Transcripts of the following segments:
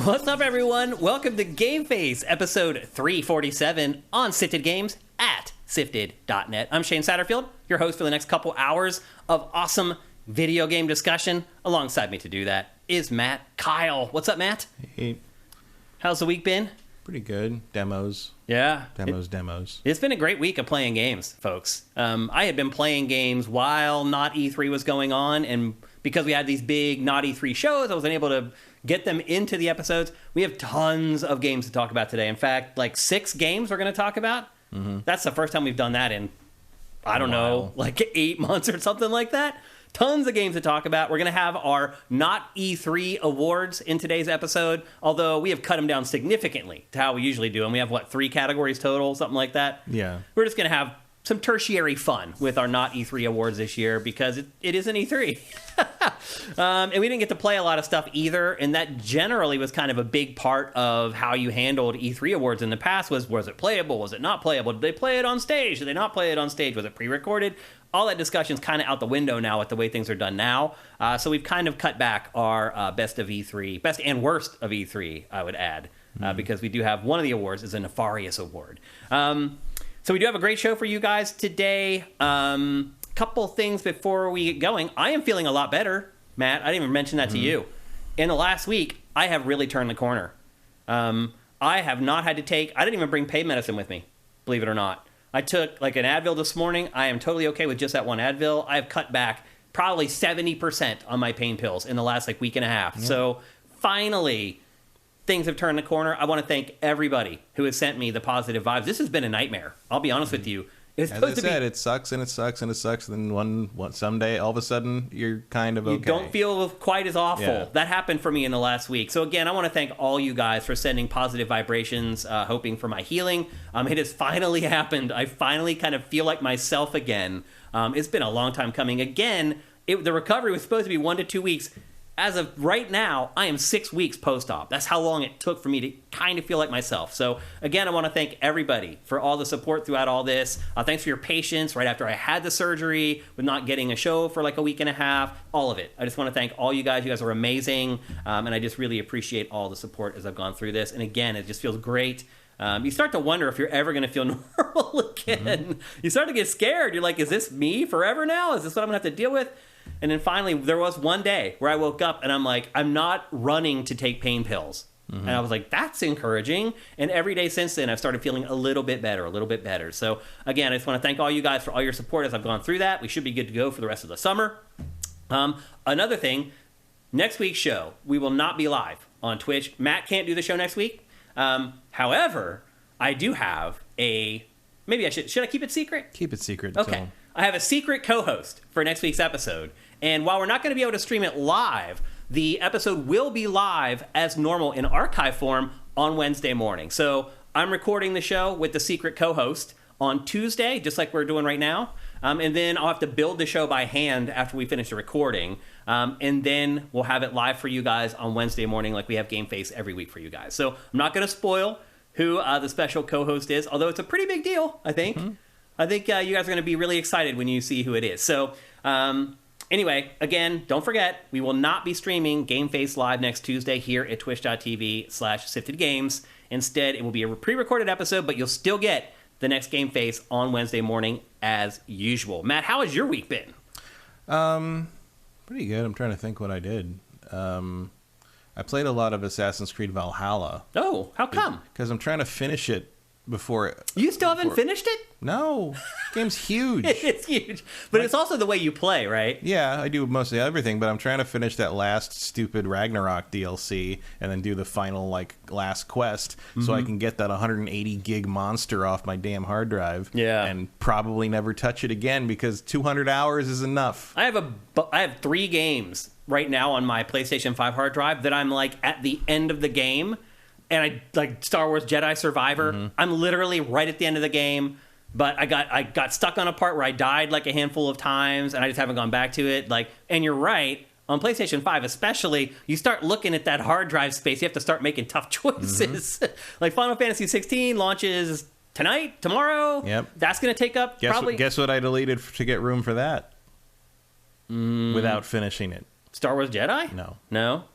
What's up, everyone? Welcome to GameFace, episode 347 on Sifted Games at sifted.net. I'm Shane Satterfield, your host for the next couple hours of awesome video game discussion. Alongside me to do that is Matt Kyle. What's up, Matt? Hey. How's the week been? Pretty good. Demos. Yeah. Demos. It's been a great week of playing games, folks. I had been playing games while not E3 was going on, and because we had these big not E3 shows, I was unable to get them into the episodes. We have tons of games to talk about today. In fact, like 6 games we're going to talk about. Mm-hmm. That's the first time we've done that in, I don't know, like 8 months or something like that. Tons of games to talk about. We're going to have our not E3 awards in today's episode, although we have cut them down significantly to how we usually do them. We have, 3 categories total, something like that? Yeah. We're just going to have some tertiary fun with our not E3 awards this year because it isn't E3. And we didn't get to play a lot of stuff either, and that generally was kind of a big part of how you handled E3 awards in the past was it playable? Was it not playable? Did they play it on stage? Did they not play it on stage? Was it pre-recorded? All that discussion's kind of out the window now with the way things are done now. So we've kind of cut back our best and worst of E3, I would add, because we do have one of the awards is a Nefarious Award. So we do have a great show for you guys today. Couple things before we get going. I am feeling a lot better, Matt. I didn't even mention that to you. In the last week, I have really turned the corner. I have not had to I didn't even bring pain medicine with me, believe it or not. I took an Advil this morning. I am totally okay with just that one Advil. I've cut back probably 70% on my pain pills in the last week and a half. Yeah. So finally, things have turned the corner. I want to thank everybody who has sent me the positive vibes. This has been a nightmare. I'll be honest with you. As I said, it sucks and it sucks and it sucks. And then someday, all of a sudden, you're kind of okay. You don't feel quite as awful. Yeah. That happened for me in the last week. So again, I want to thank all you guys for sending positive vibrations, hoping for my healing. It has finally happened. I finally kind of feel like myself again. It's been a long time coming. Again, the recovery was supposed to be 1 to 2 weeks. As of right now, I am 6 weeks post-op. That's how long it took for me to kind of feel like myself. So, again, I want to thank everybody for all the support throughout all this. Thanks for your patience right after I had the surgery with not getting a show for a week and a half, all of it. I just want to thank all you guys. You guys are amazing, and I just really appreciate all the support as I've gone through this. And, again, it just feels great. You start to wonder if you're ever going to feel normal again. Mm-hmm. You start to get scared. You're like, is this me forever now? Is this what I'm going to have to deal with? And then finally, there was one day where I woke up and I'm like, I'm not running to take pain pills. Mm-hmm. And I was like, that's encouraging. And every day since then, I've started feeling a little bit better. So again, I just want to thank all you guys for all your support as I've gone through that. We should be good to go for the rest of the summer. Another thing, next week's show, we will not be live on Twitch. Matt can't do the show next week. However, I do have maybe I should I keep it secret? Keep it secret. Okay. I have a secret co-host for next week's episode. And while we're not going to be able to stream it live, the episode will be live as normal in archive form on Wednesday morning. So I'm recording the show with the secret co-host on Tuesday, just like we're doing right now. And then I'll have to build the show by hand after we finish the recording. And then we'll have it live for you guys on Wednesday morning like we have GameFace every week for you guys. So I'm not going to spoil who the special co-host is, although it's a pretty big deal, I think. Mm-hmm. I think you guys are going to be really excited when you see who it is. So anyway, again, don't forget, we will not be streaming GameFace Live next Tuesday here at twitch.tv/siftedgames. Instead, it will be a pre-recorded episode, but you'll still get the next GameFace on Wednesday morning as usual. Matt, how has your week been? Pretty good. I'm trying to think what I did. I played a lot of Assassin's Creed Valhalla. Oh, how come? Because I'm trying to finish it before... You still haven't finished it? No. Game's huge. It's huge. But it's also the way you play, right? Yeah, I do mostly everything, but I'm trying to finish that last stupid Ragnarok DLC and then do the final, last quest so I can get that 180 gig monster off my damn hard drive. Yeah. And probably never touch it again because 200 hours is enough. I have 3 games right now on my PlayStation 5 hard drive that I'm, at the end of the game. And I Star Wars Jedi Survivor. Mm-hmm. I'm literally right at the end of the game, but I got stuck on a part where I died a handful of times, and I just haven't gone back to it. And you're right, on PlayStation 5 especially, you start looking at that hard drive space. You have to start making tough choices. Mm-hmm. Final Fantasy XVI launches tonight, tomorrow. Yep. That's going to take up probably... Guess what I deleted to get room for that? Without finishing it. Star Wars Jedi? No. No?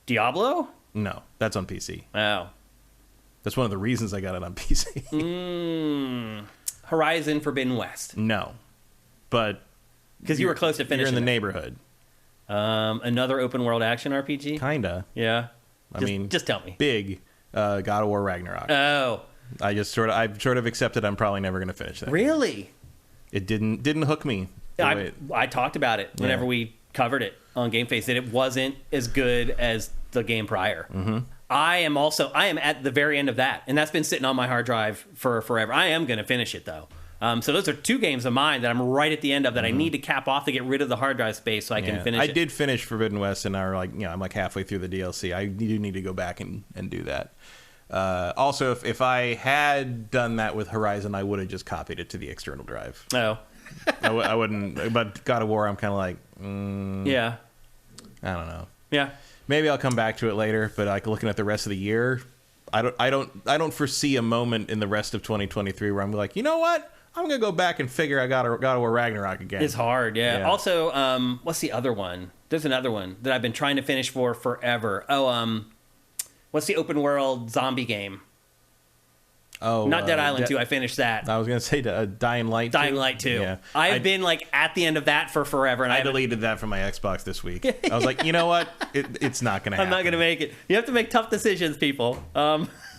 Diablo? No, that's on PC. Oh. That's one of the reasons I got it on PC. Horizon Forbidden West. No. But... Because you were close to finishing You're in the it. neighborhood. Another open world action RPG? Kinda. Yeah. Just tell me. Big God of War Ragnarok. Oh. I've sort of accepted I'm probably never going to finish that. Really? It didn't hook me. I talked about it whenever we covered it on GameFace, that it wasn't as good as the game prior. Mm-hmm. I am at the very end of that, and that's been sitting on my hard drive for forever. I am going to finish it, though. So those are 2 games of mine that I'm right at the end of that I need to cap off to get rid of the hard drive space so I can finish it. I did finish Forbidden West, and I'm like halfway through the DLC. I do need to go back and do that. Also, if I had done that with Horizon, I would have just copied it to the external drive. Oh. I wouldn't. But God of War, I'm kind of like, yeah. I don't know. Yeah. Maybe I'll come back to it later. But like looking at the rest of the year, I don't foresee a moment in the rest of 2023 where I'm like, you know what? I'm gonna go back and figure I God of War Ragnarok again. It's hard, yeah. Also, what's the other one? There's another one that I've been trying to finish for forever. Oh, what's the open world zombie game? Oh, not Dead Island 2. I finished that. I was gonna say Dying Light 2. Dying Light 2. Yeah. I've been like at the end of that for forever, and I deleted that from my Xbox this week. I was like, you know what? It's not gonna happen. I'm not gonna make it. You have to make tough decisions, people.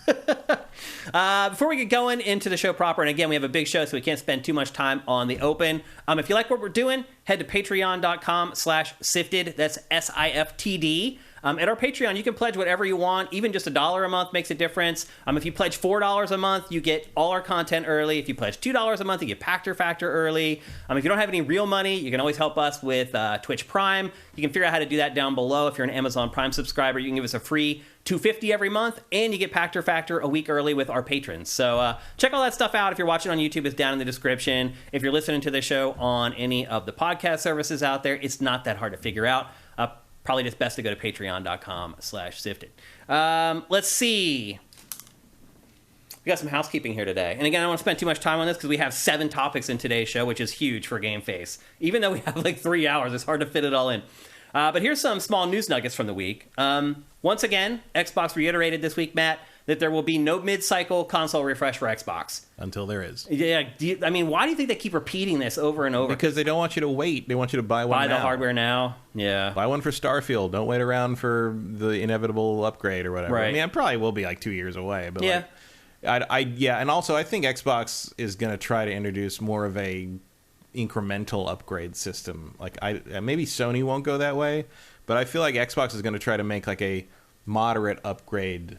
Before we get going into the show proper, and again, we have a big show, so we can't spend too much time on the open. If you like what we're doing, head to patreon.com/sifted. That's SIFTD. At our Patreon, you can pledge whatever you want. Even just $1 a month makes a difference. If you pledge $4 a month, you get all our content early. If you pledge $2 a month, you get Pactor Factor early. If you don't have any real money, you can always help us with Twitch Prime. You can figure out how to do that down below. If you're an Amazon Prime subscriber, you can give us a free $2.50 every month, and you get Pactor Factor a week early with our patrons. So check all that stuff out. If you're watching on YouTube, it's down in the description. If you're listening to the show on any of the podcast services out there, it's not that hard to figure out. Probably just best to go to patreon.com/sifted. Let's see. We got some housekeeping here today. And again, I don't want to spend too much time on this because we have 7 topics in today's show, which is huge for GameFace. Even though we have like 3 hours, it's hard to fit it all in. But here's some small news nuggets from the week. Once again, Xbox reiterated this week, Matt, that there will be no mid-cycle console refresh for Xbox. Until there is. Yeah, why do you think they keep repeating this over and over? Because they don't want you to wait. They want you to buy one now. Buy the hardware now. Yeah. Buy one for Starfield. Don't wait around for the inevitable upgrade or whatever. Right. It probably will be like 2 years away. But yeah. And also I think Xbox is going to try to introduce more of a incremental upgrade system. Like maybe Sony won't go that way, but I feel like Xbox is going to try to make like a moderate upgrade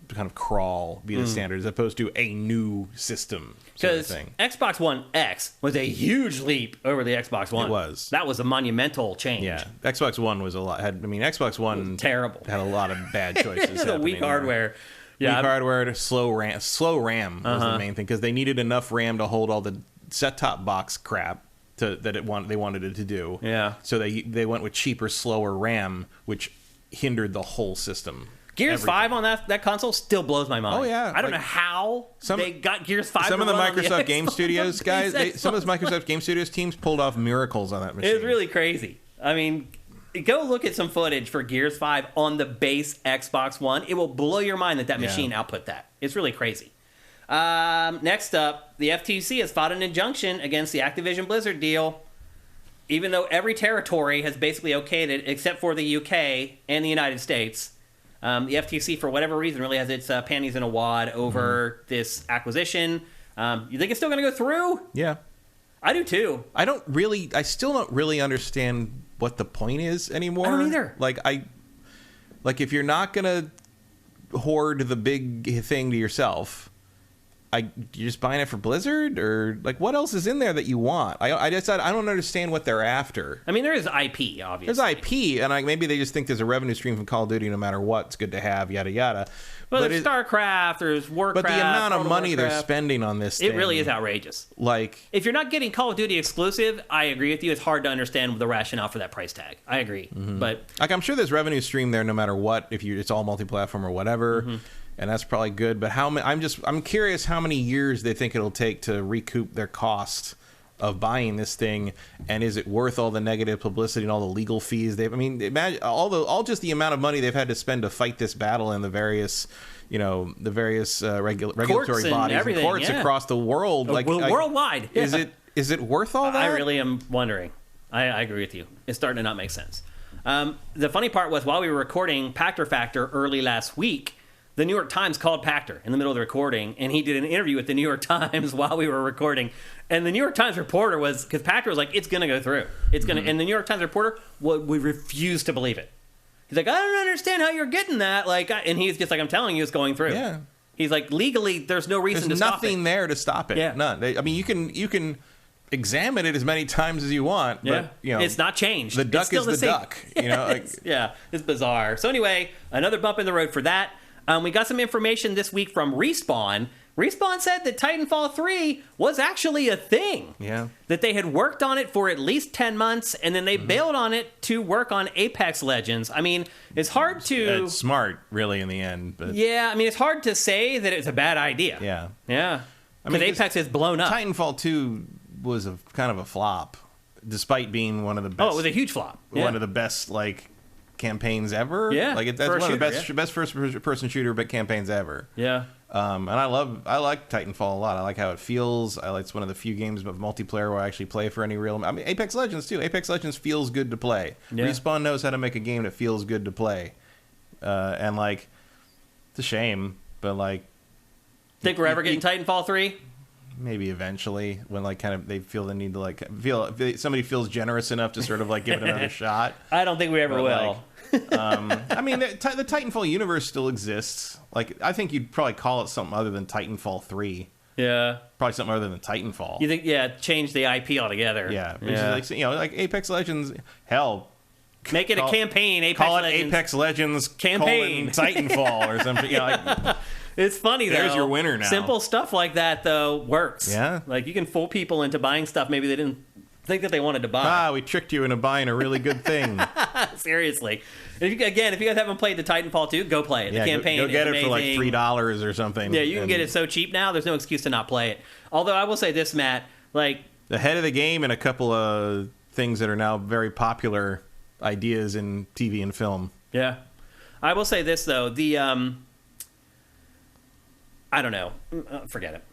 kind of crawl be the standard as opposed to a new system sort of thing. Xbox One X was a huge leap over the Xbox One. It was. That was a monumental change. Yeah. Xbox One was a lot. Xbox One terrible. Had a lot of bad choices. The weak hardware. Yeah. Weak hardware, slow RAM was the main thing because they needed enough RAM to hold all the set-top box crap they wanted it to do. Yeah. So they went with cheaper, slower RAM, which hindered the whole system. Gears 5 on that console still blows my mind. Oh, yeah. I don't know how they got Gears 5 Some to of the run Microsoft Game Studios guys, some of those Microsoft Game Studios teams pulled off miracles on that machine. It was really crazy. Go look at some footage for Gears 5 on the base Xbox One. It will blow your mind that machine output that. It's really crazy. Next up, the FTC has filed an injunction against the Activision Blizzard deal. Even though every territory has basically okayed it, except for the UK and the United States. The FTC, for whatever reason, really has its panties in a wad over this acquisition. You think it's still going to go through? Yeah. I do too. I still don't really understand what the point is anymore. I don't either. Like if you're not going to hoard the big thing to yourself, you're just buying it for Blizzard, or like what else is in there that you want? I don't understand what they're after. There is IP, obviously. There's IP, and maybe they just think there's a revenue stream from Call of Duty no matter what. It's good to have, yada yada. But there's StarCraft, there's Warcraft. But the amount of money Warcraft, they're spending on this thing, it really is outrageous. Like, if you're not getting Call of Duty exclusive, I agree with you. It's hard to understand the rationale for that price tag. I agree, but I'm sure there's revenue stream there no matter what. If it's all multi-platform or whatever. And that's probably good, but I'm curious how many years they think it'll take to recoup their cost of buying this thing, and is it worth all the negative publicity and all the legal fees they've? I mean, imagine all just the amount of money they've had to spend to fight this battle in the various, regulatory bodies and courts across the world, worldwide. Yeah. Is it worth all that? I really am wondering. I agree with you. It's starting to not make sense. The funny part was, while we were recording Pactor Factor early last week, the New York Times called Pactor in the middle of the recording, and he did an interview with the New York Times while we were recording. And the New York Times reporter because Pactor was like, it's going to go through. It's going to, and the New York Times reporter would refuse to believe it. He's like, I don't understand how you're getting that. And he's just like, I'm telling you, it's going through. Yeah. He's like, legally, there's no reason to stop it. There's nothing there to stop it. Yeah. None. I mean, you can examine it as many times as you want, but it's not changed. The duck is the duck. It's bizarre. So anyway, another bump in the road for that. We got some information this week from Respawn. Respawn said that Titanfall 3 was actually a thing. Yeah. That they had worked on it for at least 10 months, and then they bailed on it to work on Apex Legends. I mean, it's hard to... It's smart, really, in the end. But yeah, I mean, it's hard to say that it's a bad idea. Yeah. Yeah. Because Apex is blown up. Titanfall 2 was kind of a flop, despite being one of the best... Oh, it was a huge flop. One of the best, campaigns ever. Yeah. That's one of the best first-person shooter campaigns ever. Yeah. And I like Titanfall a lot. I like how it feels. It's one of the few games of multiplayer where I actually play for any real... I mean, Apex Legends, too. Apex Legends feels good to play. Yeah. Respawn knows how to make a game that feels good to play. It's a shame, but, think we're ever getting Titanfall 3? Maybe eventually, when they feel the need to somebody feels generous enough to sort of give it another shot. I don't think we ever will. I mean, the Titanfall universe still exists. I think you'd probably call it something other than Titanfall 3. Yeah, probably something other than Titanfall. You think? Yeah, change the IP altogether. Yeah, like Apex Legends. Hell, make it a campaign. Apex call Legends. It Apex Legends campaign Titanfall or something. It's funny, though. There's your winner now. Simple stuff like that, though, works. Yeah. You can fool people into buying stuff maybe they didn't think that they wanted to buy. We tricked you into buying a really good thing. Seriously. If you guys haven't played the Titanfall 2, go play it. Yeah, the campaign go get is it for $3 or something. Yeah, you can get it so cheap now, there's no excuse to not play it. Although I will say this, Matt, ahead of the game and a couple of things that are now very popular ideas in TV and film. Yeah. I will say this, though. I don't know. Forget it.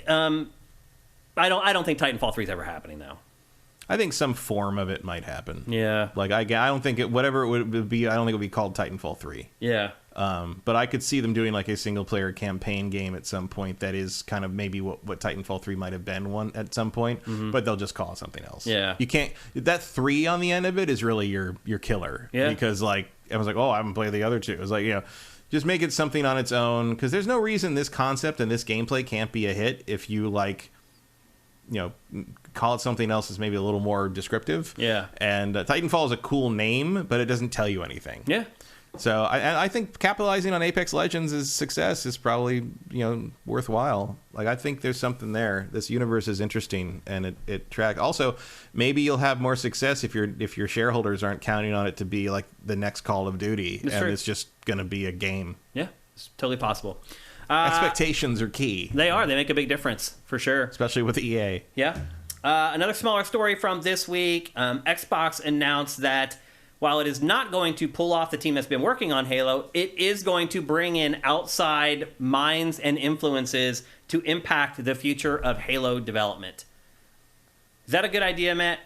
I don't think Titanfall 3 is ever happening, though. I think some form of it might happen. Yeah. I don't think whatever it would be, I don't think it would be called Titanfall 3. Yeah. But I could see them doing a single player campaign game at some point that is kind of maybe what Titanfall 3 might have been at some point, but they'll just call it something else. Yeah. You can't, that 3 on the end of it is really your killer. Yeah. Because I was oh, I haven't played the other two. It was just make it something on its own, because there's no reason this concept and this gameplay can't be a hit if you call it something else that's maybe a little more descriptive. Yeah. And Titanfall is a cool name, but it doesn't tell you anything. Yeah. So I think capitalizing on Apex Legends' success is probably worthwhile. I think there's something there. This universe is interesting, and it tracks. Also, maybe you'll have more success if your shareholders aren't counting on it to be the next Call of Duty, it's just going to be a game. Yeah, it's totally possible. Expectations are key. They are. They make a big difference for sure, especially with EA. Yeah. Another smaller story from this week: Xbox announced that, while it is not going to pull off the team that's been working on Halo, it is going to bring in outside minds and influences to impact the future of Halo development. Is that a good idea, Matt?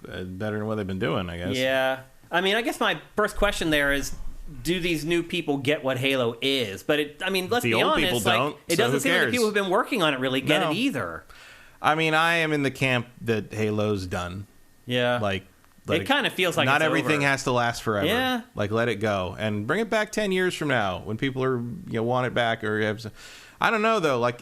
Better than what they've been doing, I guess. Yeah. I mean, I guess my first question there is, do these new people get what Halo is? But let's be honest, people don't, it doesn't seem like the people who've been working on it really get it either. I mean, I am in the camp that Halo's done. Yeah. It kind of feels like not it's everything over. has to last forever. Yeah. Let it go and bring it back 10 years from now when people are want it back or have. I don't know though.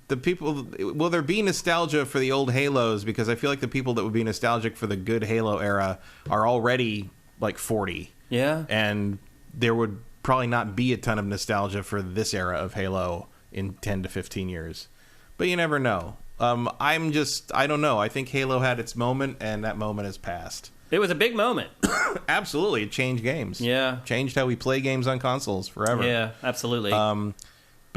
The people, will there be nostalgia for the old Halos? Because I feel like the people that would be nostalgic for the good Halo era are already 40. Yeah. And there would probably not be a ton of nostalgia for this era of Halo in 10 to 15 years. But you never know. I don't know. I think Halo had its moment, and that moment has passed. It was a big moment. Absolutely. It changed games. Yeah. Changed how we play games on consoles forever. Yeah, absolutely.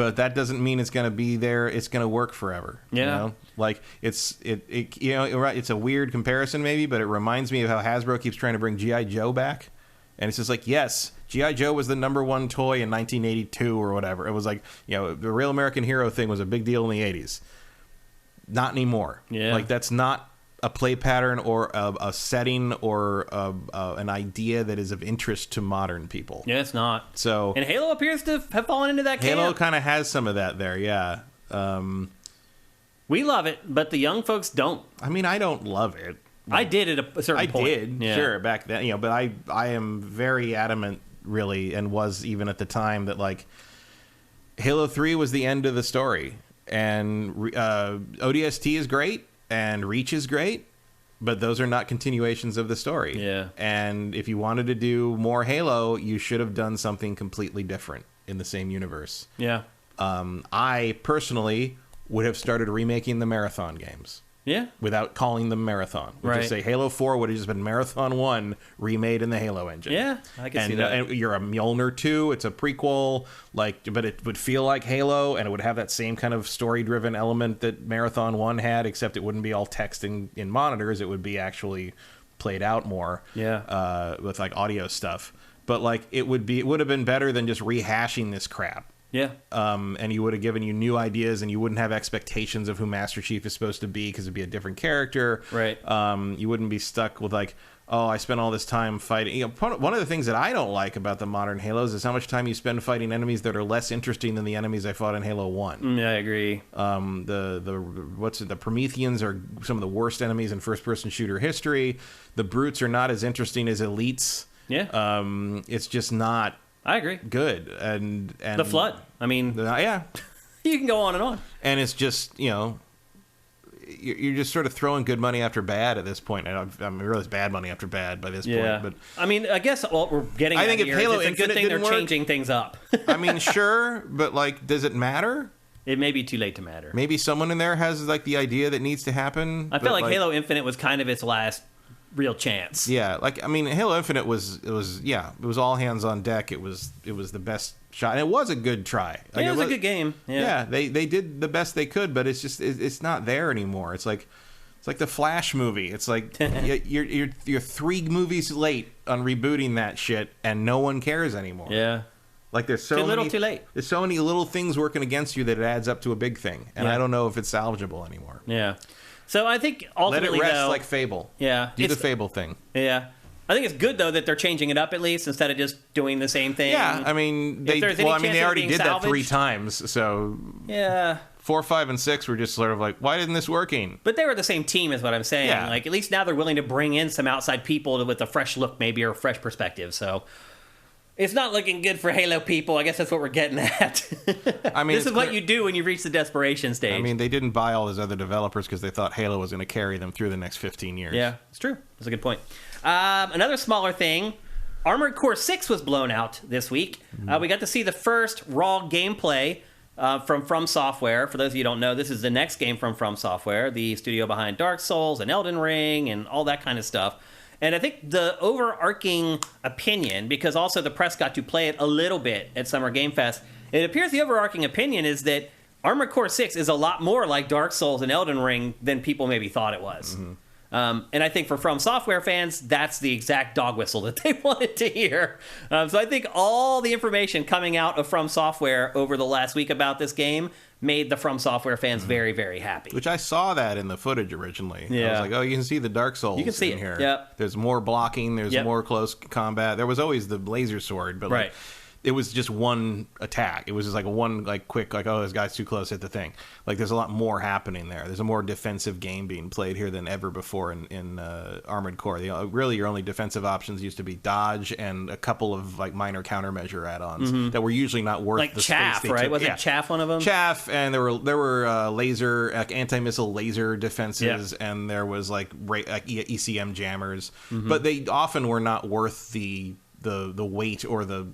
but that doesn't mean it's going to be there. It's going to work forever. Yeah. You know? Like it's a weird comparison maybe, but it reminds me of how Hasbro keeps trying to bring G.I. Joe back. And it's just like, yes, G.I. Joe was the number one toy in 1982 or whatever. It was like, the Real American Hero thing was a big deal in the 80s. Not anymore. Yeah. Like, that's not a play pattern or a setting or an idea that is of interest to modern people. Yeah, it's not. So, and Halo appears to have fallen into that camp. Halo kind of has some of that there, yeah. We love it, but the young folks don't. I mean, I don't love it. I did at a certain point. I did, yeah. Sure, back then, but I am very adamant, really, and was even at the time, that, like, Halo 3 was the end of the story. And ODST is great, and Reach is great, but those are not continuations of the story. Yeah. And if you wanted to do more Halo, you should have done something completely different in the same universe. Yeah. I, personally, would have started remaking the Marathon games. Yeah. Without calling them Marathon. We'd just say Halo 4 would have just been Marathon 1 remade in the Halo engine. Yeah, I can see that. And you're a Mjolnir 2. It's a prequel, but it would feel like Halo, and it would have that same kind of story-driven element that Marathon 1 had, except it wouldn't be all text in monitors. It would be actually played out more. Yeah. With, like, audio stuff. But, like, it would have been better than just rehashing this crap. Yeah. And you would have given you new ideas, and you wouldn't have expectations of who Master Chief is supposed to be, because it'd be a different character. Right. You wouldn't be stuck with, like, oh, I spent all this time fighting. One of the things that I don't like about the modern Halos is how much time you spend fighting enemies that are less interesting than the enemies I fought in Halo 1. Yeah, I agree. The Prometheans are some of the worst enemies in first-person shooter history. The Brutes are not as interesting as Elites. Yeah. It's just not... I agree. Good. And the Flood. I mean, yeah. You can go on and on. And it's just, you're just sort of throwing good money after bad at this point. And I mean, really, it's bad money after bad by this point. But I mean, I guess what we're getting at think if here Halo is it's a good Infinite thing they're didn't work, changing things up. I mean, sure, but, like, does it matter? It may be too late to matter. Maybe someone in there has, like, the idea that needs to happen. I feel like Halo Infinite was kind of its last real chance. Yeah, like, I mean, Halo Infinite was all hands on deck. It was the best shot, and it was a good try. Like, it was a good game. Yeah, they did the best they could, but it's just it's not there anymore. It's like the Flash movie. It's like you're 3 movies late on rebooting that shit, and no one cares anymore. Yeah. Like, there's so too late. There's so many little things working against you that it adds up to a big thing, and I don't know if it's salvageable anymore. Yeah. So I think ultimately, let it rest like Fable. Yeah. Do the Fable thing. Yeah. I think it's good, though, that they're changing it up at least instead of just doing the same thing. Yeah, I mean, they already did that 3 times, so... Yeah. 4, 5, and 6 were just sort of like, why isn't this working? But they were the same team, is what I'm saying. Yeah. Like, at least now they're willing to bring in some outside people with a fresh look, maybe, or a fresh perspective, so... It's not looking good for Halo people. I guess that's what we're getting at. I mean, this is what you do when you reach the desperation stage. I mean, they didn't buy all those other developers because they thought Halo was going to carry them through the next 15 years. Yeah, it's true. That's a good point. Another smaller thing, Armored Core 6 was blown out this week. We got to see the first raw gameplay from Software. For those of you who don't know, this is the next game from Software, the studio behind Dark Souls and Elden Ring and all that kind of stuff. And I think the overarching opinion, because also the press got to play it a little bit at Summer Game Fest, it appears the overarching opinion is that Armored Core 6 is a lot more like Dark Souls and Elden Ring than people maybe thought it was. Mm-hmm. And I think for From Software fans, that's the exact dog whistle that they wanted to hear. So I think all the information coming out of From Software over the last week about this game made the From Software fans very, very happy. Which I saw that in the footage originally. Yeah. I was like, oh, you can see the Dark Souls you can see in here. Yep. There's more blocking. There's Yep. more close combat. There was always the laser sword, but right. It was just one attack. It was just like one quick, oh, this guy's too close, hit the thing. Like, there's a lot more happening there. There's a more defensive game being played here than ever before in Armored Core. Really, your only defensive options used to be dodge and a couple of, like, minor countermeasure add-ons that were usually not worth like the chaff, space they right? took. Wasn't chaff one of them? Chaff, and there were laser, anti-missile laser defenses, and there was like ECM jammers, but they often were not worth the weight or the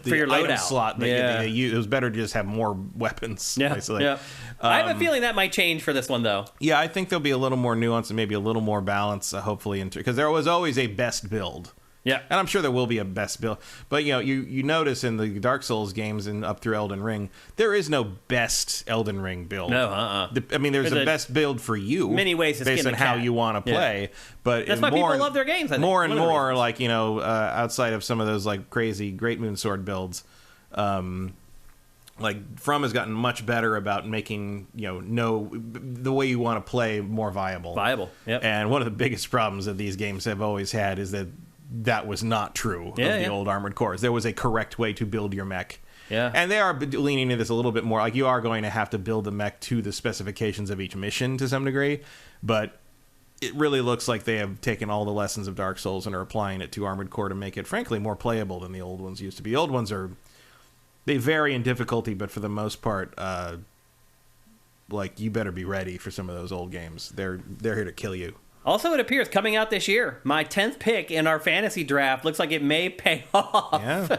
for your item loadout slot that they use. It was better to just have more weapons. Yeah, basically. yeah. I have a feeling that might change for this one, though. Yeah, I think there'll be a little more nuance and maybe a little more balance, hopefully, because there was always a best build Yeah. And I'm sure there will be a best build. But, you notice in the Dark Souls games and up through Elden Ring, there is no best Elden Ring build. No, There's a best build for you. Many ways to based skin on the how cat. you want to play. Yeah. But that's why people love their games, I think. More and more, like, outside of some of those, like, crazy Great Moonsword builds, like, From has gotten much better about making, the way you want to play more viable. Yep. And one of the biggest problems that these games have always had is that was not true of the old Armored Cores. There was a correct way to build your mech. Yeah. And they are leaning into this a little bit more. Like, you are going to have to build the mech to the specifications of each mission to some degree, but it really looks like they have taken all the lessons of Dark Souls and are applying it to Armored Core to make it, frankly, more playable than the old ones used to be. The old ones they vary in difficulty, but for the most part, like, you better be ready for some of those old games. They're here to kill you. Also, it appears coming out this year, my 10th pick in our fantasy draft looks like it may pay off.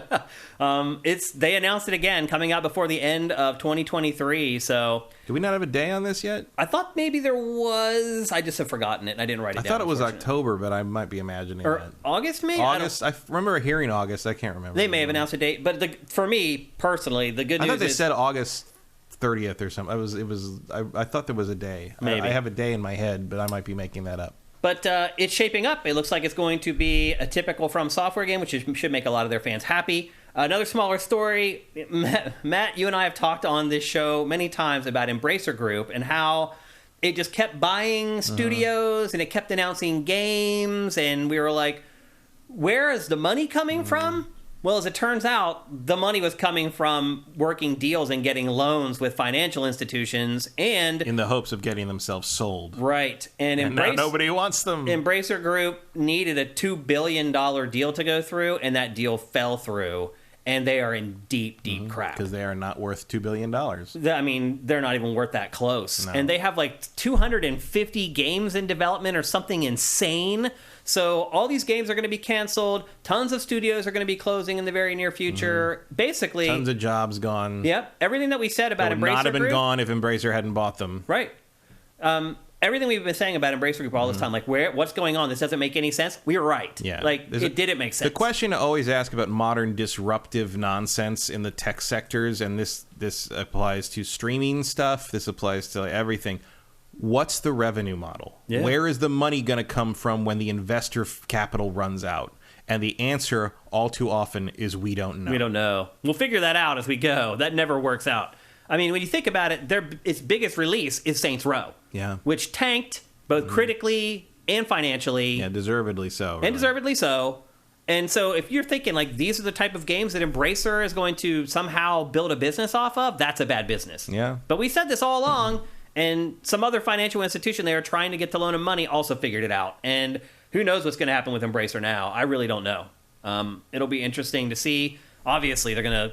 Yeah. They announced it again, coming out before the end of 2023. So, do we not have a day on this yet? I thought maybe there was. I just have forgotten it, and I didn't write it down. I thought it was October, but I might be imagining or that. August, maybe. August. I remember hearing August. I can't remember. They may have announced a date, but for me personally, the good news is I thought they said August 30th or something. I thought there was a day. Maybe. I have a day in my head, but I might be making that up. But it's shaping up. It looks like it's going to be a typical From Software game, which should make a lot of their fans happy. Another smaller story. Matt, you and I have talked on this show many times about Embracer Group and how it just kept buying studios and it kept announcing games. And we were like, where is the money coming from? Well, as it turns out, the money was coming from working deals and getting loans with financial institutions and in the hopes of getting themselves sold. Right. And now nobody wants them. Embracer Group needed a $2 billion deal to go through, and that deal fell through. And they are in deep, deep crap. Because they are not worth $2 billion. I mean, they're not even worth that close. No. And they have like 250 games in development or something insane. So all these games are going to be canceled. Tons of studios are going to be closing in the very near future. Basically, tons of jobs gone. Yep. Everything that we said about Embracer would Embracer not have been Group, gone if Embracer hadn't bought them. Right. Everything we've been saying about Embracer Group all this time, like what's going on? This doesn't make any sense. We were right. Yeah. Like it didn't make sense. The question to always ask about modern disruptive nonsense in the tech sectors, and this applies to streaming stuff. This applies to everything. What's the revenue model? Yeah. Where is the money going to come from when the investor capital runs out? And the answer all too often is we don't know. We don't know. We'll figure that out as we go. That never works out. I mean, when you think about it, its biggest release is Saints Row. Yeah. Which tanked both critically and financially. Yeah, deservedly so. And deservedly so. And so if you're thinking, like, these are the type of games that Embracer is going to somehow build a business off of, that's a bad business. Yeah. But we said this all along, and some other financial institution they are trying to get to loan them money also figured it out. And who knows what's going to happen with Embracer now? I really don't know. It'll be interesting to see. Obviously, they're going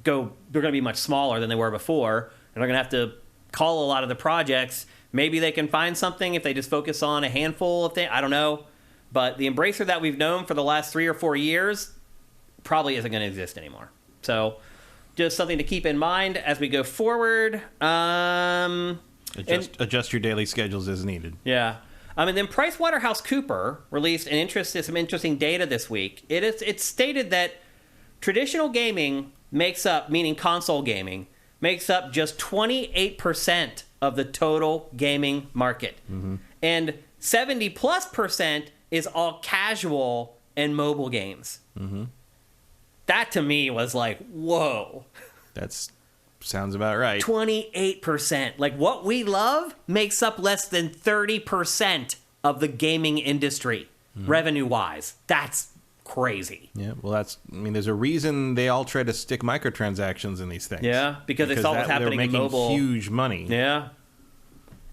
to be much smaller than they were before, and they're going to have to call a lot of the projects. Maybe they can find something if they just focus on a handful of things. I don't know. But the Embracer that we've known for the last 3 or 4 years probably isn't going to exist anymore. So just something to keep in mind as we go forward. Adjust your daily schedules as needed. Yeah. And then PricewaterhouseCoopers released some interesting data this week. It's stated that traditional gaming makes up, meaning console gaming, makes up just 28% of the total gaming market. Mm-hmm. And 70+% is all casual and mobile games. Mm-hmm. That to me was like, whoa. That sounds about right. 28%. Like what we love makes up less than 30% of the gaming industry, revenue-wise. That's crazy. Yeah, well, there's a reason they all try to stick microtransactions in these things. Yeah, because it's always happening in mobile. They're making huge money. Yeah.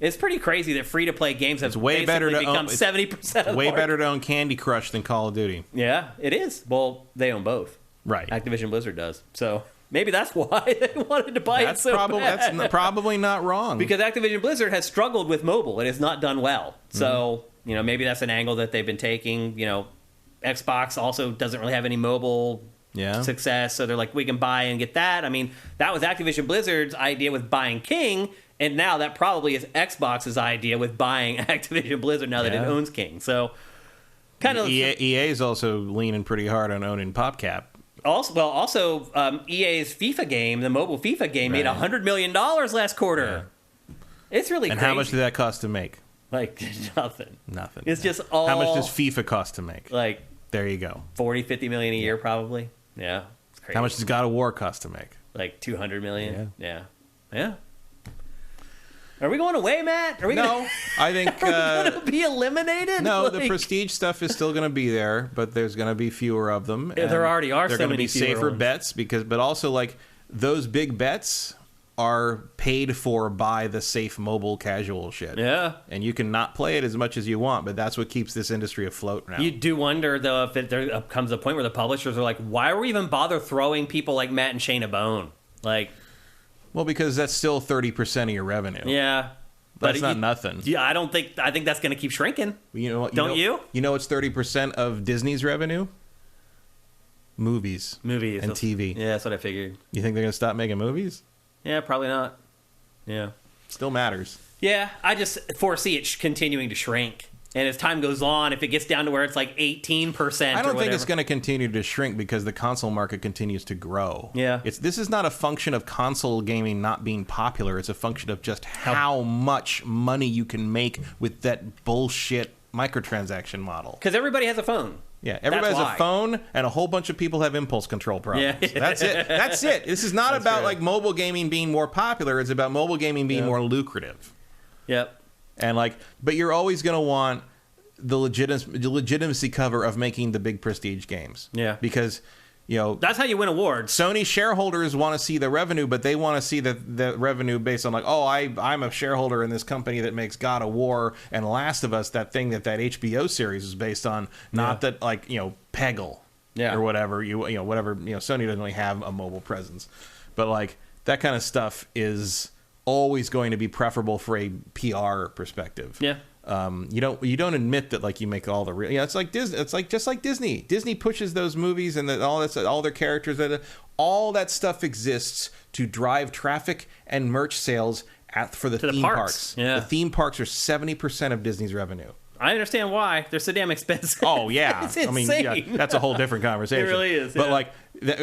It's pretty crazy that free-to-play games have way better to become 70% of the way market. better to own Candy Crush than Call of Duty. Yeah, it is. Well, they own both. Right. Activision Blizzard does. So maybe that's why they wanted to buy it so bad. That's probably not wrong. Because Activision Blizzard has struggled with mobile. It has not done well. So, maybe that's an angle that they've been taking. Xbox also doesn't really have any mobile success. So they're like, we can buy and get that. I mean, that was Activision Blizzard's idea with buying King. And now that probably is Xbox's idea with buying Activision Blizzard now that it owns King. So Kind of. EA is also leaning pretty hard on owning PopCap. Also, EA's FIFA game, the mobile FIFA game, made $100 million last quarter. Yeah. It's really and crazy. how much did that cost to make? Like, nothing. Nothing. It's just all... How much does FIFA cost to make? Like... There you go. 40-50 million a year, probably. Yeah. It's crazy. How much does God of War cost to make? Like 200 million? Yeah. Are we going away, Matt? Are we I think... Are we going to be eliminated? No, the prestige stuff is still going to be there, but there's going to be fewer of them. Yeah, there already are so many fewer. They're going to be safer bets, but also, like, those big bets are paid for by the safe mobile casual shit. Yeah. And you can not play it as much as you want, but that's what keeps this industry afloat now. You do wonder, though, if there comes a point where the publishers are like, why are we even bother throwing people like Matt and Shane a bone? Like... Well, because that's still 30% of your revenue. Yeah. That's not nothing. Yeah, I think that's going to keep shrinking. You know what? Don't you? You know what's 30% of Disney's revenue? Movies. And TV. Yeah, that's what I figured. You think they're going to stop making movies? Yeah, probably not. Yeah. Still matters. Yeah, I just foresee it continuing to shrink. And as time goes on, if it gets down to where it's like 18%, I don't think it's going to continue to shrink because the console market continues to grow. Yeah. This is not a function of console gaming not being popular. It's a function of just how much money you can make with that bullshit microtransaction model. Because everybody has a phone. Yeah, everybody has a phone, and a whole bunch of people have impulse control problems. Yeah. That's it. That's it. This is not about like mobile gaming being more popular. It's about mobile gaming being more lucrative. Yep. And but you're always going to want the legitimacy cover of making the big prestige games. Yeah. Because, that's how you win awards. Sony shareholders want to see the revenue, but they want to see the revenue based on like, I'm a shareholder in this company that makes God of War and Last of Us, that thing that HBO series is based on, not that Peggle or whatever. Whatever. Sony doesn't really have a mobile presence, but like that kind of stuff is always going to be preferable for a PR perspective. Yeah. You don't admit that like you make all the real. It's like Disney. It's like just like Disney. Disney pushes those movies and all their characters. All that stuff exists to drive traffic and merch sales for the theme parks. Yeah. The theme parks are 70% of Disney's revenue. I understand why. They're so damn expensive. Oh yeah, it's insane. That's a whole different conversation. It really is. But like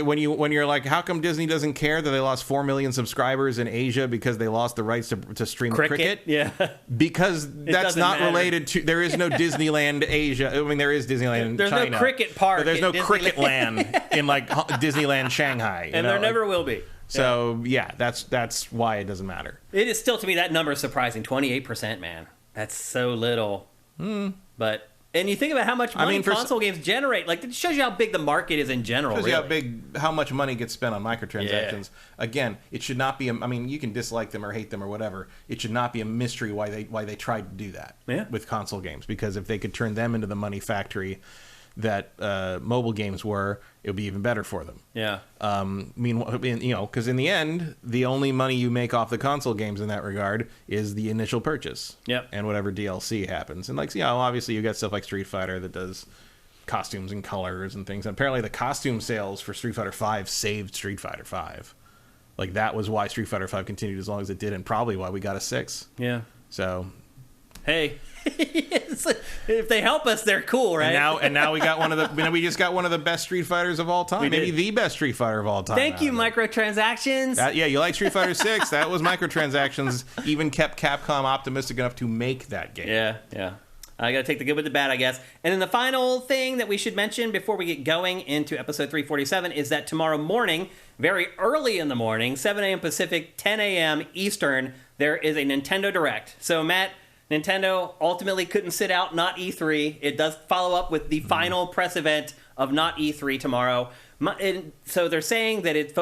when you're like, how come Disney doesn't care that they lost 4 million subscribers in Asia because they lost the rights to stream cricket? Yeah, because that's not related to. There is no Disneyland Asia. I mean, there is Disneyland in China. There's no cricket park. But there's no cricket land in like Disneyland Shanghai, and there never will be. So that's why it doesn't matter. It is still, to me, that number is surprising. 28%, man. That's so little. But and you think about how much money console games generate. Like, it shows you how big the market is in general. Shows you how much money gets spent on microtransactions. Yeah. Again, it should not be. I mean, you can dislike them or hate them or whatever. It should not be a mystery why they tried to do that with console games. Because if they could turn them into the money factory that mobile games were, it would be even better for them. Yeah. Because in the end, the only money you make off the console games in that regard is the initial purchase. Yep. And whatever DLC happens. And obviously you got stuff like Street Fighter that does costumes and colors and things. And apparently the costume sales for Street Fighter V saved Street Fighter V. Like, that was why Street Fighter V continued as long as it did, and probably why we got a 6. Yeah. So, hey. If they help us, they're cool, right? And now we got we just got one of the best Street Fighters of all time. Maybe the best Street Fighter of all time. Thank you, microtransactions. You like Street Fighter 6? That was microtransactions. Even kept Capcom optimistic enough to make that game. Yeah. I got to take the good with the bad, I guess. And then the final thing that we should mention before we get going into episode 347 is that tomorrow morning, very early in the morning, 7 a.m. Pacific, 10 a.m. Eastern, there is a Nintendo Direct. So, Matt, Nintendo ultimately couldn't sit out Not E3. It does follow up with the final press event of Not E3 tomorrow. So they're saying that it's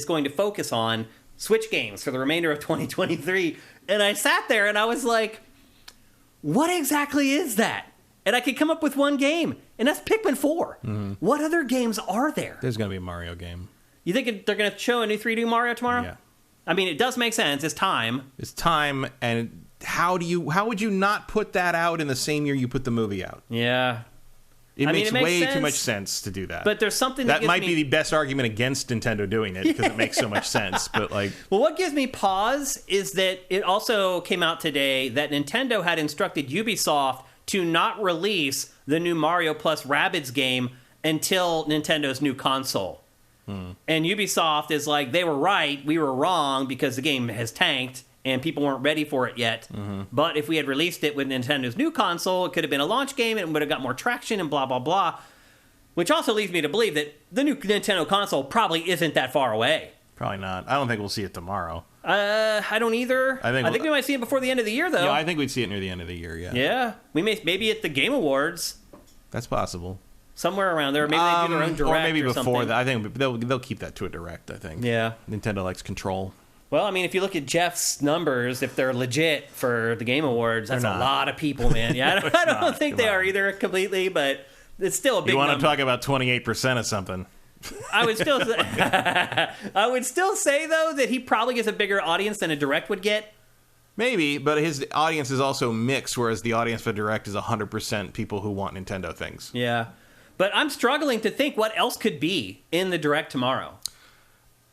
going to focus on Switch games for the remainder of 2023. And I sat there and I was like, what exactly is that? And I could come up with one game, and that's Pikmin 4. Mm-hmm. What other games are there? There's going to be a Mario game. You think they're going to show a new 3D Mario tomorrow? Yeah. I mean, it does make sense. It's time. And how would you not put that out in the same year you put the movie out? Yeah. It makes way too much sense to do that. But there's something that might be the best argument against Nintendo doing it, because it makes so much sense. But well, what gives me pause is that it also came out today that Nintendo had instructed Ubisoft to not release the new Mario plus Rabbids game until Nintendo's new console. And Ubisoft is like, they were right, we were wrong, because the game has tanked and people weren't ready for it yet. But if we had released it with Nintendo's new console, it could have been a launch game and it would have got more traction and blah, blah, blah. Which also leads me to believe that the new Nintendo console probably isn't that far away. Probably not. I don't think we'll see it tomorrow. I don't either. I think we might see it before the end of the year, though. Yeah, I think we'd see it near the end of the year, yeah. Yeah. We maybe at the Game Awards. That's possible. Somewhere around there. Maybe they do their own direct or maybe before something. that. I think they'll keep that to a direct, I think. Yeah. Nintendo likes control. Well, I mean, if you look at Jeff's numbers, if they're legit for the Game Awards, that's a lot of people, man. Yeah, I don't think they are either completely, but it's still a big number. You want to talk about 28% of something. I would still say, though, that he probably gets a bigger audience than a direct would get. Maybe, but his audience is also mixed, whereas the audience for direct is 100% people who want Nintendo things. Yeah. But I'm struggling to think what else could be in the direct tomorrow.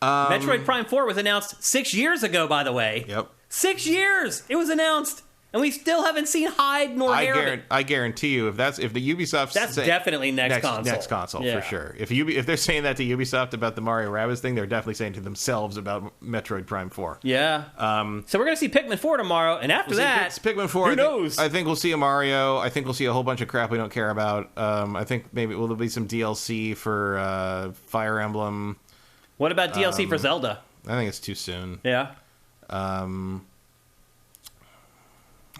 Metroid Prime 4 was announced 6 years ago, by the way. Yep. 6 years it was announced, and we still haven't seen hide nor hair of it. I guarantee you, if the Ubisoft, that's definitely next console. Next console, yeah. For sure. If they're saying that to Ubisoft about the Mario Rabbids thing, they're definitely saying to themselves about Metroid Prime 4. Yeah. So we're gonna see Pikmin 4 tomorrow, and after that, Pikmin 4. Who knows? I think we'll see a Mario. I think we'll see a whole bunch of crap we don't care about. I think maybe there'll be some DLC for Fire Emblem. What about DLC for Zelda? I think it's too soon. Yeah. I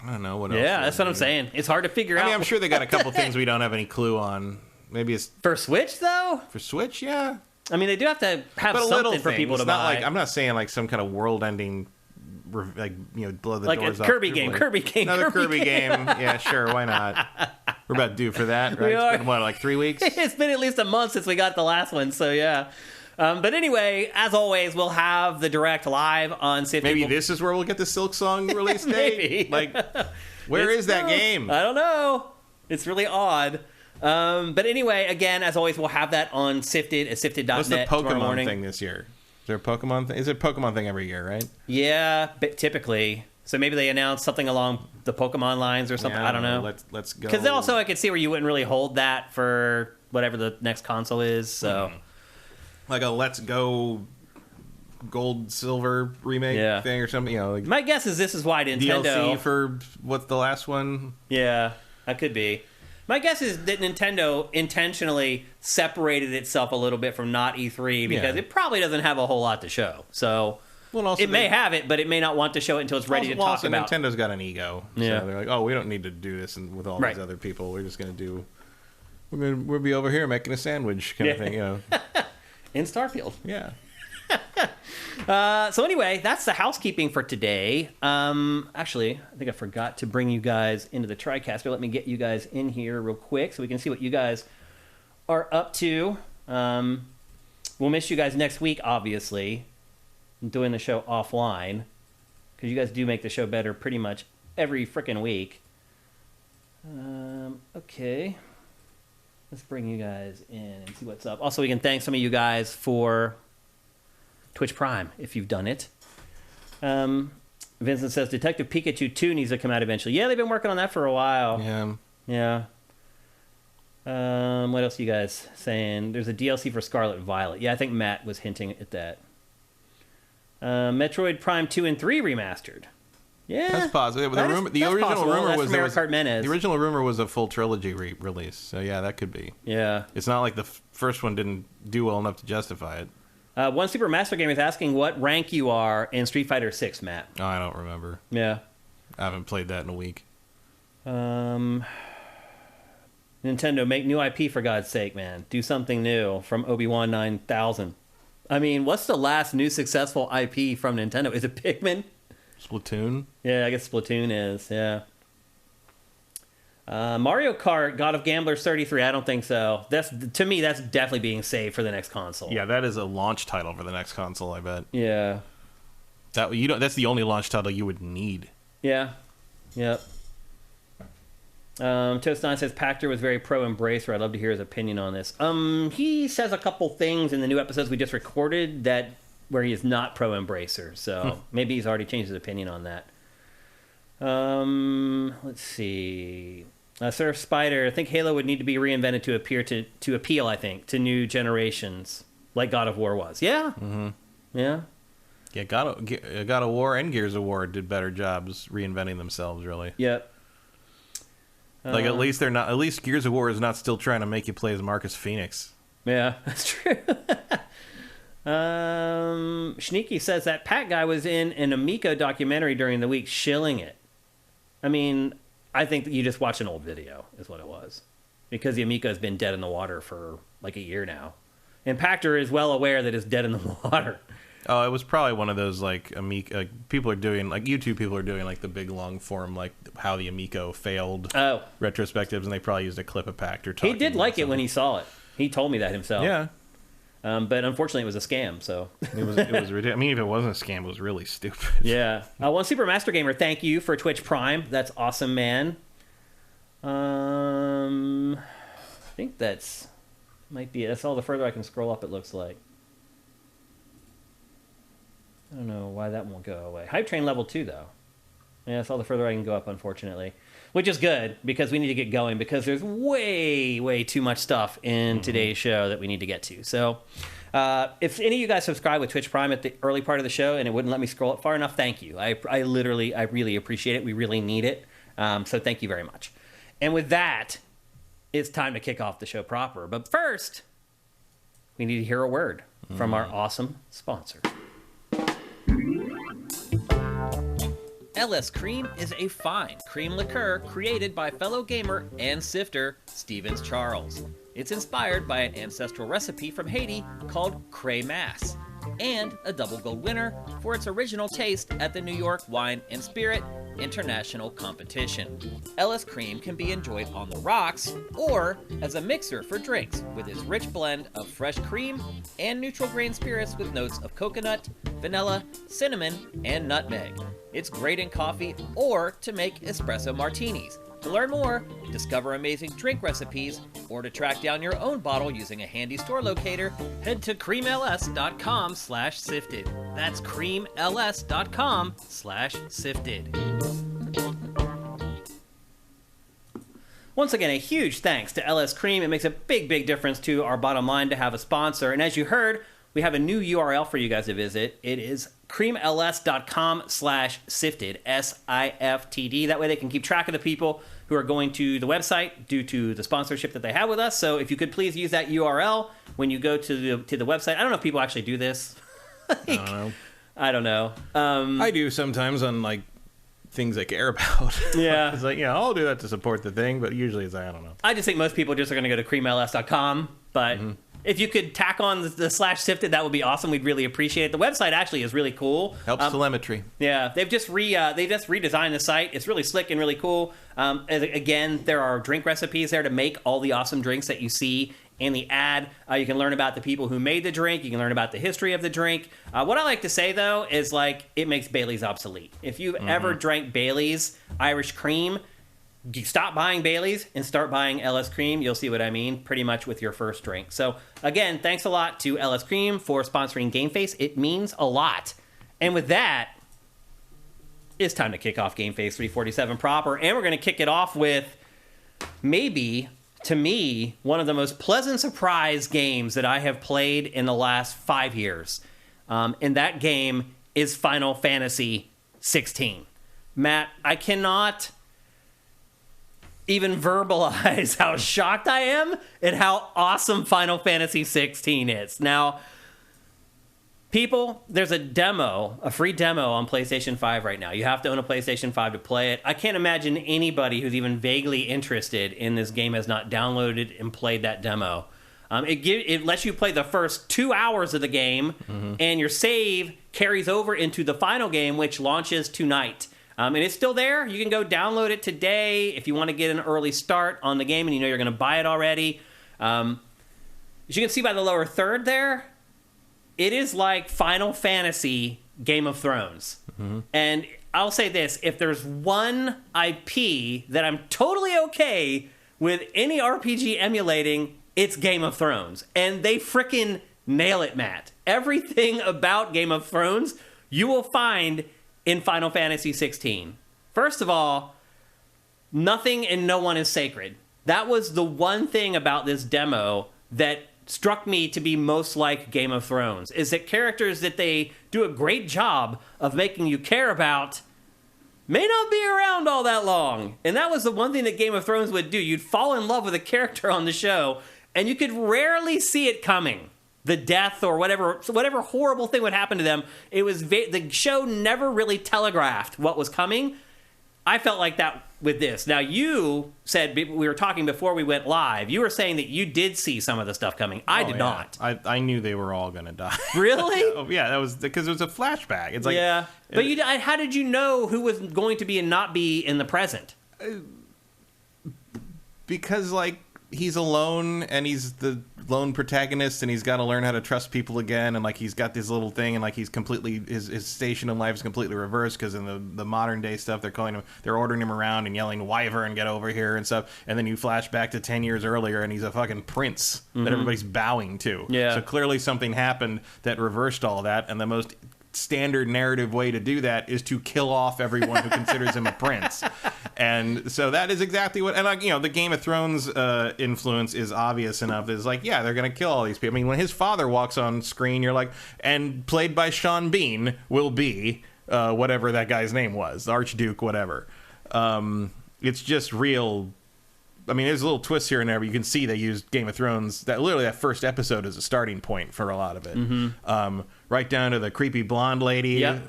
don't know what else. Yeah, that's what I'm saying. It's hard to figure out. I mean, I'm sure they got a couple things we don't have any clue on. Maybe it's for Switch, though. For Switch, yeah. I mean, they do have to have something for people to buy. I'm not saying like some kind of world-ending, blow the doors off. Like a Kirby game. Another Kirby game. Yeah, sure. Why not? We're about due for that, right? It's been, like 3 weeks? It's been at least a month since we got the last one, so yeah. But anyway, as always, we'll have the direct live on Sifty. Maybe this is where we'll get the Silk Song release date? Maybe. Like, where is that game? I don't know. It's really odd. But anyway, again, as always, we'll have that on Sifted at sifted.net. What's the Pokemon thing this year? Is there a Pokemon thing? Is it a Pokemon thing every year, right? Yeah, typically. So maybe they announce something along the Pokemon lines or something. Yeah, I don't know. Let's go. Because also I could see where you wouldn't really hold that for whatever the next console is. So, like a Let's Go Gold Silver remake thing or something. Like my guess is this is why Nintendo DLC for what's the last one? Yeah, that could be. My guess is that Nintendo intentionally separated itself a little bit from not E3 because it probably doesn't have a whole lot to show. So it may have it, but it may not want to show it until it's ready to talk about. Nintendo's got an ego. Yeah. So they're like, oh, we don't need to do this with all these other people. We're just going to do... We'll be over here making a sandwich kind of thing, In Starfield. Yeah. So anyway, that's the housekeeping for today. Actually, I think I forgot to bring you guys into the TriCaster. Let me get you guys in here real quick so we can see what you guys are up to. We'll miss you guys next week, obviously. I'm doing the show offline because you guys do make the show better pretty much every frickin' week. Okay. Let's bring you guys in and see what's up. Also, we can thank some of you guys for Twitch Prime, if you've done it. Vincent says, Detective Pikachu 2 needs to come out eventually. Yeah, they've been working on that for a while. Yeah. What else are you guys saying? There's a DLC for Scarlet Violet. Yeah, I think Matt was hinting at that. Metroid Prime 2 and 3 remastered. Yeah, that's positive. The original rumor was a full trilogy release. So yeah, that could be. Yeah, it's not like the first one didn't do well enough to justify it. One Super Master Game is asking what rank you are in Street Fighter 6, Matt. Oh, I don't remember. Yeah, I haven't played that in a week. Nintendo, make new IP for God's sake, man. Do something new from Obi-Wan 9000. I mean, what's the last new successful IP from Nintendo? Is it Pikmin? Splatoon? Yeah, I guess Splatoon is, yeah. Mario Kart, God of Gamblers 33, I don't think so. To me, that's definitely being saved for the next console. Yeah, that is a launch title for the next console, I bet. Yeah. That's the only launch title you would need. Yeah. Yep. Toast9 says Pachter was very pro-Embracer. I'd love to hear his opinion on this. He says a couple things in the new episodes we just recorded where he is not pro-Embracer, so maybe he's already changed his opinion on that. Let's see. Surf Spider, I think Halo would need to be reinvented to appeal, I think, to new generations, like God of War was. Yeah. Mm-hmm. Yeah. Yeah, God of War and Gears of War did better jobs reinventing themselves, really. Yep. Like at least Gears of War is not still trying to make you play as Marcus Phoenix. Yeah, that's true. Sneaky says that Pat guy was in an Amico documentary during the week shilling it. I mean, I think that you just watched an old video is what it was. Because the Amico has been dead in the water for like a year now. And Pactor is well aware that it's dead in the water. Oh, it was probably one of those like Amico people are doing, like YouTube people are doing like the big long form, like how the Amico failed retrospectives, and they probably used a clip of Pactor talking. He did like it when he saw it. He told me that himself. Yeah. But unfortunately, it was a scam. So it was ridiculous. I mean, if it wasn't a scam, it was really stupid. Yeah. One Super Master Gamer, thank you for Twitch Prime. That's awesome, man. I think that's all the further I can scroll up. It looks like. I don't know why that won't go away. Hype Train level 2 though. Yeah, that's all the further I can go up, unfortunately. Which is good, because we need to get going, because there's way, way too much stuff in today's show that we need to get to. So, if any of you guys subscribe with Twitch Prime at the early part of the show and it wouldn't let me scroll up far enough, thank you. I really appreciate it. We really need it. So thank you very much. And with that, it's time to kick off the show proper. But first, we need to hear a word from our awesome sponsor. LS Cream is a fine cream liqueur created by fellow gamer and sifter Stevens Charles. It's inspired by an ancestral recipe from Haiti called Cray Mass, and a double gold winner for its original taste at the New York Wine and Spirit International Competition. LS Cream can be enjoyed on the rocks or as a mixer for drinks with its rich blend of fresh cream and neutral grain spirits with notes of coconut, vanilla, cinnamon, and nutmeg. It's great in coffee or to make espresso martinis. To learn more, discover amazing drink recipes, or to track down your own bottle using a handy store locator, head to creamls.com/sifted. That's creamls.com/sifted. Once again, a huge thanks to LS Cream. It makes a big, big difference to our bottom line to have a sponsor. And as you heard, we have a new URL for you guys to visit. It is creamls.com/sifted, SIFTD. That way they can keep track of the people who are going to the website due to the sponsorship that they have with us. So if you could please use that URL when you go to the website. I don't know if people actually do this. I don't know. I do sometimes on like things I care about. Yeah. It's like, yeah, I'll do that to support the thing, but usually it's like, I don't know. I just think most people just are going to go to creamls.com, but if you could tack on the /sifted, that would be awesome. We'd really appreciate it. The website actually is really cool. Helps telemetry. Yeah, they've just redesigned the site. It's really slick and really cool. Again, there are drink recipes there to make all the awesome drinks that you see in the ad. You can learn about the people who made the drink. You can learn about the history of the drink. What I like to say, though, is like it makes Bailey's obsolete. If you've ever drank Bailey's Irish Cream, stop buying Bailey's and start buying LS Cream. You'll see what I mean pretty much with your first drink. So, again, thanks a lot to LS Cream for sponsoring GameFace. It means a lot. And with that, it's time to kick off GameFace 347 proper. And we're going to kick it off with maybe, to me, one of the most pleasant surprise games that I have played in the last 5 years. And that game is Final Fantasy XVI. Matt, I cannot even verbalize how shocked I am at how awesome Final Fantasy XVI is. Now, people, there's a free demo on PlayStation 5 right now. You have to own a PlayStation 5 to play it. I can't imagine anybody who's even vaguely interested in this game has not downloaded and played that demo. It lets you play the first 2 hours of the game, and your save carries over into the final game, which launches tonight. And it's still there. You can go download it today if you want to get an early start on the game and you know you're going to buy it already. As you can see by the lower third there, it is like Final Fantasy Game of Thrones. And I'll say this, if there's one IP that I'm totally okay with any RPG emulating, it's Game of Thrones. And they frickin' nail it, Matt. Everything about Game of Thrones you will find in Final Fantasy XVI. First of all, nothing and no one is sacred. That was the one thing about this demo that struck me to be most like Game of Thrones, is that characters that they do a great job of making you care about may not be around all that long. And that was the one thing that Game of Thrones would do. You'd fall in love with a character on the show, and you could rarely see it coming. The death or whatever horrible thing would happen to them. It was the show never really telegraphed what was coming. I felt like that with this. Now, you said, we were talking before we went live, you were saying that you did see some of the stuff coming. I did not. I knew they were all going to die. Really? Yeah, that was because it was a flashback. It's like, yeah. But how did you know who was going to be and not be in the present? Because, like, he's alone, and he's the lone protagonist, and he's got to learn how to trust people again, and like he's got this little thing, and like he's completely his station in life is completely reversed, because in the modern day stuff they're ordering him around and yelling "Wyvern, get over here" and stuff, and then you flash back to 10 years earlier, and he's a fucking prince that everybody's bowing to. Yeah. So clearly something happened that reversed all that, and the most standard narrative way to do that is to kill off everyone who considers him a prince. And so that is exactly what, and like, the Game of Thrones influence is obvious enough that it's like, yeah, they're going to kill all these people. I mean, when his father walks on screen, you're like, and played by Sean Bean will be whatever that guy's name was, the Archduke, whatever. It's just real. I mean, there's a little twist here and there, but you can see they used Game of Thrones, that first episode as a starting point for a lot of it. Right down to the creepy blonde lady. Yep.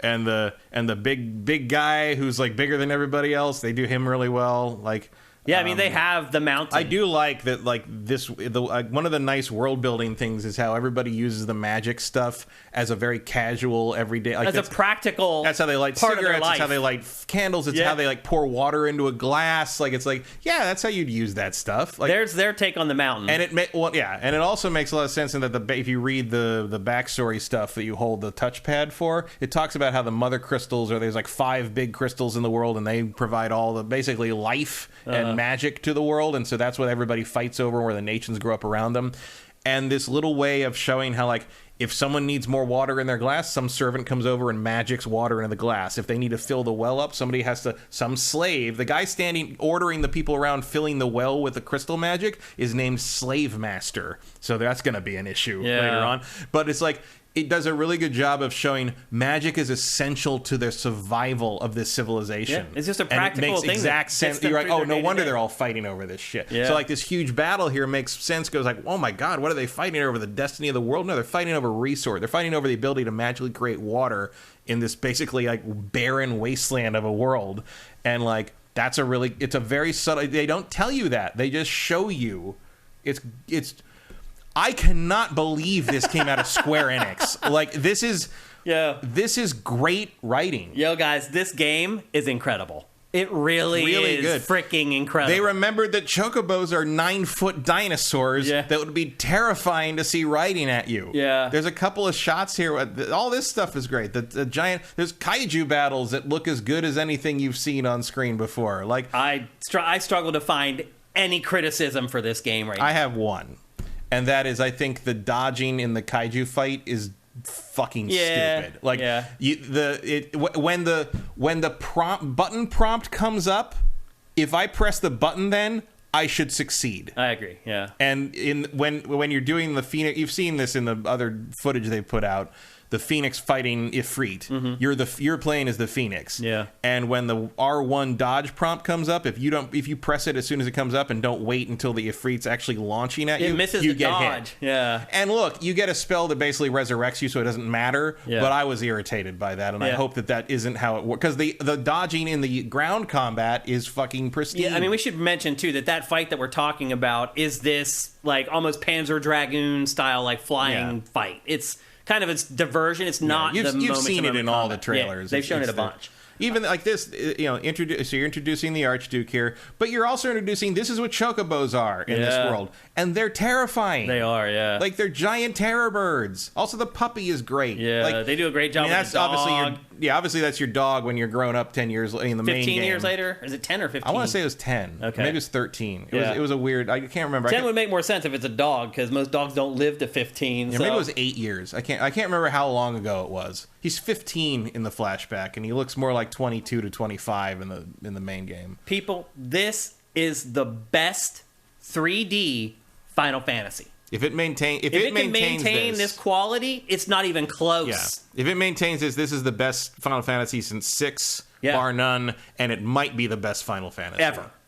And the big guy who's like bigger than everybody else. They do him really well. Like, yeah, I mean, they have the mountain. I do like that. Like one of the nice world building things is how everybody uses the magic stuff as a very casual, everyday, like as a practical. That's how they light part cigarettes. Of their life. It's how they light candles. It's how they like pour water into a glass. Like it's like, yeah, that's how you'd use that stuff. Like, there's their take on the mountain, and and it also makes a lot of sense in that if you read the backstory stuff that you hold the touchpad for, it talks about how the mother crystals there's like 5 big crystals in the world, and they provide all the basically life and magic to the world, and so that's what everybody fights over, where the nations grow up around them. And this little way of showing how, like, if someone needs more water in their glass, some servant comes over and magics water into the glass. If they need to fill the well up, some slave, the guy standing ordering the people around filling the well with the crystal magic is named Slave Master. So that's going to be an issue later on. But it's like, it does a really good job of showing magic is essential to their survival of this civilization. Yeah, it's just a practical thing. It makes exact sense. You're like, oh, no wonder they're all fighting over this shit. Yeah. So like this huge battle here makes sense. Goes like, oh my god, what are they fighting over? The destiny of the world? No, they're fighting over resource. They're fighting over the ability to magically create water in this basically like barren wasteland of a world. And like it's a very subtle. They don't tell you that. They just show you. It's. I cannot believe this came out of Square Enix. Like, this is great writing. Yo, guys, this game is incredible. It really is good. Freaking incredible. They remembered that chocobos are 9-foot dinosaurs that would be terrifying to see riding at you. Yeah. There's a couple of shots here. All this stuff is great. The giant... There's kaiju battles that look as good as anything you've seen on screen before. Like, I struggle to find any criticism for this game right now. I have one. And that is, I think the dodging in the kaiju fight is fucking stupid. Like, when the button prompt comes up, if I press the button, then I should succeed. I agree. Yeah. And when you're doing the Phoenix, you've seen this in the other footage they put out. The Phoenix fighting Ifrit. You're playing as the Phoenix. Yeah. And when the R1 dodge prompt comes up, if you press it as soon as it comes up and don't wait until the Ifrit's actually launching at you, it misses you the get dodge. hit. Yeah. And look, you get a spell that basically resurrects you, so it doesn't matter. Yeah. But I was irritated by that, and I hope that isn't how it works, because the dodging in the ground combat is fucking pristine. Yeah. I mean, we should mention too that fight that we're talking about is this like almost Panzer Dragoon style like flying fight. It's kind of its diversion. It's not you've seen it in all the trailers. They've shown it a bunch. Even like this, so you're introducing the Archduke here, but you're also introducing this is what chocobos are in this world, and they're terrifying. They are, like they're giant terror birds. Also, the puppy is great. Yeah, they do a great job. I mean, that's obviously obviously that's your dog when you're grown up 10 years in the main game. 15 years later? Is it 10 or 15? I want to say it was 10. Okay. Maybe it was 13. It was a weird, I can't remember. 10 would make more sense if it's a dog, because most dogs don't live to 15. Yeah, maybe it was 8 years. I can't remember how long ago it was. He's 15 in the flashback, and he looks more like 22 to 25 in the main game. People, this is the best 3D Final Fantasy. If it can maintain this quality, it's not even close. Yeah. If it maintains this is the best Final Fantasy since 6, bar none, and it might be the best Final Fantasy.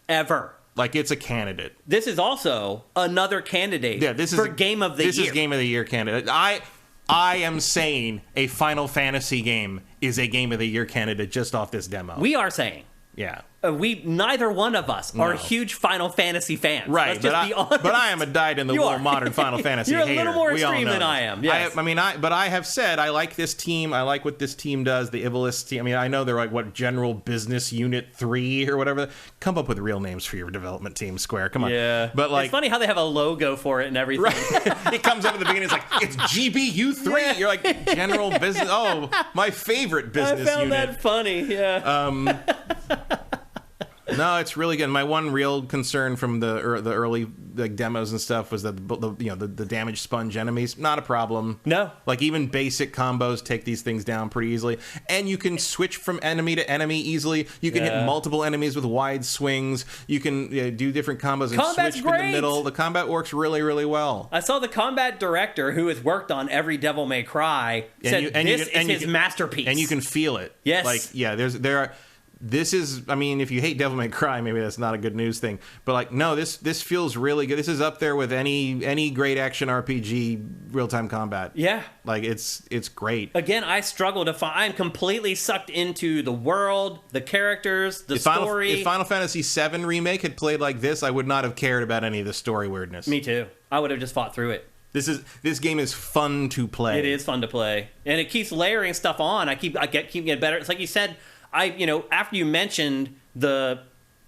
Ever. Like, it's a candidate. This is also another candidate for Game of the Year. This is Game of the Year candidate. I am saying a Final Fantasy game is a Game of the Year candidate just off this demo. We are saying. Yeah. Neither one of us are huge Final Fantasy fans. Right. Let's just be honest. But I am a dyed-in-the-wool modern Final Fantasy You're hater. a little more extreme than I am. Yes. But I have said I like this team. I like what this team does, the Ivalice team. I mean, I know they're like, what, General Business Unit 3 or whatever. Come up with real names for your development team, Square. Come on. Yeah. But like, it's funny how they have a logo for it and everything. Right. It comes up at the beginning. It's like, it's GBU 3. Yeah. You're like, General Business. Oh, my favorite business unit. I found that funny. Yeah. No, it's really good. My one real concern from the early demos and stuff was that the damage sponge enemies, not a problem. No, like even basic combos take these things down pretty easily, and you can switch from enemy to enemy easily. You can hit multiple enemies with wide swings. You can do different combos and switch in the middle. The combat works really, really well. I saw the combat director, who has worked on every Devil May Cry, said this is his masterpiece, and you can feel it. Yes, like there are. This is, I mean, if you hate Devil May Cry, maybe that's not a good news thing. But like, no, this feels really good. This is up there with any great action RPG real-time combat. Yeah, like it's great. Again, I struggle to find. I'm completely sucked into the world, the characters, the story. If Final Fantasy VII Remake had played like this, I would not have cared about any of the story weirdness. Me too. I would have just fought through it. This game is fun to play. It is fun to play, and it keeps layering stuff on. I keep getting better. It's like you said. After you mentioned the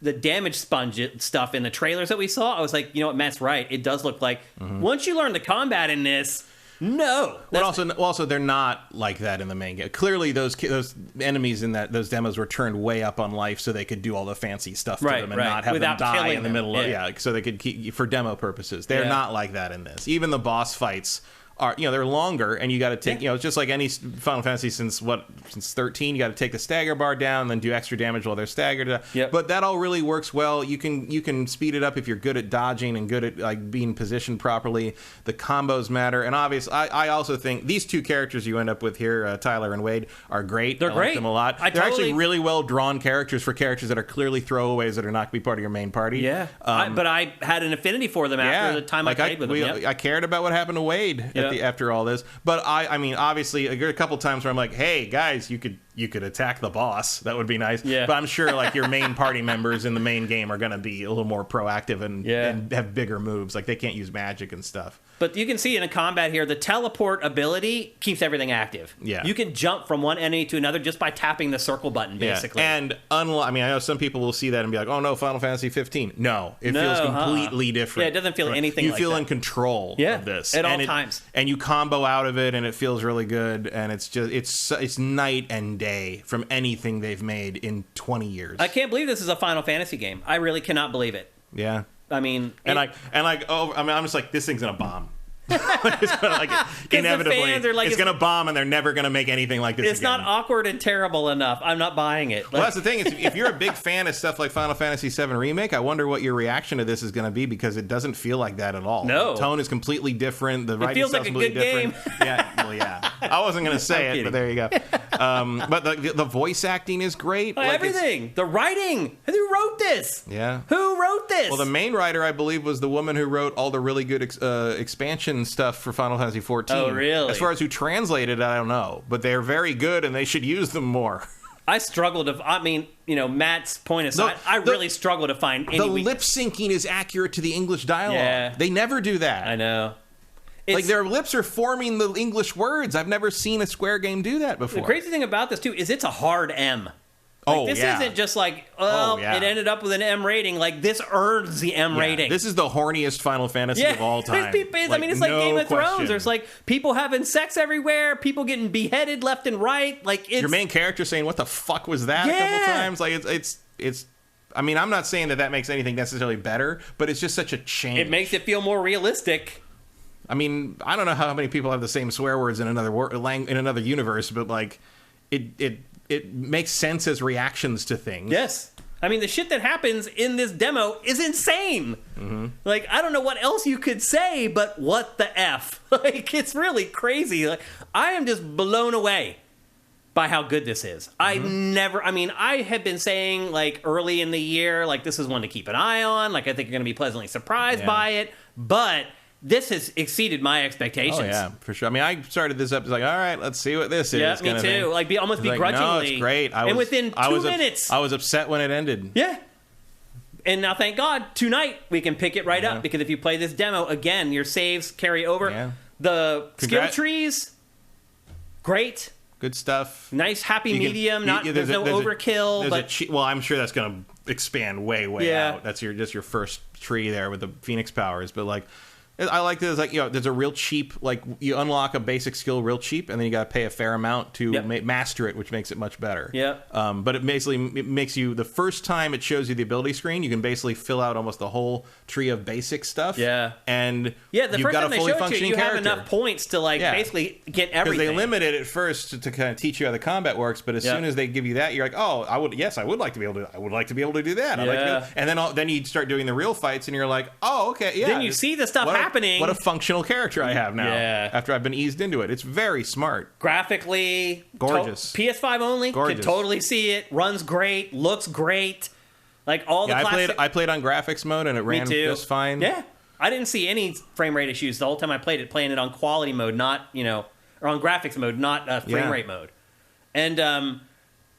damage sponge stuff in the trailers that we saw, I was like, you know what, Matt's right. It does look like once you learn the combat in this, But also they're not like that in the main game. Clearly, those enemies in those demos were turned way up on life so they could do all the fancy stuff to them and not have them die in the middle of so they could keep for demo purposes. They're not like that in this. Even the boss fights are, they're longer, and you got to take, it's just like any Final Fantasy since 13, you got to take the stagger bar down and then do extra damage while they're staggered. Yep. But that all really works well. You can speed it up if you're good at dodging and good at like being positioned properly. The combos matter, and obviously, I also think these two characters you end up with here, Tyler and Wade, are great. They're great. Like them a lot. They're actually really well drawn characters for characters that are clearly throwaways that are not going to be part of your main party. Yeah, but I had an affinity for them after the time I played with them. I cared about what happened to Wade. After all this, but I mean, obviously, there are a couple times where I'm like, "Hey, guys, you could attack the boss. That would be nice." Yeah. But I'm sure like your main party members in the main game are going to be a little more proactive and have bigger moves. Like they can't use magic and stuff. But you can see in a combat here, the teleport ability keeps everything active. Yeah. You can jump from one enemy to another just by tapping the circle button, basically. Yeah. And I know some people will see that and be like, "Oh no, Final Fantasy 15." No, it feels completely different. Yeah, it doesn't feel anything like that. You feel in control of this at all times, and you combo out of it, and it feels really good. And it's just it's night and day from anything they've made in 20 years. I can't believe this is a Final Fantasy game. I really cannot believe it. Yeah. I mean, I'm just like, this thing's gonna bomb. Inevitably, it's gonna bomb, and they're never gonna make anything like this. It's not awkward and terrible enough. I'm not buying it. Well, that's the thing. If you're a big fan of stuff like Final Fantasy VII Remake, I wonder what your reaction to this is gonna be, because it doesn't feel like that at all. No, the tone is completely different. The writing feels stuff's like a completely good different. Yeah. I wasn't gonna say it, but there you go. But the voice acting is great. Everything. The writing. Who wrote this? Yeah. Who wrote this? Well, the main writer, I believe, was the woman who wrote all the really good expansion stuff for Final Fantasy XIV. Oh, really? As far as who translated, I don't know. But they're very good, and they should use them more. I struggle to... I mean, Matt's point aside, I really struggle to find any... The lip syncing is accurate to the English dialogue. Yeah. They never do that. I know. Like, their lips are forming the English words. I've never seen a Square game do that before. The crazy thing about this, too, is it's a hard M. This isn't just like, it ended up with an M rating. Like, this earns the M rating. This is the horniest Final Fantasy of all time. It's like Game of Thrones. There's like people having sex everywhere, people getting beheaded left and right. Like, it's... Your main character saying, "What the fuck was that?" a couple times. Like, it's. I mean, I'm not saying that makes anything necessarily better, but it's just such a change. It makes it feel more realistic. I mean, I don't know how many people have the same swear words in another universe, but like, it makes sense as reactions to things. Yes. I mean, the shit that happens in this demo is insane. Mm-hmm. Like, I don't know what else you could say, but what the F? Like, it's really crazy. Like, I am just blown away by how good this is. Mm-hmm. I had been saying, like, early in the year, like, this is one to keep an eye on. Like, I think you're going to be pleasantly surprised by it. But this has exceeded my expectations. Oh, yeah, for sure. I mean, I started this up, like, all right, let's see what this is. Yeah, me too. Like, almost begrudgingly. Like, no, it's great. Within 2 minutes. I was upset when it ended. Yeah. And now, thank God, tonight we can pick it right up, because if you play this demo, again, your saves carry over. Yeah. The skill trees, great. Good stuff. Nice, happy medium. There's no overkill. Well, I'm sure that's going to expand way out. That's your first tree there with the Phoenix powers. But like, I like this. Like, there's a real cheap. Like, you unlock a basic skill real cheap, and then you got to pay a fair amount to master it, which makes it much better. Yeah. But it makes you, the first time it shows you the ability screen, you can basically fill out almost the whole tree of basic stuff. Yeah. And the first time they show it to you, you have enough points to basically get everything. Because they limited it first to kind of teach you how the combat works, but as soon as they give you that, you're like, oh, I would like to be able to do that. Yeah. And then you start doing the real fights, and you're like, oh, okay, yeah. Then you see the stuff happening. What a functional character I have now. Yeah. After I've been eased into it. It's very smart. Graphically. Gorgeous. PS5 only. Gorgeous. Can totally see it. Runs great. Looks great. Like all the classic... I played on graphics mode, and it ran just fine. Yeah. I didn't see any frame rate issues the whole time I played it, playing it on quality mode, not, or on graphics mode, not frame rate mode. And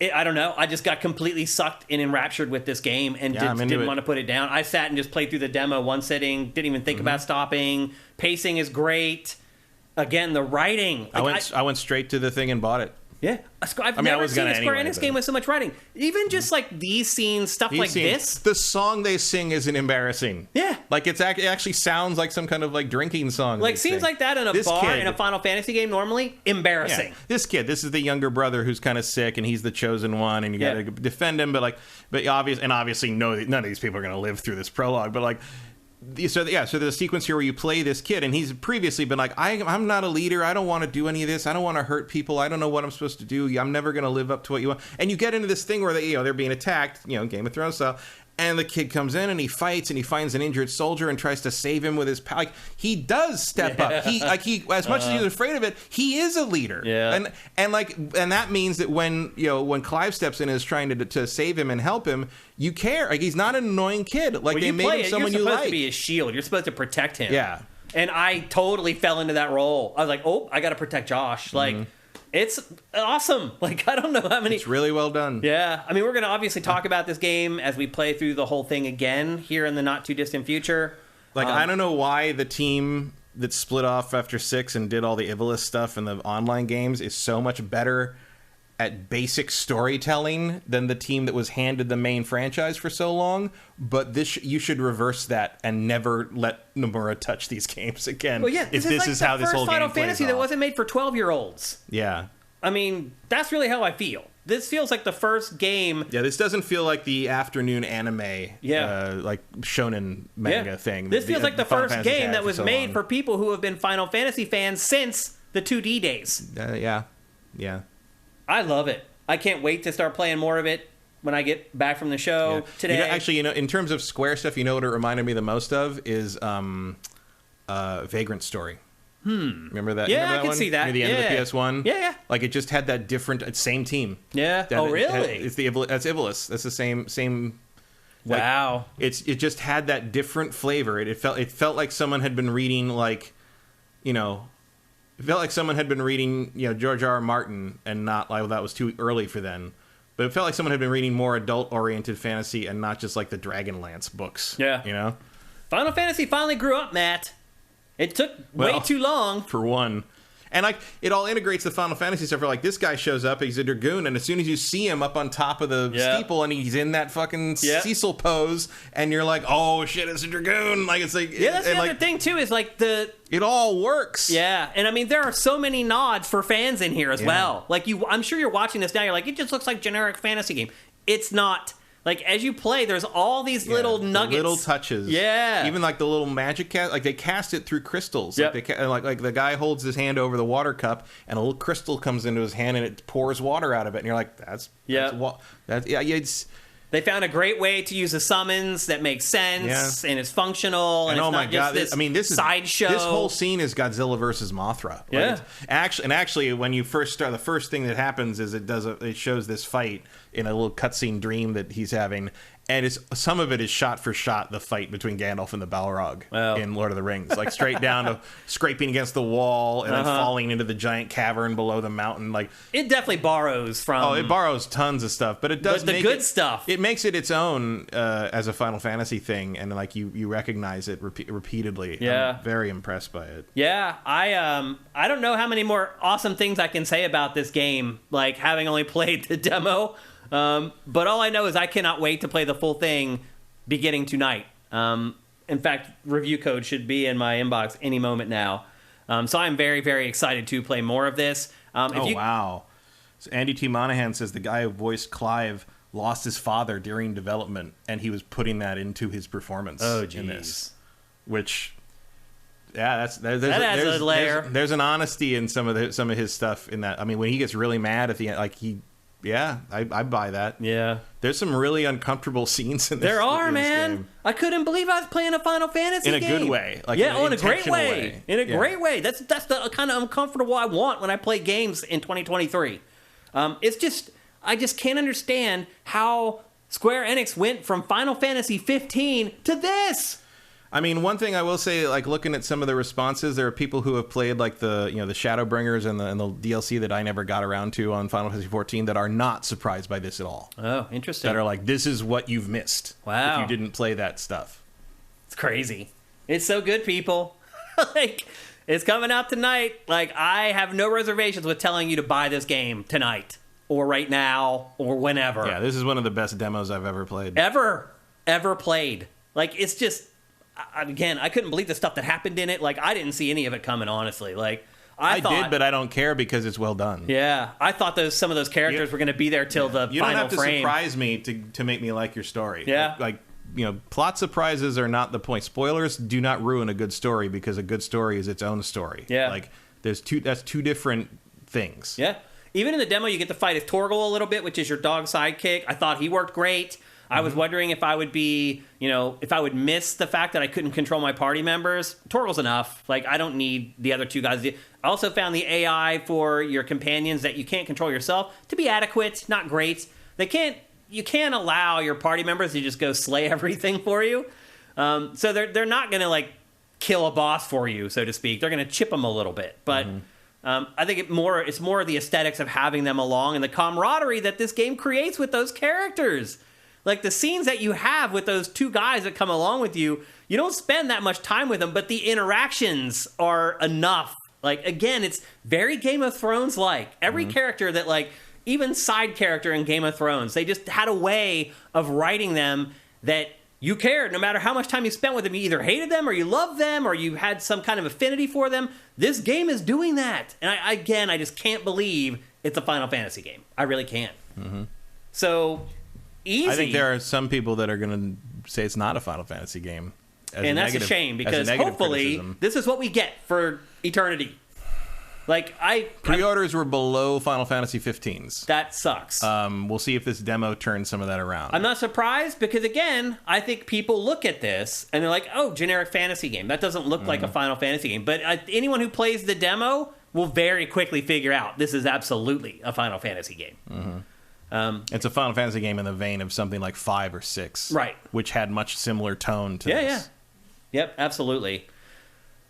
I don't know. I just got completely sucked and enraptured with this game and didn't want to put it down. I sat and just played through the demo one sitting, didn't even think about stopping. Pacing is great. Again, the writing. I went straight to the thing and bought it. Yeah. I've never seen a Square Enix game with so much writing. Even just like these scenes, this. The song they sing isn't embarrassing. Yeah. Like it actually sounds like some kind of like drinking song. Like scenes like that in a bar in a Final Fantasy game normally, embarrassing. Yeah. This is the younger brother who's kind of sick, and he's the chosen one, and you got to defend him. But obviously none of these people are going to live through this prologue. But like. So there's a sequence here where you play this kid, and he's previously been like, I'm not a leader. I don't want to do any of this. I don't want to hurt people. I don't know what I'm supposed to do. I'm never going to live up to what you want. And you get into this thing where they're being attacked, Game of Thrones style. And the kid comes in and he fights and he finds an injured soldier and tries to save him with his power. Like, he does step up. He as much as he's afraid of it, he is a leader. Yeah. And that means that when Clive steps in and is trying to save him and help him, you care. Like, he's not an annoying kid. Like, they made him someone you like. You're supposed to be his shield. You're supposed to protect him. Yeah. And I totally fell into that role. I was like, oh, I got to protect Josh. Like. It's awesome. Like, I don't know how many... It's really well done. Yeah. I mean, we're going to obviously talk about this game as we play through the whole thing again here in the not-too-distant future. Like, I don't know why the team that split off after 6 and did all the Ivalice stuff and the online games is so much better at basic storytelling than the team that was handed the main franchise for so long. But you should reverse that and never let Nomura touch these games again. Well, yeah, this is how this whole game plays. Final Fantasy that wasn't made for 12-year-olds. Yeah. I mean, that's really how I feel. This feels like the first game. Yeah, this doesn't feel like the afternoon anime, like shonen manga thing. This feels like the first game that was made for people who have been Final Fantasy fans since the 2D days. Yeah. I love it. I can't wait to start playing more of it when I get back from the show today. In terms of Square stuff, what it reminded me the most of is Vagrant Story. Remember that? Yeah, remember that I can one? see that. Near the end of the PS1? Yeah. Like, it just had that different... Same team. Yeah. Really? That's Ivalice. That's the same... Wow. Like, it just had that different flavor. It felt like someone had been reading, It felt like someone had been reading, George R. R. Martin, and not like that was too early for them. But it felt like someone had been reading more adult-oriented fantasy and not just like the Dragonlance books. Yeah. Final Fantasy finally grew up, Matt. It took way too long. For one. And like it all integrates the Final Fantasy stuff. Where like this guy shows up, he's a dragoon, and as soon as you see him up on top of the steeple, and he's in that fucking Cecil pose, and you're like, oh shit, it's a dragoon. Like it's like that's the other thing too is like it all works. Yeah, and I mean there are so many nods for fans in here as well. Like I'm sure you're watching this now. You're like, it just looks like generic fantasy game. It's not. Like, as you play, there's all these little nuggets. Little touches. Yeah. Even, like, the little magic cast. Like, they cast it through crystals. Yep. Like the guy holds his hand over the water cup, and a little crystal comes into his hand, and it pours water out of it. And you're like, it's... They found a great way to use the summons that makes sense and it's functional and it's oh my not God, just this sideshow. This whole scene is Godzilla versus Mothra. Like actually, when you first start, the first thing that happens is it shows this fight in a little cutscene dream that he's having, and some of it is shot for shot the fight between Gandalf and the Balrog in Lord of the Rings, like straight down to scraping against the wall and then falling into the giant cavern below the mountain. Like it definitely borrows from. Oh, it borrows tons of stuff, but it does the make good stuff. It makes it its own as a Final Fantasy thing, and like you recognize it repeatedly. Yeah, I'm very impressed by it. Yeah, I don't know how many more awesome things I can say about this game, like having only played the demo. But all I know is I cannot wait to play the full thing beginning tonight. In fact, review code should be in my inbox any moment now. So I'm very, very excited to play more of this. Wow. So Andy T. Monahan says the guy who voiced Clive lost his father during development, and he was putting that into his performance in this. Which... Yeah, that adds a layer. There's an honesty in some of his stuff in that. I mean, when he gets really mad at the end, like I buy that. Yeah, there's some really uncomfortable scenes in this. There are, man. Game. I couldn't believe I was playing a Final Fantasy game. In a good way, like in a great way. In a great way. That's the kind of uncomfortable I want when I play games in 2023. It's just I just can't understand how Square Enix went from Final Fantasy 15 to this. I mean, one thing I will say, like looking at some of the responses, there are people who have played like the Shadowbringers and the DLC that I never got around to on Final Fantasy XIV that are not surprised by this at all. Oh, interesting. That are like, this is what you've missed. Wow. If you didn't play that stuff. It's crazy. It's so good, people. Like, it's coming out tonight. Like, I have no reservations with telling you to buy this game tonight or right now or whenever. Yeah, this is one of the best demos I've ever played. Ever played. Like, it's just... Again, I couldn't believe the stuff that happened in it. Like, I didn't see any of it coming, honestly. Like, I thought, did, but I don't care because it's well done. Yeah, I thought some of those characters were going to be there till the final frame. You don't have to surprise me to make me like your story. Yeah. Like, plot surprises are not the point. Spoilers do not ruin a good story because a good story is its own story. Yeah. Like, that's two different things. Yeah. Even in the demo, you get to fight as Torgal a little bit, which is your dog sidekick. I thought he worked great. I was wondering if I would be, if I would miss the fact that I couldn't control my party members. Torgal's enough. Like, I don't need the other two guys. I also found the AI for your companions that you can't control yourself to be adequate, not great. You can't allow your party members to just go slay everything for you. So they're not going to, like, kill a boss for you, so to speak. They're going to chip them a little bit. But I think it's more the aesthetics of having them along and the camaraderie that this game creates with those characters. Like, the scenes that you have with those two guys that come along with you, you don't spend that much time with them, but the interactions are enough. Like, again, it's very Game of Thrones-like. Every character that, like, even side character in Game of Thrones, they just had a way of writing them that you cared. No matter how much time you spent with them, you either hated them or you loved them or you had some kind of affinity for them. This game is doing that. And I just can't believe it's a Final Fantasy game. I really can't. So... Easy. I think there are some people that are going to say it's not a Final Fantasy game. And that's a shame because hopefully this is what we get for eternity. Like, pre-orders were below Final Fantasy 15's. That sucks. We'll see if this demo turns some of that around. I'm not surprised because, again, I think people look at this and they're like, oh, generic fantasy game. That doesn't look like a Final Fantasy game. But anyone who plays the demo will very quickly figure out this is absolutely a Final Fantasy game. It's a Final Fantasy game in the vein of something like 5 or 6. Right. Which had much similar tone to this. Yeah. Yep, absolutely.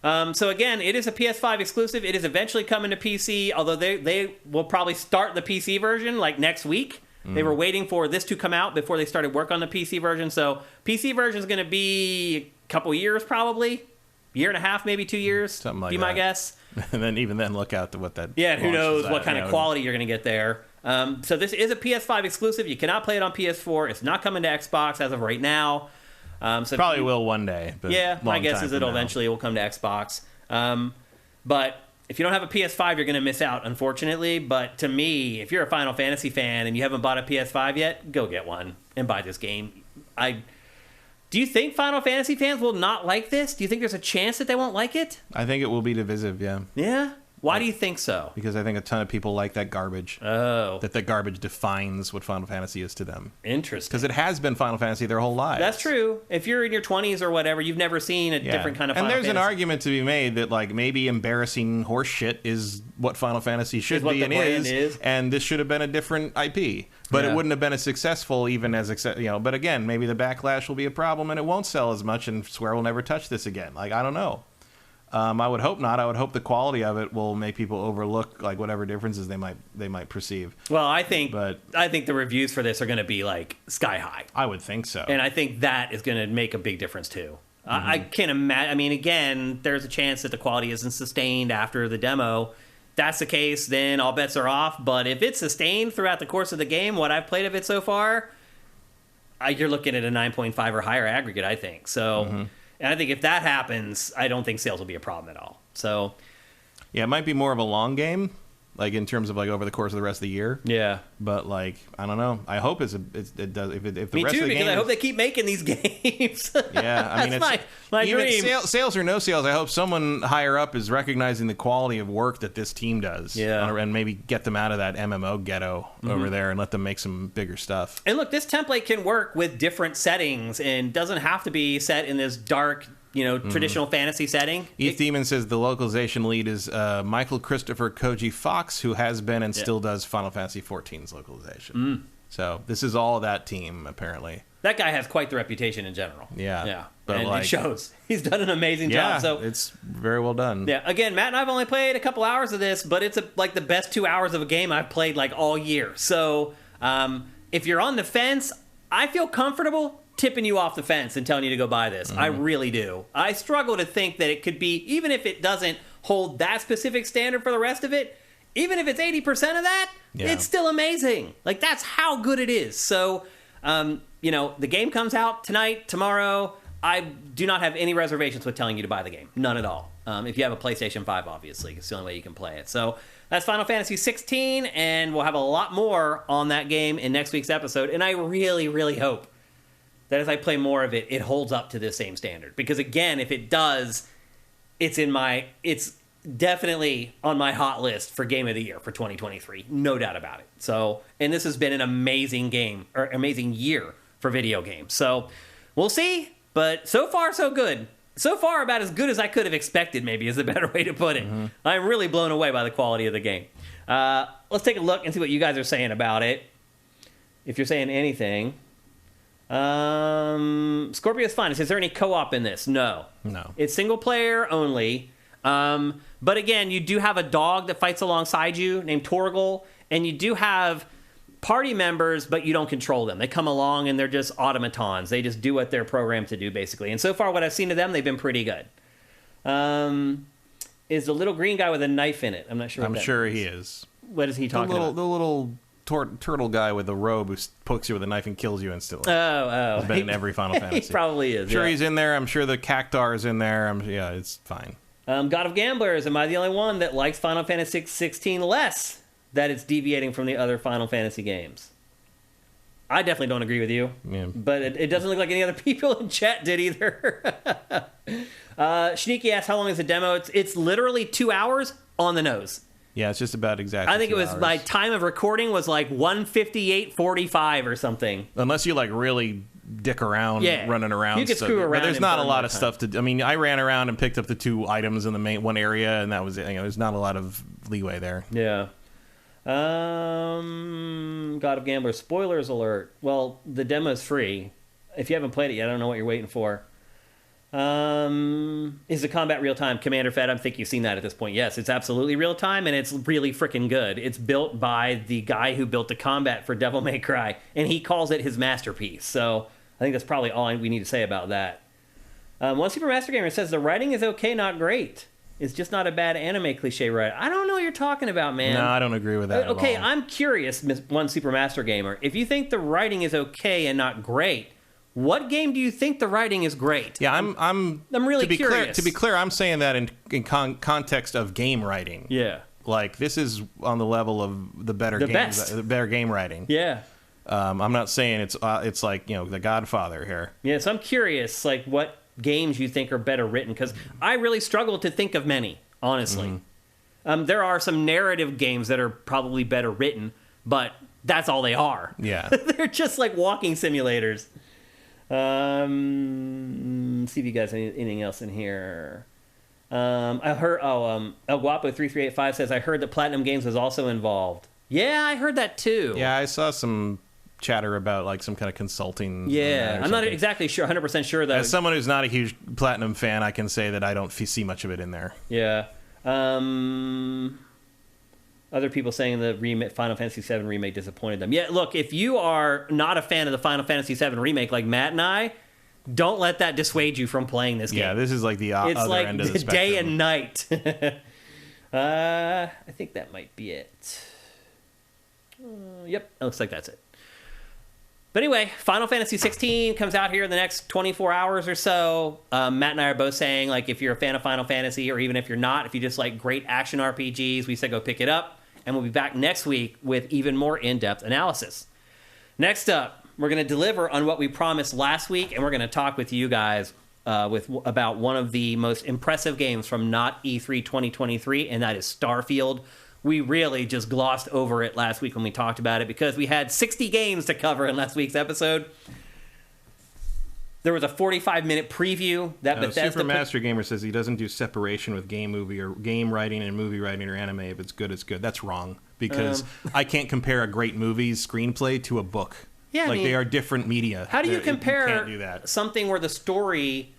So again, it is a PS5 exclusive. It is eventually coming to PC, although they will probably start the PC version like next week. They were waiting for this to come out before they started work on the PC version. So PC version is going to be a couple years probably. Year and a half, maybe 2 years. Something like that. Be my guess. And then even then, look out to what that. Yeah, who knows launches what at, kind of quality you're going to get there. So this is a PS5 exclusive. You cannot play it on PS4. It's not coming to Xbox as of right now. So probably will one day. But yeah, my guess is eventually will come to Xbox. But if you don't have a PS5, you're going to miss out, unfortunately. But to me, if you're a Final Fantasy fan and you haven't bought a PS5 yet, go get one and buy this game. Do you think Final Fantasy fans will not like this? Do you think there's a chance that they won't like it? I think it will be divisive, yeah. Yeah? Why do you think so? Because I think a ton of people like that garbage. Oh. That garbage defines what Final Fantasy is to them. Interesting. Because it has been Final Fantasy their whole lives. That's true. If you're in your 20s or whatever, you've never seen a different kind of Final Fantasy. And there's an argument to be made that like maybe embarrassing horse shit is what Final Fantasy should be and is. And this should have been a different IP. But it wouldn't have been as successful even as, but again, maybe the backlash will be a problem and it won't sell as much and Square will never touch this again. Like, I don't know. I would hope not. I would hope the quality of it will make people overlook like whatever differences they might perceive. Well, I think the reviews for this are going to be like sky high. I would think so, and I think that is going to make a big difference too. I can't imagine. I mean, again, there's a chance that the quality isn't sustained after the demo. If that's the case, then all bets are off. But if it's sustained throughout the course of the game, what I've played of it so far, you're looking at a 9.5 or higher aggregate. I think so. And I think if that happens, I don't think sales will be a problem at all. So, yeah, it might be more of a long game, like in terms of like over the course of the rest of the year. Yeah, but like I don't know. I hope it does. If the Me rest too, of the because game I hope they keep making these games. Yeah, I mean, that's my dream. Sales or no sales, I hope someone higher up is recognizing the quality of work that this team does. Yeah, and maybe get them out of that MMO ghetto over there and let them make some bigger stuff. And look, this template can work with different settings and doesn't have to be set in this dark, traditional fantasy setting. Eth Demon says the localization lead is Michael Christopher Koji Fox, who has been and still does Final Fantasy XIV's localization. So this is all that team, apparently. That guy has quite the reputation in general. Yeah. But it shows. He's done an amazing job. So it's very well done. Yeah. Again, Matt and I've only played a couple hours of this, but it's like the best 2 hours of a game I've played like all year. So if you're on the fence, I feel comfortable tipping you off the fence and telling you to go buy this. I really do. I struggle to think that it could be, even if it doesn't hold that specific standard for the rest of it, even if it's 80% of that, it's still amazing. Like, that's how good it is. So, the game comes out tonight, tomorrow. I do not have any reservations with telling you to buy the game. None at all. If you have a PlayStation 5, obviously. It's the only way you can play it. So, that's Final Fantasy XVI, and we'll have a lot more on that game in next week's episode. And I really, really hope that as I play more of it, it holds up to this same standard. Because again, if it does, it's definitely on my hot list for Game of the Year for 2023. No doubt about it. So, and this has been an amazing year for video games. So, we'll see. But so far, so good. So far, about as good as I could have expected, maybe is the better way to put it. I'm really blown away by the quality of the game. Let's take a look and see what you guys are saying about it. If you're saying anything. Scorpio's fine. It says, is there any co-op in this? No. It's single player only. But again, you do have a dog that fights alongside you named Torgal, and you do have party members, but you don't control them. They come along and they're just automatons. They just do what they're programmed to do, basically. And so far, what I've seen of them, they've been pretty good. Is the little green guy with a knife in it? I'm not sure. I'm sure he is. What is he talking about? The little turtle guy with the robe who pokes you with a knife and kills you instantly. Oh. He's been in every Final Fantasy. He probably is. I'm sure he's in there. I'm sure the Cactar is in there. It's fine. God of Gamblers, am I the only one that likes Final Fantasy XVI less that it's deviating from the other Final Fantasy games? I definitely don't agree with you. Yeah. But it doesn't look like any other people in chat did either. Sneaky asks, how long is the demo? It's literally 2 hours on the nose. Yeah, it's just about exactly. I think it was my time of recording was like 1:58:45 or something. Unless you like really dick around, running around. You can screw around. But there's not a lot of stuff to. I mean, I ran around and picked up the 2 items in the main one area, and that was it. There's not a lot of leeway there. Yeah. God of Gamblers, spoilers alert. Well, the demo's free. If you haven't played it yet, I don't know what you're waiting for. Is the combat real time? Commander Fed, I think you've seen that at this point. Yes, it's absolutely real time, and it's really freaking good. It's built by the guy who built the combat for Devil May Cry, and he calls it his masterpiece. So I think that's probably all we need to say about that. One Super Master Gamer says the writing is okay, not great. is just not a bad anime cliche, right? I don't know what you're talking about, man. No, I don't agree with that Okay, at all. I'm curious, One Super Master Gamer. If you think the writing is okay and not great, what game do you think the writing is great? Yeah, I'm really curious. curious. To be clear, I'm saying that in context of game writing. Yeah. Like, this is on the level of the better game writing. Yeah. I'm not saying it's like, The Godfather here. Yeah, so I'm curious, like, what games you think are better written, because I really struggle to think of many, honestly. There are some narrative games that are probably better written, but that's all they are. Yeah. They're just like walking simulators. See if you guys have anything else in here. I heard, El Guapo 3385 says, I heard that Platinum Games was also involved. Yeah, I heard that too. Yeah, I saw some chatter about like some kind of consulting. Yeah, I'm not exactly sure, 100% sure though. As someone who's not a huge Platinum fan, I can say that I don't see much of it in there. Yeah. Other people saying the Final Fantasy VII Remake disappointed them. Yeah, look, if you are not a fan of the Final Fantasy VII Remake like Matt and I, don't let that dissuade you from playing this game. Yeah, this is like the other end of the spectrum. Day and night. I think that might be it. Yep, it looks like that's it. But anyway, Final Fantasy XVI comes out here in the next 24 hours or so. Matt and I are both saying, like, if you're a fan of Final Fantasy, or even if you're not, if you just like great action RPGs, we said go pick it up. And we'll be back next week with even more in-depth analysis. Next up, we're going to deliver on what we promised last week, and we're going to talk with you guys about one of the most impressive games from not E3 2023, and that is Starfield. We really just glossed over it last week when we talked about it because we had 60 games to cover in last week's episode. There was a 45-minute preview that Bethesda Super Master Gamer says he doesn't do separation with game writing and movie writing or anime. If it's good, it's good. That's wrong because I can't compare a great movie's screenplay to a book. Yeah, like they are different media. How do you compare you can't do that. Something where the story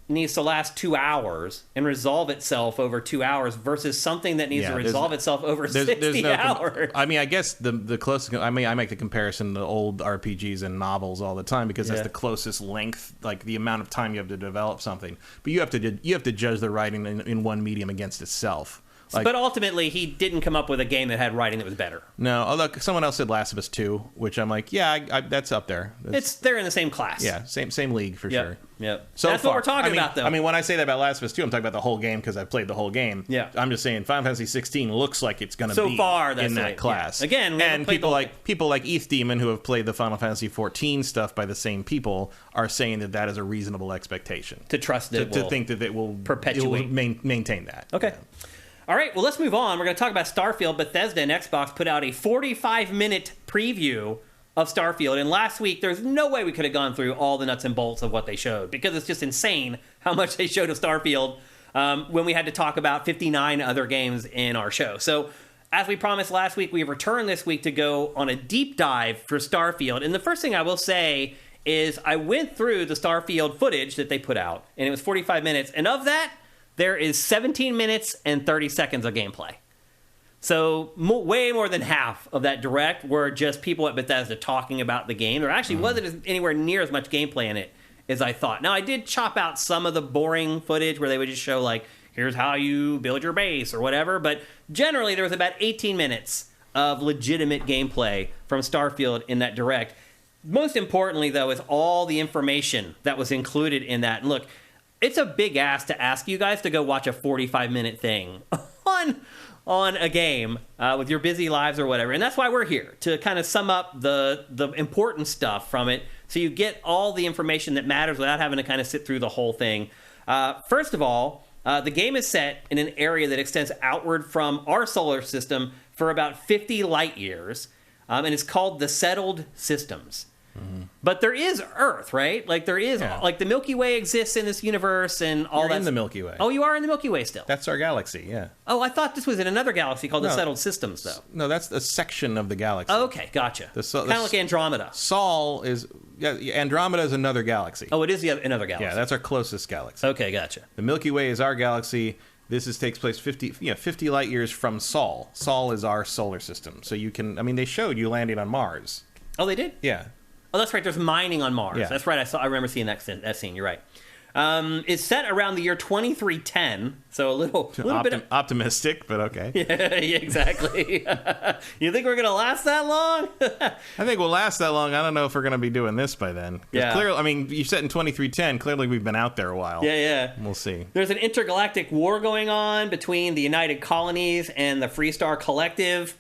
needs to last 2 hours and resolve itself over 2 hours versus something that needs to resolve itself over 60 hours? I mean, I guess the closest... I mean, I make the comparison to old RPGs and novels all the time because that's the closest length, like the amount of time you have to develop something. But you have to judge the writing in one medium against itself. Like, but ultimately, he didn't come up with a game that had writing that was better. No, although someone else said Last of Us 2, which I'm like, yeah, that's up there. They're in the same class. Yeah, same league for sure. Yep. So that's what we're talking about, though. I mean, when I say that about Last of Us 2, I'm talking about the whole game because I've played the whole game. Yeah. I'm just saying Final Fantasy 16 looks like it's going to be in that class. Yeah. Again, and people like ETH Demon who have played the Final Fantasy 14 stuff by the same people are saying that is a reasonable expectation. To trust that to think that it will perpetuate, maintain that. Okay. All right, well, let's move on. We're going to talk about Starfield. Bethesda and Xbox put out a 45-minute preview of Starfield. And last week, there's no way we could have gone through all the nuts and bolts of what they showed because it's just insane how much they showed of Starfield when we had to talk about 59 other games in our show. So as we promised last week, we returned this week to go on a deep dive for Starfield. And the first thing I will say is I went through the Starfield footage that they put out, and it was 45 minutes. And of that, there is 17 minutes and 30 seconds of gameplay. So way more than half of that direct were just people at Bethesda talking about the game. There actually wasn't anywhere near as much gameplay in it as I thought. Now, I did chop out some of the boring footage where they would just show, like, here's how you build your base or whatever. But generally, there was about 18 minutes of legitimate gameplay from Starfield in that direct. Most importantly, though, is all the information that was included in that. And look, it's a big ask to ask you guys to go watch a 45-minute thing on a game with your busy lives or whatever. And that's why we're here, to kind of sum up the important stuff from it so you get all the information that matters without having to kind of sit through the whole thing. First of all, the game is set in an area that extends outward from our solar system for about 50 light years, and it's called the Settled Systems. Mm-hmm. But there is Earth, right? Like there is, like the Milky Way exists in this universe and all that. You're in the Milky Way. Oh, you are in the Milky Way still? That's our galaxy, yeah. Oh, I thought this was in another galaxy called the Settled Systems, though. No, that's a section of the galaxy. Oh, okay, gotcha. Kind of like Andromeda. Sol is, Andromeda is another galaxy. Oh, it is another galaxy. Yeah, that's our closest galaxy. Okay, gotcha. The Milky Way is our galaxy. This takes place 50 light years from Sol. Sol is our solar system. So you can, they showed you landing on Mars. Oh, they did? Yeah. Oh, that's right. There's mining on Mars. Yeah. That's right. I remember seeing that scene. You're right. It's set around the year 2310, so a little bit of... optimistic, but okay. Yeah, exactly. You think we're gonna last that long? I think we'll last that long. I don't know if we're gonna be doing this by then. Yeah. Clearly, I mean, you said in 2310. Clearly, we've been out there a while. Yeah. We'll see. There's an intergalactic war going on between the United Colonies and the Freestar Collective.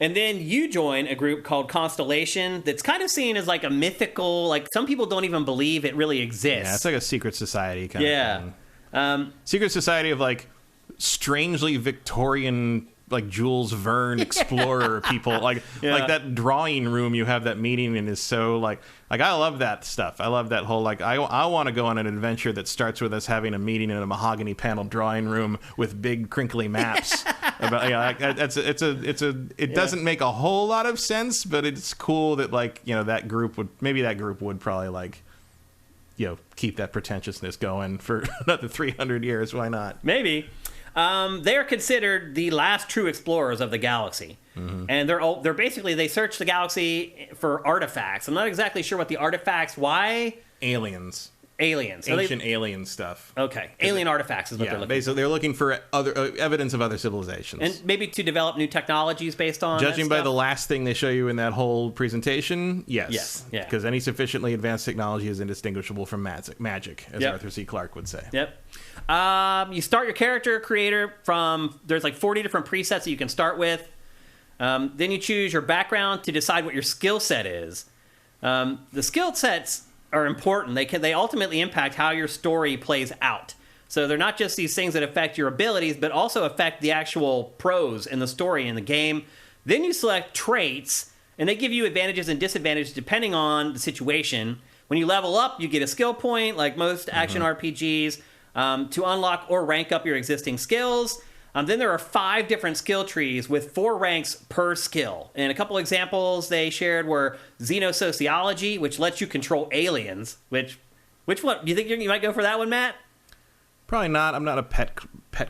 And then you join a group called Constellation that's kind of seen as like a mythical, like some people don't even believe it really exists. Yeah, it's like a secret society kind of thing. Secret society of like strangely Victorian, like Jules Verne explorer people. Like that drawing room you have that meeting in is so like I love that stuff. I love that whole like I want to go on an adventure that starts with us having a meeting in a mahogany paneled drawing room with big crinkly maps. It doesn't make a whole lot of sense, but it's cool that like that group would probably like keep that pretentiousness going for another 300 years. Why not? Maybe. They're considered the last true explorers of the galaxy, and they're basically they search the galaxy for artifacts. I'm not exactly sure what the artifacts. Why? Aliens. Ancient alien stuff. Okay, alien artifacts is what they're looking. Basically, they're looking for other evidence of other civilizations, and maybe to develop new technologies based on. Judging by the last thing they show you in that whole presentation, yes, because any sufficiently advanced technology is indistinguishable from magic, as Arthur C. Clarke would say. Yep. You start your character creator from there's like 40 different presets that you can start with. Then you choose your background to decide what your skill set is. The skill sets are important. They ultimately impact how your story plays out. So they're not just these things that affect your abilities, but also affect the actual prose in the story in the game. Then you select traits, and they give you advantages and disadvantages depending on the situation. When you level up, you get a skill point, like most action RPGs, to unlock or rank up your existing skills. Then there are 5 different skill trees with 4 ranks per skill. And a couple examples they shared were Xenosociology, which lets you control aliens. Which one? Do you think you might go for that one, Matt? Probably not. I'm not a pet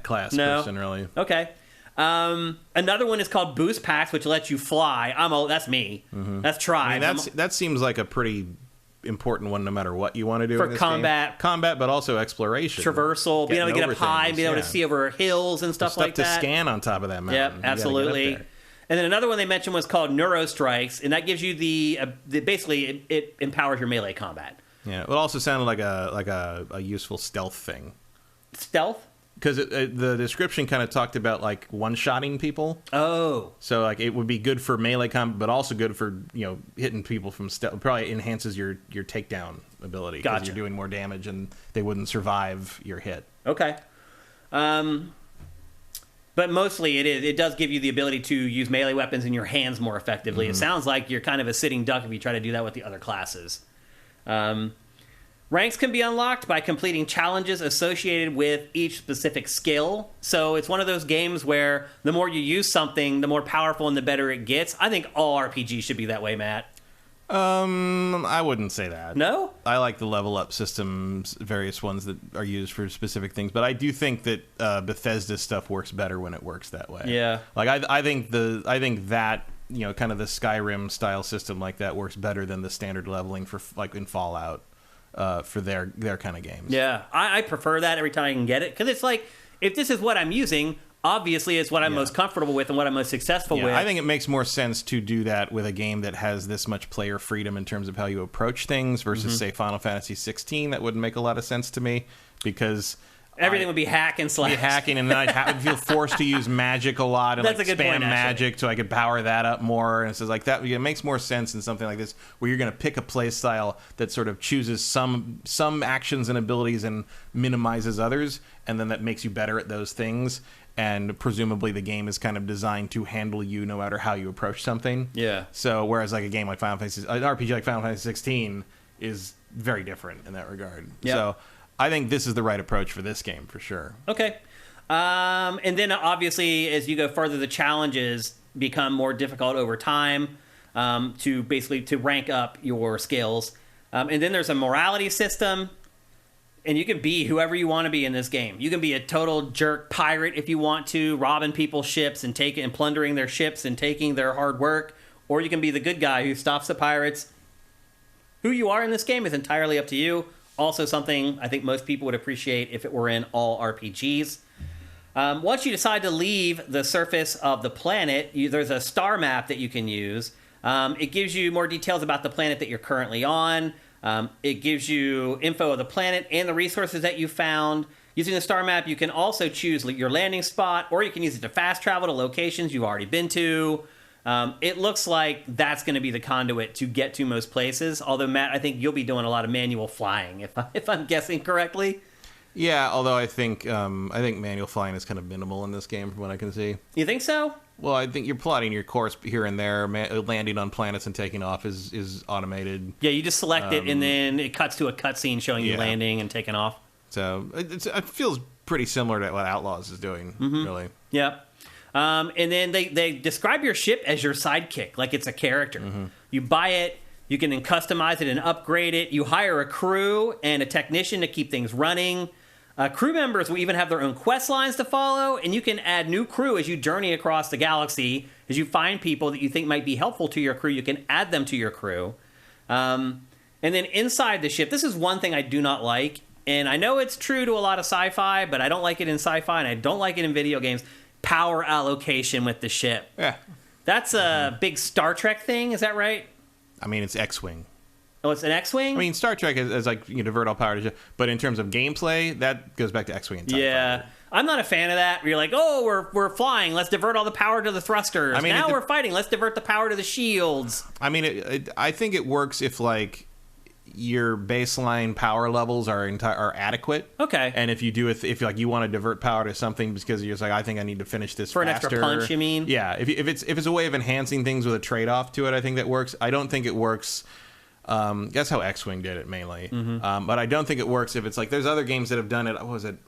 class person, really. Okay. Another one is called Boost Packs, which lets you fly. That's me. That's Tribe. I mean, that seems like a pretty important one no matter what you want to do for in this combat game. But also exploration, traversal, being able to get up high, being able to see over hills and stuff like that. Stuff to scan on top of that mountain. Yep, absolutely. And then another one they mentioned was called Neurostrikes, and that gives you the basically it empowers your melee combat. Yeah, it also sounded like a useful stealth thing. Stealth? Because the description kind of talked about like one-shotting people. Oh. So like it would be good for melee combat, but also good for hitting people from stealth. Probably enhances your takedown ability because you're doing more damage and they wouldn't survive your hit. Okay. But mostly it does give you the ability to use melee weapons in your hands more effectively. It sounds like you're kind of a sitting duck if you try to do that with the other classes. Ranks can be unlocked by completing challenges associated with each specific skill. So it's one of those games where the more you use something, the more powerful and the better it gets. I think all RPGs should be that way, Matt. I wouldn't say that. No? I like the level up systems, various ones that are used for specific things, but I do think that Bethesda stuff works better when it works that way. Yeah. Like I think that kind of the Skyrim style system like that works better than the standard leveling for like in Fallout. For their kind of games. Yeah, I prefer that every time I can get it, because it's like, if this is what I'm using, obviously it's what I'm most comfortable with and what I'm most successful with. I think it makes more sense to do that with a game that has this much player freedom in terms of how you approach things versus, say, Final Fantasy XVI. That wouldn't make a lot of sense to me, because everything would be hack and slash. And then I'd feel forced to use magic a lot and That's a good spam point, magic so I could power that up more. And it's like that. It makes more sense in something like this where you're going to pick a play style that sort of chooses some actions and abilities and minimizes others, and then that makes you better at those things. And presumably the game is kind of designed to handle you no matter how you approach something. Yeah. So whereas like a game like an RPG like Final Fantasy 16 is very different in that regard. Yep. So I think this is the right approach for this game, for sure. Okay. And then, obviously, as you go further, the challenges become more difficult over time to rank up your skills. And then there's a morality system, and you can be whoever you want to be in this game. You can be a total jerk pirate if you want to, robbing people's ships and plundering their ships and taking their hard work. Or you can be the good guy who stops the pirates. Who you are in this game is entirely up to you. Also something I think most people would appreciate if it were in all RPGs. Once you decide to leave the surface of the planet, there's a star map that you can use. It gives you more details about the planet that you're currently on. It gives you info of the planet and the resources that you found. Using the star map, you can also choose your landing spot, or you can use it to fast travel to locations you've already been to. It looks like that's going to be the conduit to get to most places. Although, Matt, I think you'll be doing a lot of manual flying, if I'm guessing correctly. Yeah, although I think manual flying is kind of minimal in this game from what I can see. You think so? Well, I think you're plotting your course here and there. Landing on planets and taking off is automated. Yeah, you just select it, and then it cuts to a cutscene showing you landing and taking off. So it feels pretty similar to what Outlaws is doing, really. Yep. And then they describe your ship as your sidekick, like it's a character. You buy it, you can then customize it and upgrade it. You hire a crew and a technician to keep things running. Crew members will even have their own quest lines to follow, and you can add new crew as you journey across the galaxy. As you find people that you think might be helpful to your crew, you can add them to your crew. And then inside the ship, this is one thing I do not like, and I know it's true to a lot of sci-fi, but I don't like it in sci-fi, and I don't like it in video games. Power allocation with the ship. Yeah. That's a big Star Trek thing, is that right? I mean, it's X-Wing. Oh, it's an X-Wing? I mean, Star Trek is like, you divert all power to ship, but in terms of gameplay, that goes back to X-Wing and TIE Fighter. I'm not a fan of that. You're like, oh, we're flying. Let's divert all the power to the thrusters. I mean, now we're fighting. Let's divert the power to the shields. I mean, I think it works if, like, your baseline power levels are adequate. Okay. And if you want to divert power to something because you're just like, I think I need to finish this for faster. An extra punch, you mean? Yeah. If it's a way of enhancing things with a trade-off to it, I think that works. I don't think it works. That's how X-Wing did it mainly. But I don't think it works if it's like there's other games that have done it. What was it?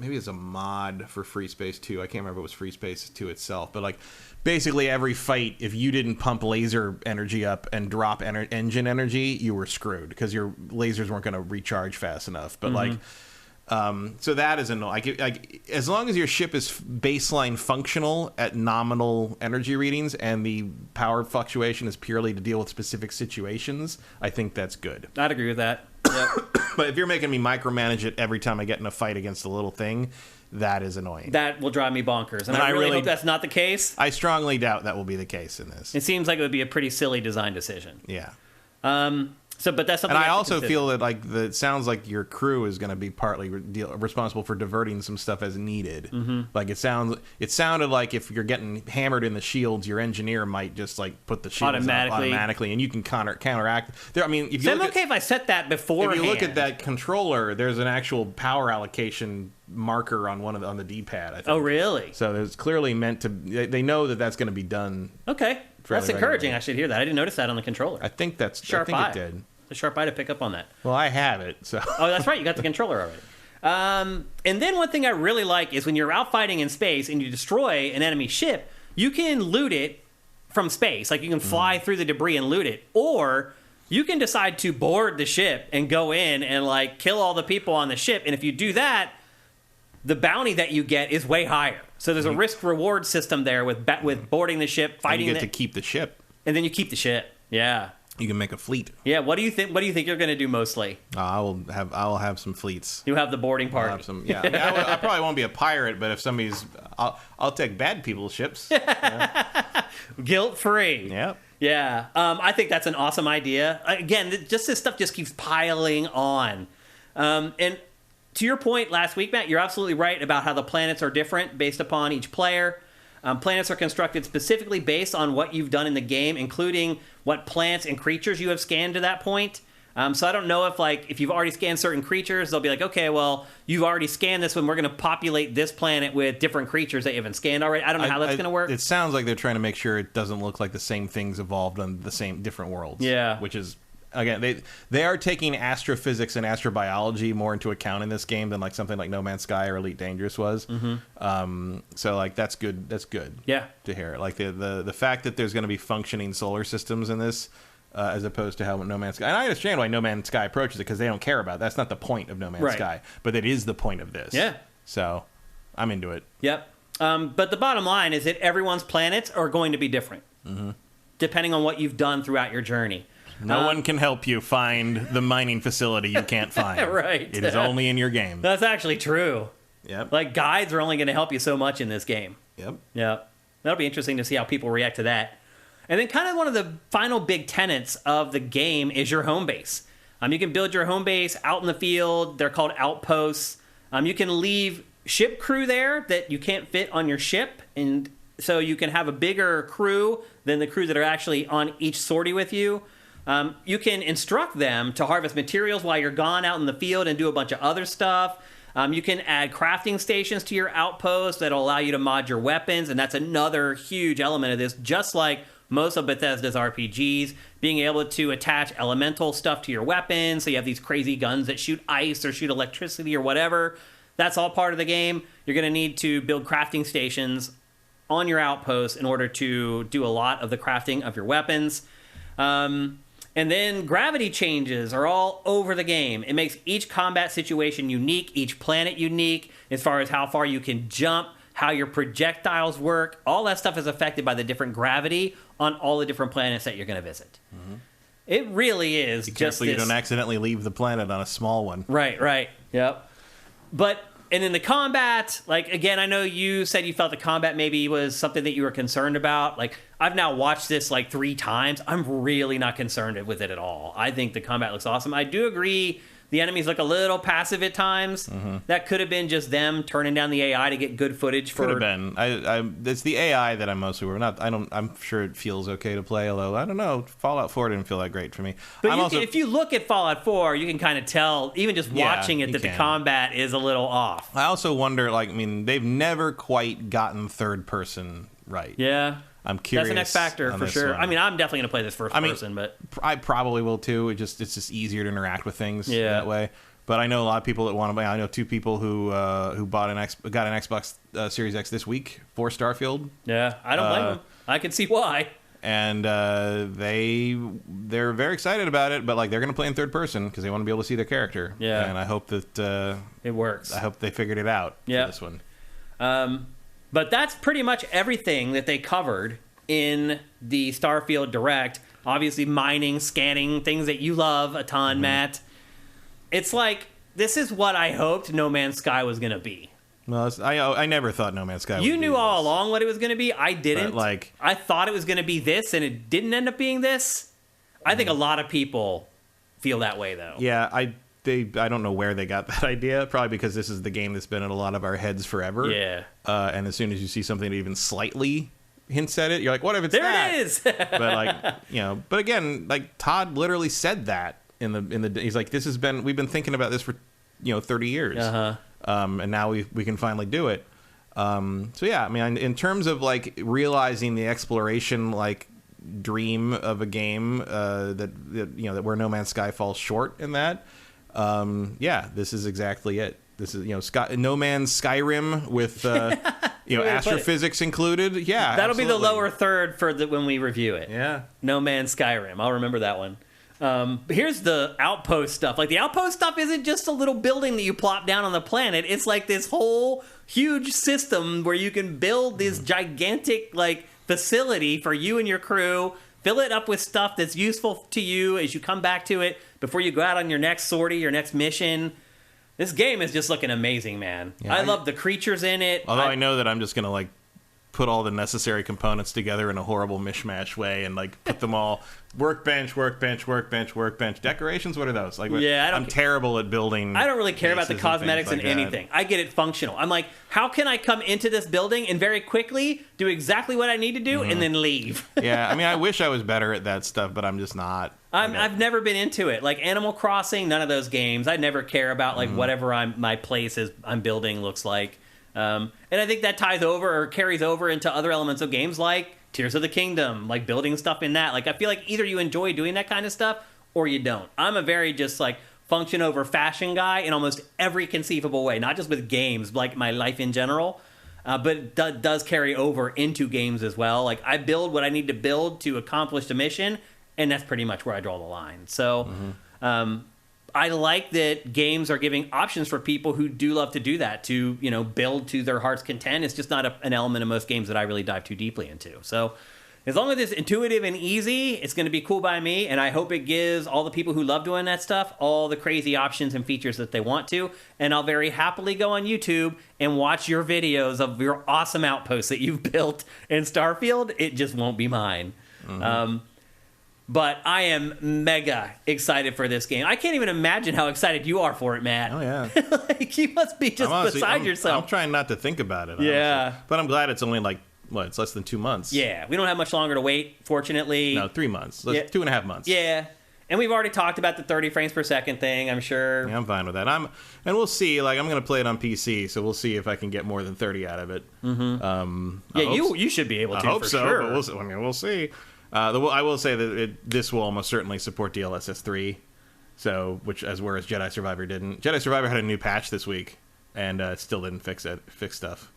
Maybe it's a mod for Free Space 2. I can't remember if it was Free Space 2 itself. But like basically every fight, if you didn't pump laser energy up and drop engine energy, you were screwed because your lasers weren't going to recharge fast enough. But like, so that is annoying. Like, as long as your ship is baseline functional at nominal energy readings and the power fluctuation is purely to deal with specific situations, I think that's good. I'd agree with that. Yep. But if you're making me micromanage it every time I get in a fight against a little thing, that is annoying. That will drive me bonkers. And I really hope that's not the case. I strongly doubt that will be the case in this. It seems like it would be a pretty silly design decision. Yeah. But that's something. And I also feel that it sounds like your crew is going to be partly responsible for diverting some stuff as needed. Like it sounded like if you're getting hammered in the shields, your engineer might just like put the shields automatically, and you can counteract. I mean, if I set that beforehand. If you look at that controller, there's an actual power allocation marker on on the D-pad. I think. Oh, really? So it's clearly meant to. They know that that's going to be done. Okay. That's encouraging. I should hear that. I didn't notice that on the controller. I think it did. A sharp eye to pick up on that. Well, I have it. So. Oh, that's right. You got the controller already. And then one thing I really like is when you're out fighting in space and you destroy an enemy ship, you can loot it from space. Like you can fly through the debris and loot it. Or you can decide to board the ship and go in and like kill all the people on the ship. And if you do that, the bounty that you get is way higher. So there's a risk-reward system there with boarding the ship, fighting. And you get to keep the ship, and then you keep the ship. Yeah, you can make a fleet. Yeah. What do you think? What do you think you're going to do mostly? I'll have some fleets. You have the boarding party. I'll have some. Yeah, I probably won't be a pirate, but if somebody's, I'll take bad people's ships. Guilt-free. Yep. Yeah. I think that's an awesome idea. Again, just this stuff just keeps piling on, and. To your point last week, Matt, you're absolutely right about how the planets are different based upon each player. Planets are constructed specifically based on what you've done in the game, including what plants and creatures you have scanned to that point. So I don't know if you've already scanned certain creatures, they'll be like, okay, well, you've already scanned this one. We're going to populate this planet with different creatures that you haven't scanned already. I don't know how that's going to work. It sounds like they're trying to make sure it doesn't look like the same things evolved on the same different worlds. Yeah. Which is... Again, they are taking astrophysics and astrobiology more into account in this game than like something like No Man's Sky or Elite Dangerous was. So like that's good. That's good. Yeah, to hear. Like the fact that there's going to be functioning solar systems in this, as opposed to how No Man's Sky. And I understand why No Man's Sky approaches it because they don't care about it. That's not the point of No Man's Sky, but it is the point of this. Yeah. So I'm into it. Yep. But the bottom line is that everyone's planets are going to be different, depending on what you've done throughout your journey. No one can help you find the mining facility you can't find. Right. It is only in your game. That's actually true. Yep. Like, guides are only going to help you so much in this game. Yep. Yeah. That'll be interesting to see how people react to that. And then kind of one of the final big tenets of the game is your home base. You can build your home base out in the field. They're called outposts. You can leave ship crew there that you can't fit on your ship, and so you can have a bigger crew than the crew that are actually on each sortie with you. You can instruct them to harvest materials while you're gone out in the field and do a bunch of other stuff. You can add crafting stations to your outpost that'll allow you to mod your weapons, and that's another huge element of this, just like most of Bethesda's RPGs, being able to attach elemental stuff to your weapons, so you have these crazy guns that shoot ice or shoot electricity or whatever. That's all part of the game. You're going to need to build crafting stations on your outposts in order to do a lot of the crafting of your weapons. And then gravity changes are all over the game. It makes each combat situation unique, each planet unique, as far as how far you can jump, how your projectiles work. All that stuff is affected by the different gravity on all the different planets that you're going to visit. Mm-hmm. It really is Be just careful you don't accidentally leave the planet on a small one. Right. Yep. And in the combat, like, again, I know you said you felt the combat maybe was something that you were concerned about. Like, I've now watched this like 3 times. I'm really not concerned with it at all. I think the combat looks awesome. I do agree the enemies look a little passive at times. Mm-hmm. That could have been just them turning down the AI to get good footage for. Could have been. It's the AI that I'm mostly worried about. I'm sure it feels okay to play, although I don't know. Fallout 4 didn't feel that great for me. But if you look at Fallout 4, you can kind of tell, even just watching it, that the combat is a little off. I also wonder, they've never quite gotten third person right. Yeah. I'm curious. That's an X factor for sure. One. I mean, I'm definitely going to play this first person, but I probably will too. It's just easier to interact with things that way. But I know a lot of people that want to play. I know 2 people who got an Xbox Series X this week for Starfield. Yeah, I don't blame them. I can see why. And they're very excited about it, but they're going to play in third person because they want to be able to see their character. Yeah, and I hope that it works. I hope they figured it out for this one. But that's pretty much everything that they covered in the Starfield Direct. Obviously, mining, scanning, things that you love a ton, Matt. It's like, this is what I hoped No Man's Sky was going to be. Well, I never thought No Man's Sky would be You knew all along what it was going to be. I didn't. But, I thought it was going to be this, and it didn't end up being this. I think a lot of people feel that way, though. Yeah, I don't know where they got that idea. Probably because this is the game that's been in a lot of our heads forever. Yeah. And as soon as you see something that even slightly hints at it, you're like, what if it's that? There it is! But but again, Todd literally said that in the he's like, we've been thinking about this for 30 years. Uh-huh. And now we can finally do it. So yeah, I mean, in terms of realizing the exploration dream of a game that where No Man's Sky falls short in that. This is exactly it. This is No Man's Skyrim with astrophysics included. Yeah, that'll be the lower third for when we review it. Yeah, No Man's Skyrim. I'll remember that one. Here's the outpost stuff. The outpost stuff isn't just a little building that you plop down on the planet. It's this whole huge system where you can build this gigantic facility for you and your crew. Fill it up with stuff that's useful to you as you come back to it before you go out on your next sortie, your next mission. This game is just looking amazing, man. Yeah, I love the creatures in it. Although I know that I'm just going to put all the necessary components together in a horrible mishmash way and put them all workbench. Decorations, what are those? I'm terrible at building. I don't really care about the cosmetics and anything. I get it functional. I'm like, how can I come into this building and very quickly do exactly what I need to do and then leave? Yeah, I mean, I wish I was better at that stuff, but I'm just not. I've never been into it. Animal Crossing, none of those games. I never care about whatever my place is I'm building looks like. And I think that ties over or carries over into other elements of games like Tears of the Kingdom, building stuff in that. I feel like either you enjoy doing that kind of stuff or you don't. I'm a very just function over fashion guy in almost every conceivable way, not just with games, my life in general, but it does carry over into games as well. I build what I need to build to accomplish the mission, and that's pretty much where I draw the line. So, I like that games are giving options for people who do love to do that, to build to their heart's content. It's just not an element of most games that I really dive too deeply into. So as long as it's intuitive and easy, it's going to be cool by me, and I hope it gives all the people who love doing that stuff all the crazy options and features that they want to, and I'll very happily go on YouTube and watch your videos of your awesome outposts that you've built in Starfield. It just won't be mine. But I am mega excited for this game. I can't even imagine how excited you are for it, Matt. Oh, yeah. Like, you must be just beside yourself. I'm trying not to think about it. Yeah. Honestly. But I'm glad it's only it's less than 2 months. Yeah, we don't have much longer to wait, fortunately. No, 3 months. Yeah. 2.5 months. Yeah. And we've already talked about the 30 frames per second thing, I'm sure. Yeah, I'm fine with that. And we'll see. Like, I'm going to play it on PC, so we'll see if I can get more than 30 out of it. You should be able to. I hope for so. Sure. But we'll see. I will say that this will almost certainly support DLSS 3. So, whereas Jedi Survivor didn't. Jedi Survivor had a new patch this week, and it still didn't fix stuff.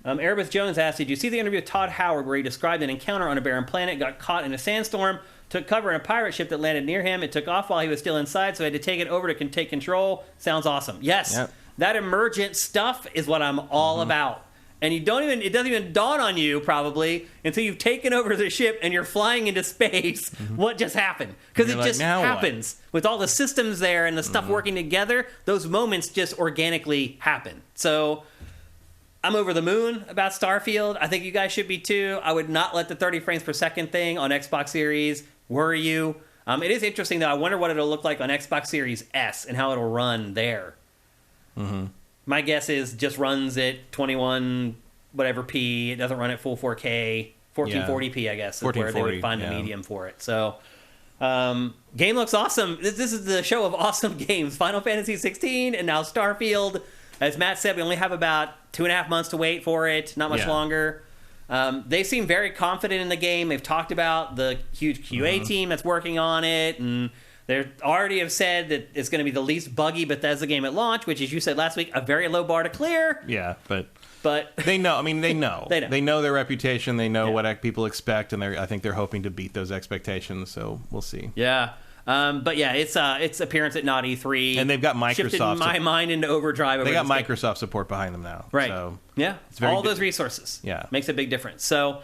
Erebus Jones asked, did you see the interview with Todd Howard where he described an encounter on a barren planet, got caught in a sandstorm, took cover in a pirate ship that landed near him, it took off while he was still inside, so he had to take it over to take control? Sounds awesome. Yes, yep. That emergent stuff is what I'm all about. And it doesn't even dawn on you, probably, until you've taken over the ship and you're flying into space, what just happened. Because it just happens. With all the systems there and the stuff working together, those moments just organically happen. So I'm over the moon about Starfield. I think you guys should be too. I would not let the 30 frames per second thing on Xbox Series worry you. It is interesting, though. I wonder what it'll look like on Xbox Series S and how it'll run there. My guess is just runs at 21 whatever P. It doesn't run at full 4K. 1440p, I guess, is where they would find the medium for it. So, game looks awesome. This is the show of awesome games. Final Fantasy XVI and now Starfield. As Matt said, we only have about 2.5 months to wait for it. Not much longer. They seem very confident in the game. They've talked about the huge QA team that's working on it, and they already have said that it's going to be the least buggy Bethesda game at launch, which, as you said last week, a very low bar to clear. Yeah, but they know. I mean, they know. They know their reputation. They know what people expect, and I think they're hoping to beat those expectations. So we'll see. Yeah. But yeah, its appearance at Naughty 3, and they've got Microsoft. Shifted my mind into overdrive. They got Microsoft support behind them now, right? So yeah, all those resources. Yeah, makes a big difference. So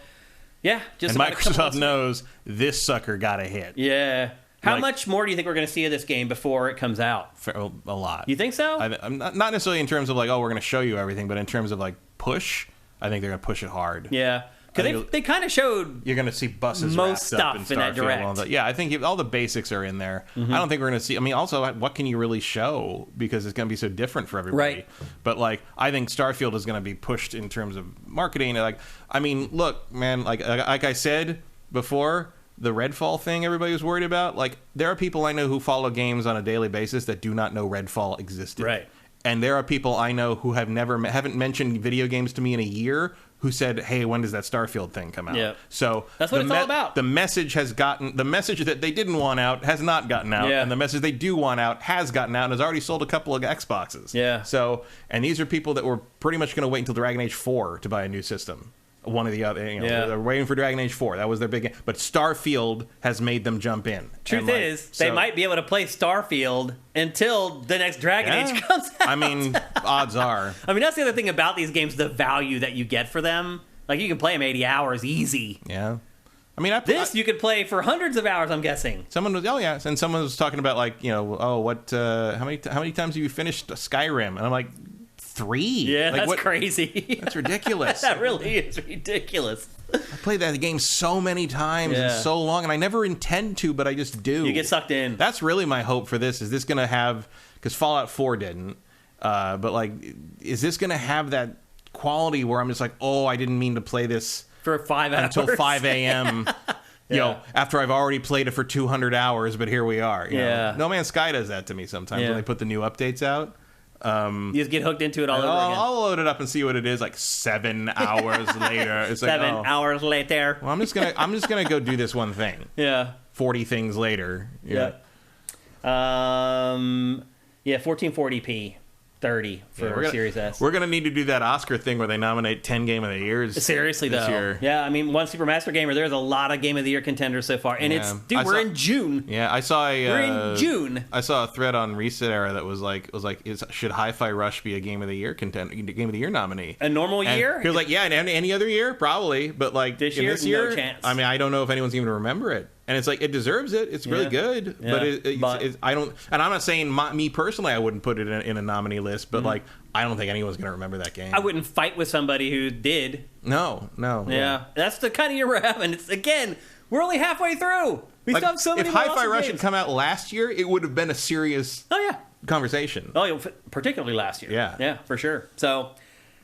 yeah, and Microsoft knows this sucker got a hit. Yeah. How much more do you think we're going to see of this game before it comes out? A lot. You think so? I'm not necessarily in terms of we're going to show you everything, but in terms of push, I think they're going to push it hard. Yeah. Because they kind of showed... You're going to see buses most stuff in that direct. Yeah, I think all the basics are in there. I don't think we're going to see... I mean, also, what can you really show? Because it's going to be so different for everybody. Right. But, I think Starfield is going to be pushed in terms of marketing. I mean, look, man, like I said before, the Redfall thing everybody was worried about, there are people I know who follow games on a daily basis that do not know Redfall existed. Right. And there are people I know who haven't mentioned video games to me in a year who said, "Hey, when does that Starfield thing come out?" Yeah. So that's what it's all about. The message that they didn't want out has not gotten out, and the message they do want out has gotten out and has already sold a couple of Xboxes. Yeah. So, and these are people that were pretty much going to wait until Dragon Age 4 to buy a new system. One or the other, they're waiting for Dragon Age 4. That was their big game. But Starfield has made them jump in. Truth is, they might be able to play Starfield until the next Dragon Age comes out. I mean, odds are. I mean, that's the other thing about these games, the value that you get for them. You can play them 80 hours easy. Yeah. I mean, you could play for hundreds of hours, I'm guessing. Someone was talking about how many times have you finished Skyrim? And I'm like, 3. Yeah, that's crazy. That's ridiculous. That really is ridiculous. I played that game so many times and so long, and I never intend to, but I just do. You get sucked in. That's really my hope for this. Is this going to have... Because Fallout 4 didn't. But, is this going to have that quality where I'm just like, oh, I didn't mean to play this... For 5 hours. Until 5 a.m., after I've already played it for 200 hours, but here we are. You know? No Man's Sky does that to me sometimes when they put the new updates out. You just get hooked into it all over again. I'll load it up and see what it is 7 hours later. It's 7 hours later. Well, I'm just gonna go do this one thing. Yeah. 40 things later. Yeah. 1440p. 30 for Series S. We're gonna need to do that Oscar thing where they nominate 10 Game of the Years. Seriously, this though. year. Yeah, I mean, one Super Master Gamer, there's a lot of Game of the Year contenders so far. And we're in June. Yeah, I saw we're in June. I saw a thread on Reset Era that was like, should Hi-Fi Rush be a Game of the Year Game of the Year nominee? A normal year? He was like, yeah, and any other year, probably. But like this year, no chance. I mean, I don't know if anyone's even remember it. And it's like, it deserves it. It's really good. Yeah. But I don't, and I'm not saying me personally, I wouldn't put it in a nominee list, but like, I don't think anyone's going to remember that game. I wouldn't fight with somebody who did. No. Yeah. That's the kind of year we're having. It's, again, we're only halfway through. We still have so many If more Hi-Fi awesome Rush games. had come out last year, it would have been a serious conversation. Oh, yeah, particularly last year. Yeah. Yeah, for sure. So,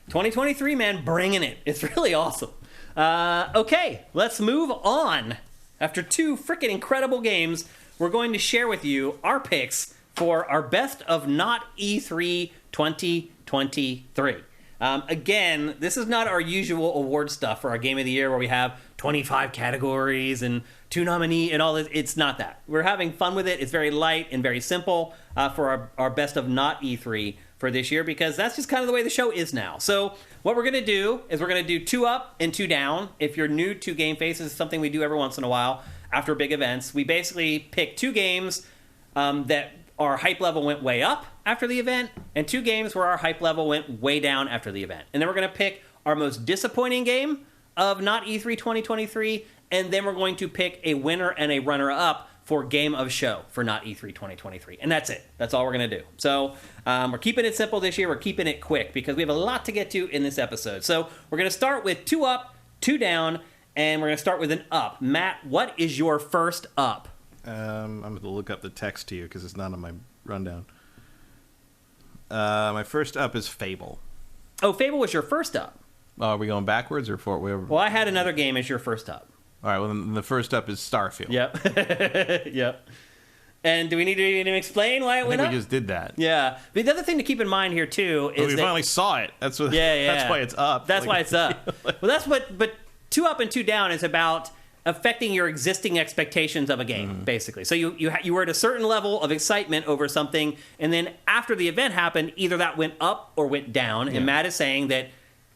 2023, man, bringing it. It's really awesome. Okay, let's move on. After 2 freaking incredible games, we're going to share with you our picks for our best of not E3 2023. Again, this is not our usual award stuff for our Game of the Year where we have 25 categories and 2 nominee and all this. It's not that. We're having fun with it. It's very light and very simple for our best of not E3 for this year because that's just kind of the way the show is now. So what we're going to do is we're going to do 2 up and 2 down. If you're new to GameFace, it's something we do every once in a while after big events. We basically pick 2 games that our hype level went way up after the event and 2 games where our hype level went way down after the event. And then we're going to pick our most disappointing game of not E3 2023, and then we're going to pick a winner and a runner-up for Game of Show for not E3 2023. And that's it. That's all we're going to do. So we're keeping it simple this year. We're keeping it quick because we have a lot to get to in this episode. So we're going to start with 2 up, 2 down, and we're going to start with an up. Matt, what is your first up? I'm going to look up the text to you because it's not on my rundown. My first up is Fable. Oh, Fable was your first up. Are we going backwards or forward? Well, I had another game as your first up. All right, well, then the first up is Starfield. Yep. Yep. And do we need to even explain why it went up? We just did that. Yeah. But the other thing to keep in mind here, too, is we finally saw it. That's what. Yeah. That's why it's up. That's why it's up. Well, that's what... But 2 up and 2 down is about affecting your existing expectations of a game, basically. So you were at a certain level of excitement over something, and then after the event happened, either that went up or went down. And Matt is saying that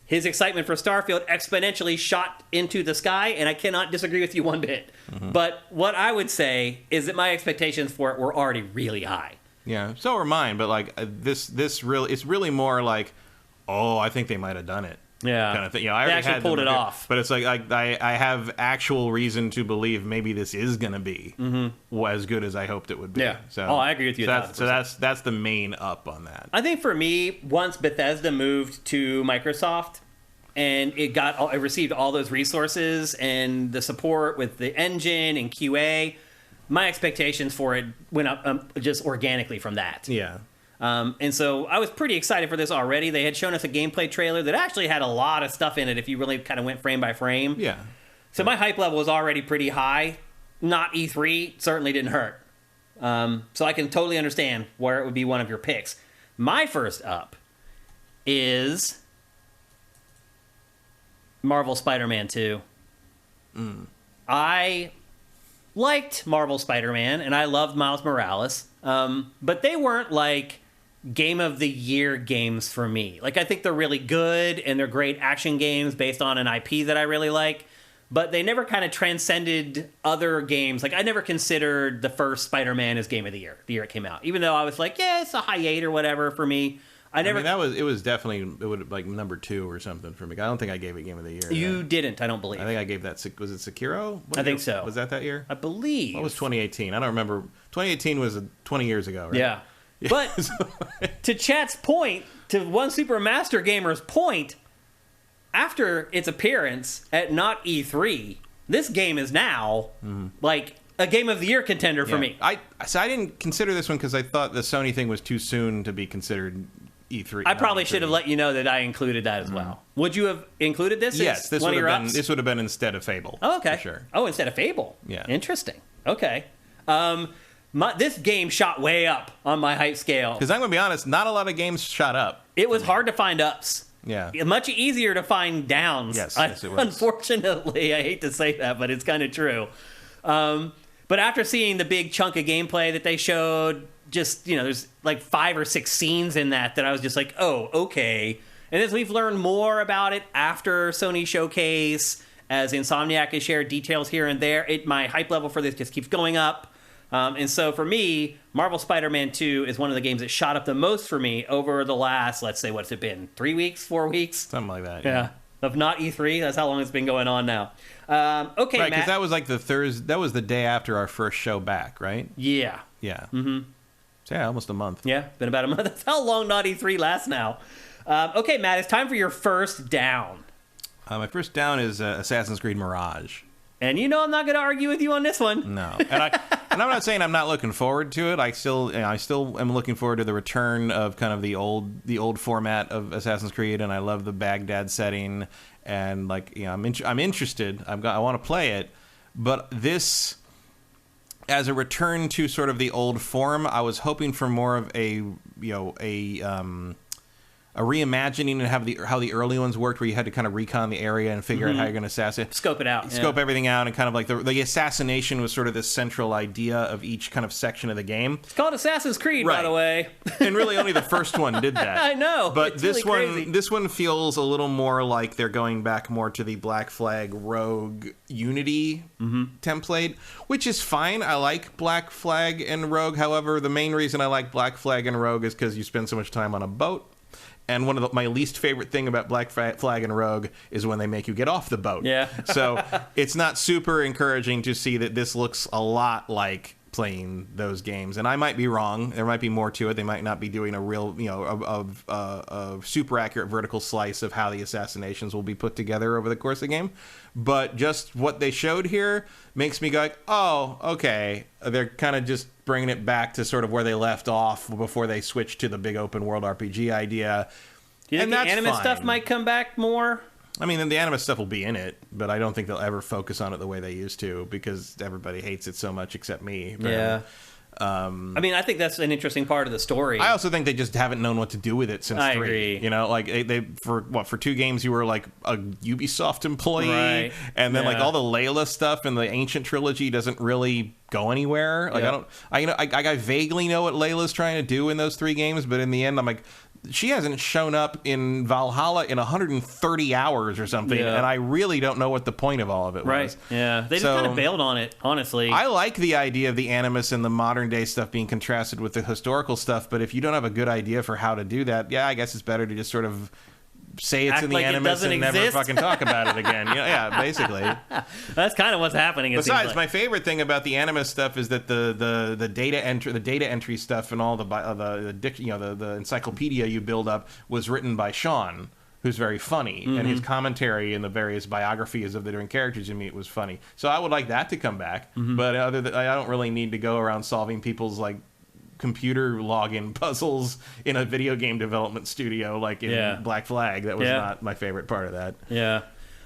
his excitement for Starfield exponentially shot into the sky, and I cannot disagree with you one bit. But what I would say is that my expectations for it were already really high. Yeah, so are mine. But like it's really more like, oh, I think they might have done it. Yeah, kind of thing. I already actually pulled it off. But it's like I have actual reason to believe maybe this is going to be as good as I hoped it would be. Yeah. So, I agree with you. So that's the main up on that. I think for me, once Bethesda moved to Microsoft and it received all those resources and the support with the engine and QA, my expectations for it went up just organically from that. Yeah. And so I was pretty excited for this already. They had shown us a gameplay trailer that actually had a lot of stuff in it if you really kind of went frame by frame. Yeah. So my hype level was already pretty high. Not E3 certainly didn't hurt. So I can totally understand where it would be one of your picks. My first up is Marvel Spider-Man 2. I liked Marvel Spider-Man, and I loved Miles Morales. But they weren't like Game of the Year games for me. Like, I think they're really good, and they're great action games based on an IP that I really like. But they never kind of transcended other games. Like, I never considered the first Spider-Man as Game of the Year it came out. Even though I was like, yeah, it's a high 8 or whatever for me. I mean, it was definitely, it would like number 2 or something for me. I don't think I gave it Game of the Year. You didn't, I don't believe. I think I gave that, was it Sekiro? I think so. Was that year? I believe. What was 2018? I don't remember. 2018 was 20 years ago, right? Yeah. But to Chat's point, to one Super Master Gamer's point, after its appearance at not E3, this game is now like a Game of the Year contender for me. I didn't consider this one because I thought the Sony thing was too soon to be considered E3. I probably should have let you know that I included that as well. Would you have included this? Yes, this would have been instead of Fable. Oh, okay. For sure. Oh, instead of Fable. Yeah. Interesting. Okay. This game shot way up on my hype scale. Because I'm going to be honest, not a lot of games shot up. It was hard to find ups. Yeah. Much easier to find downs. Yes, it was. Unfortunately, I hate to say that, but it's kind of true. But after seeing the big chunk of gameplay that they showed, just, there's like 5 or 6 scenes in that I was just like, oh, okay. And as we've learned more about it after Sony Showcase, as Insomniac has shared details here and there, my hype level for this just keeps going up. And so for me, Marvel Spider-Man 2 is one of the games that shot up the most for me over the last, let's say, what's it been? 3 weeks, 4 weeks? Something like that. Yeah. Of not E3. That's how long it's been going on now. Okay, right, Matt. because that was like that was the day after our first show back, right? Yeah. Yeah. Mm-hmm. So yeah, almost a month. Yeah, been about a month. That's how long not E3 lasts now. Okay, Matt, it's time for your first down. My first down is Assassin's Creed Mirage. And I'm not going to argue with you on this one. No, and I'm not saying I'm not looking forward to it. I still am looking forward to the return of kind of the old format of Assassin's Creed, and I love the Baghdad setting, and I'm interested. I want to play it, but this, as a return to sort of the old form, I was hoping for more of a reimagining and how the early ones worked, where you had to kind of recon the area and figure out how you're going to assassinate. Scope it out. Scope everything out, and kind of like the assassination was sort of this central idea of each kind of section of the game. It's called Assassin's Creed, right, by the way. And really only the first one did that. I know. But it's this really one crazy. this one feels a little more like they're going back more to the Black Flag Rogue Unity template, which is fine. I like Black Flag and Rogue. However, the main reason I like Black Flag and Rogue is because you spend so much time on a boat. And one of my least favorite thing about Black Flag and Rogue is when they make you get off the boat. Yeah. So it's not super encouraging to see that this looks a lot like playing those games. And I might be wrong. There might be more to it. They might not be doing a real, a super accurate vertical slice of how the assassinations will be put together over the course of the game. But just what they showed here makes me go like, oh, okay. They're kind of just bringing it back to sort of where they left off before they switched to the big open world RPG idea. Do you think the anime stuff might come back more? I mean, the anime stuff will be in it, but I don't think they'll ever focus on it the way they used to because everybody hates it so much except me. Yeah. I mean, I think that's an interesting part of the story. I also think they just haven't known what to do with it since 3. Agree. Like they for 2 games you were like a Ubisoft employee, right, and then like all the Layla stuff in the Ancient trilogy doesn't really go anywhere. Like I vaguely know what Layla's trying to do in those 3 games, but in the end I'm like, she hasn't shown up in Valhalla in 130 hours or something, and I really don't know what the point of all of it was. Right, yeah. They just kind of bailed on it, honestly. I like the idea of the Animus and the modern-day stuff being contrasted with the historical stuff, but if you don't have a good idea for how to do that, I guess it's better to just sort of say it's in the Animus and never fucking talk about it again. Yeah, basically. That's kind of what's happening. Besides, my favorite thing about the Animus stuff is that the data entry stuff and all the encyclopedia you build up was written by Sean, who's very funny, and his commentary in the various biographies of the different characters you meet was funny. So I would like that to come back, but I don't really need to go around solving people's computer login puzzles in a video game development studio like in Black Flag. That was not my favorite part of that. Yeah.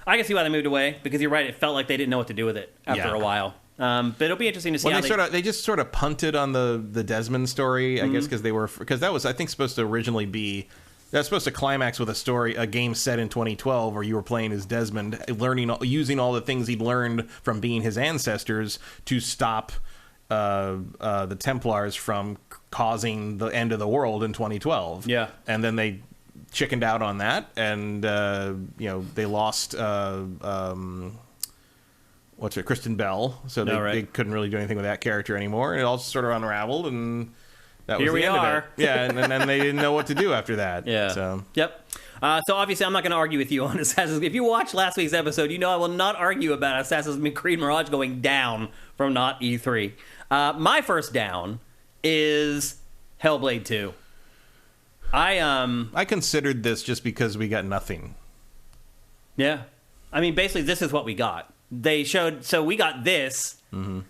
I can see why they moved away, because you're right, it felt like they didn't know what to do with it after a while. But it'll be interesting to see how they just sort of punted on the Desmond story, I guess, because that was, I think, supposed to originally be, that's supposed to climax with a game set in 2012 where you were playing as Desmond, using all the things he'd learned from being his ancestors to stop the Templars from causing the end of the world in 2012. Yeah. And then they chickened out on that, and they lost Kristen Bell, so they couldn't really do anything with that character anymore, and it all sort of unraveled, and that was the end of it. Yeah, and then they didn't know what to do after that. Yeah. So. Yep. So obviously, I'm not going to argue with you on Assassin's Creed. If you watched last week's episode, I will not argue about Assassin's Creed Mirage going down from not E3. My first down is Hellblade 2. I considered this just because we got nothing. Yeah. I mean, basically, this is what we got. So we got this, and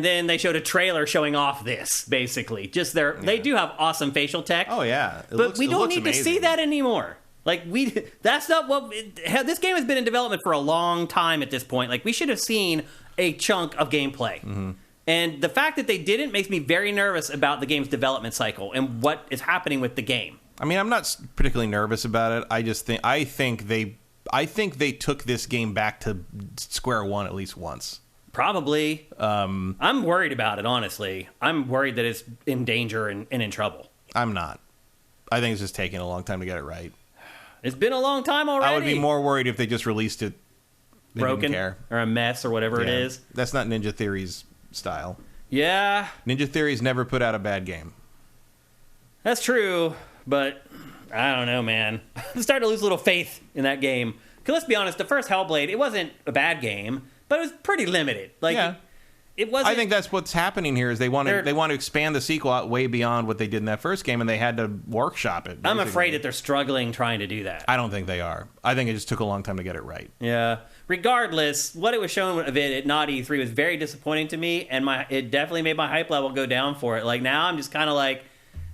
then they showed a trailer showing off this, basically. Just they do have awesome facial tech. Oh, yeah. But we don't need to see that anymore. That's not what... This game has been in development for a long time at this point. We should have seen a chunk of gameplay. Mm-hmm. And the fact that they didn't makes me very nervous about the game's development cycle and what is happening with the game. I mean, I'm not particularly nervous about it. I think they took this game back to square one at least once. Probably. I'm worried about it, honestly. I'm worried that it's in danger and in trouble. I'm not. I think it's just taking a long time to get it right. It's been a long time already. I would be more worried if they just released it broken care. or a mess or whatever it is. That's not Ninja Theory's style. Yeah. Ninja Theory's never put out a bad game. That's true, but I don't know, man. I'm starting to lose a little faith in that game. Because let's be honest, the first Hellblade, it wasn't a bad game, but it was pretty limited. Like, it wasn't. I think that's what's happening here is they want to expand the sequel out way beyond what they did in that first game, and they had to workshop it. Basically. I'm afraid that they're struggling trying to do that. I don't think they are. I think it just took a long time to get it right. Yeah. Regardless, what it was showing of it at not E3 was very disappointing to me, and it definitely made my hype level go down for it. Like, now I'm just kind of like,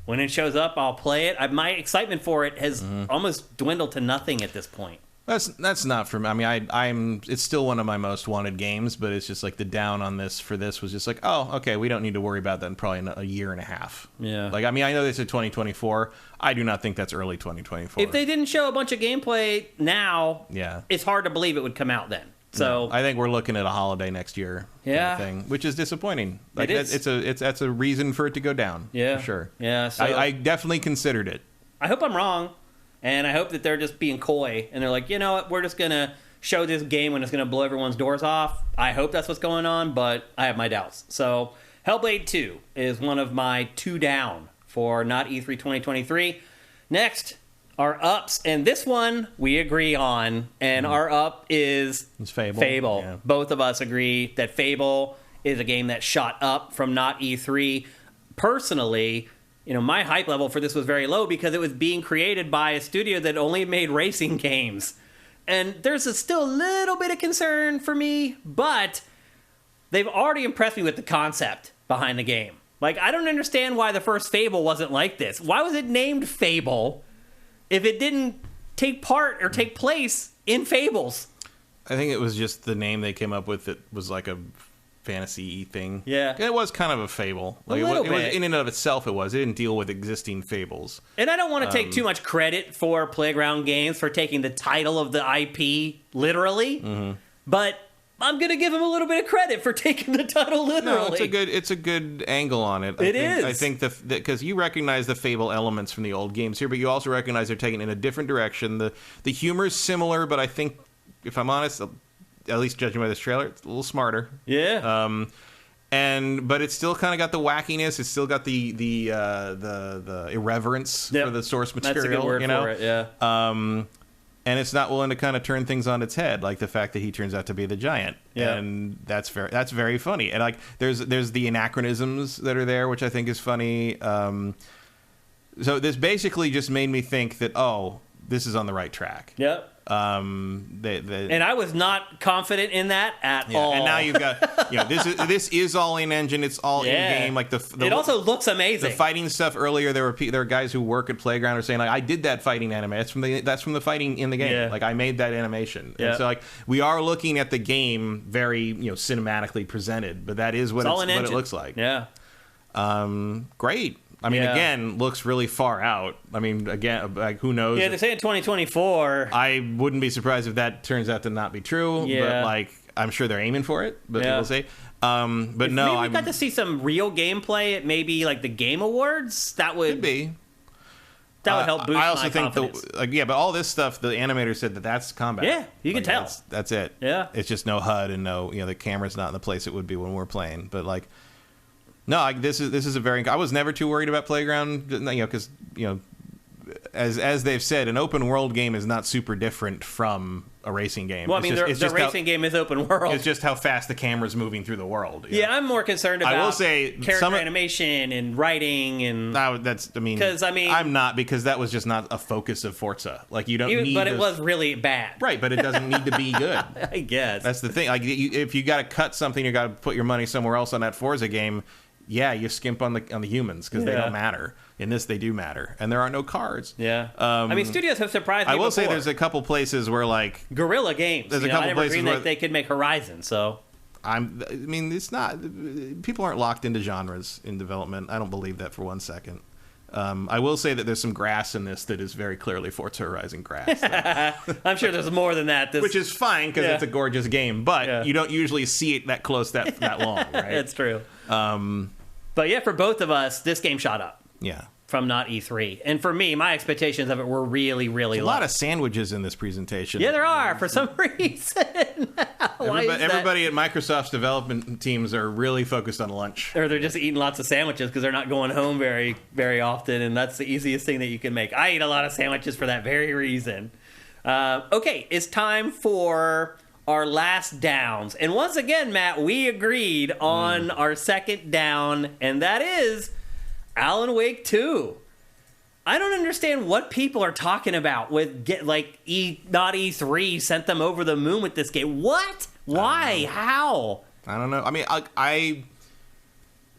when it shows up, I'll play it. My excitement for it has almost dwindled to nothing at this point. That's not for me. I mean, I'm. It's still one of my most wanted games, but it's just like the down on this for this was just like, oh, okay, we don't need to worry about that in probably a year and a half. Yeah. Like, I mean, I know they said 2024. I do not think that's early 2024. If they didn't show a bunch of gameplay now, it's hard to believe it would come out then. So I think we're looking at a holiday next year. Yeah. Thing, which is disappointing. Like, it is. That's a reason for it to go down. Yeah. For sure. Yeah. So I definitely considered it. I hope I'm wrong. And I hope that they're just being coy and they're like, you know what, we're just going to show this game when it's going to blow everyone's doors off. I hope that's what's going on, but I have my doubts. So Hellblade 2 is one of my 2 down for not E3 2023. Next, our ups, and this one we agree on, and our up is Fable. Fable. Yeah. Both of us agree that Fable is a game that shot up from not E3. Personally, my hype level for this was very low because it was being created by a studio that only made racing games. And there's still a little bit of concern for me, but they've already impressed me with the concept behind the game. Like, I don't understand why the first Fable wasn't like this. Why was it named Fable if it didn't take part or take place in Fables? I think it was just the name they came up with that was like a fantasy thing. Yeah. It was kind of a fable. Like, a little it was bit. in and of itself, it was. It didn't deal with existing fables. And I don't want to take too much credit for Playground Games for taking the title of the IP literally, but I'm going to give them a little bit of credit for taking the title literally. No, it's a good angle on it. I think because you recognize the Fable elements from the old games here, but you also recognize they're taking it in a different direction. The humor is similar, but I think, if I'm honest, at least judging by this trailer, it's a little smarter. Yeah. But it's still kind of got the wackiness. It's still got the irreverence for the source material. That's a good word for it. Yeah. And it's not willing to kind of turn things on its head, like the fact that he turns out to be the giant. Yeah. And that's very funny. And like there's the anachronisms that are there, which I think is funny. So this basically just made me think that this is on the right track. Yep. And I was not confident in that at all. And now you've got, this is all in engine. It's all in game. Like it also looks amazing. The fighting stuff earlier, there were guys who work at Playground who are saying like, I did that fighting anime. That's from the fighting in the game. Yeah. Like I made that animation. Yeah. And so like we are looking at the game very cinematically presented, but that is what it looks like. Yeah. Great. I mean, again, looks really far out. I mean, again, like, who knows? Yeah, they say in 2024. I wouldn't be surprised if that turns out to not be true. Yeah. But, like, I'm sure they're aiming for it. But we'll see. But if no, we got to see some real gameplay at maybe, like, the Game Awards, that would... Could be. That would help boost I also my think confidence. but all this stuff, the animator said that's combat. Yeah, you can tell. That's it. Yeah. It's just no HUD and no, the camera's not in the place it would be when we're playing. But, like... No, this is a very. I was never too worried about Playground, because as they've said, an open world game is not super different from a racing game. Well, I mean, the racing game is open world. It's just how fast the camera's moving through the world. Yeah, I'm more concerned about. I will say character animation and writing and. Because I'm not, because that was just not a focus of Forza. Like you don't need. But it was really bad. Right, but it doesn't need to be good. I guess that's the thing. Like if you got to cut something, you got to put your money somewhere else on that Forza game. Yeah, you skimp on the humans because they don't matter. In this, they do matter, and there are no cars. Yeah, I mean, studios have surprised me. I will say before. there's a couple places where like Guerrilla Games. There's a couple I never places dreamed where that they could make Horizon. So it's not. People aren't locked into genres in development. I don't believe that for one second. I will say that there's some grass in this that is very clearly Forza Horizon grass. I'm sure there's more than that. Which is fine because it's a gorgeous game, but you don't usually see it that close that long, right? That's true. But yeah, for both of us, this game shot up. Yeah. From not E3. And for me, my expectations of it were really, really low. A lot of sandwiches in this presentation. Yeah, there are, for some reason. Everybody at Microsoft's development teams are really focused on lunch. Or they're just eating lots of sandwiches because they're not going home very, very often, and that's the easiest thing that you can make. I eat a lot of sandwiches for that very reason. Okay, it's time for our last downs. And once again, Matt, we agreed on our second down, and that is Alan Wake 2. I don't understand what people are talking about with not E3 sent them over the moon with this game. What? Why? How? I don't know. I mean,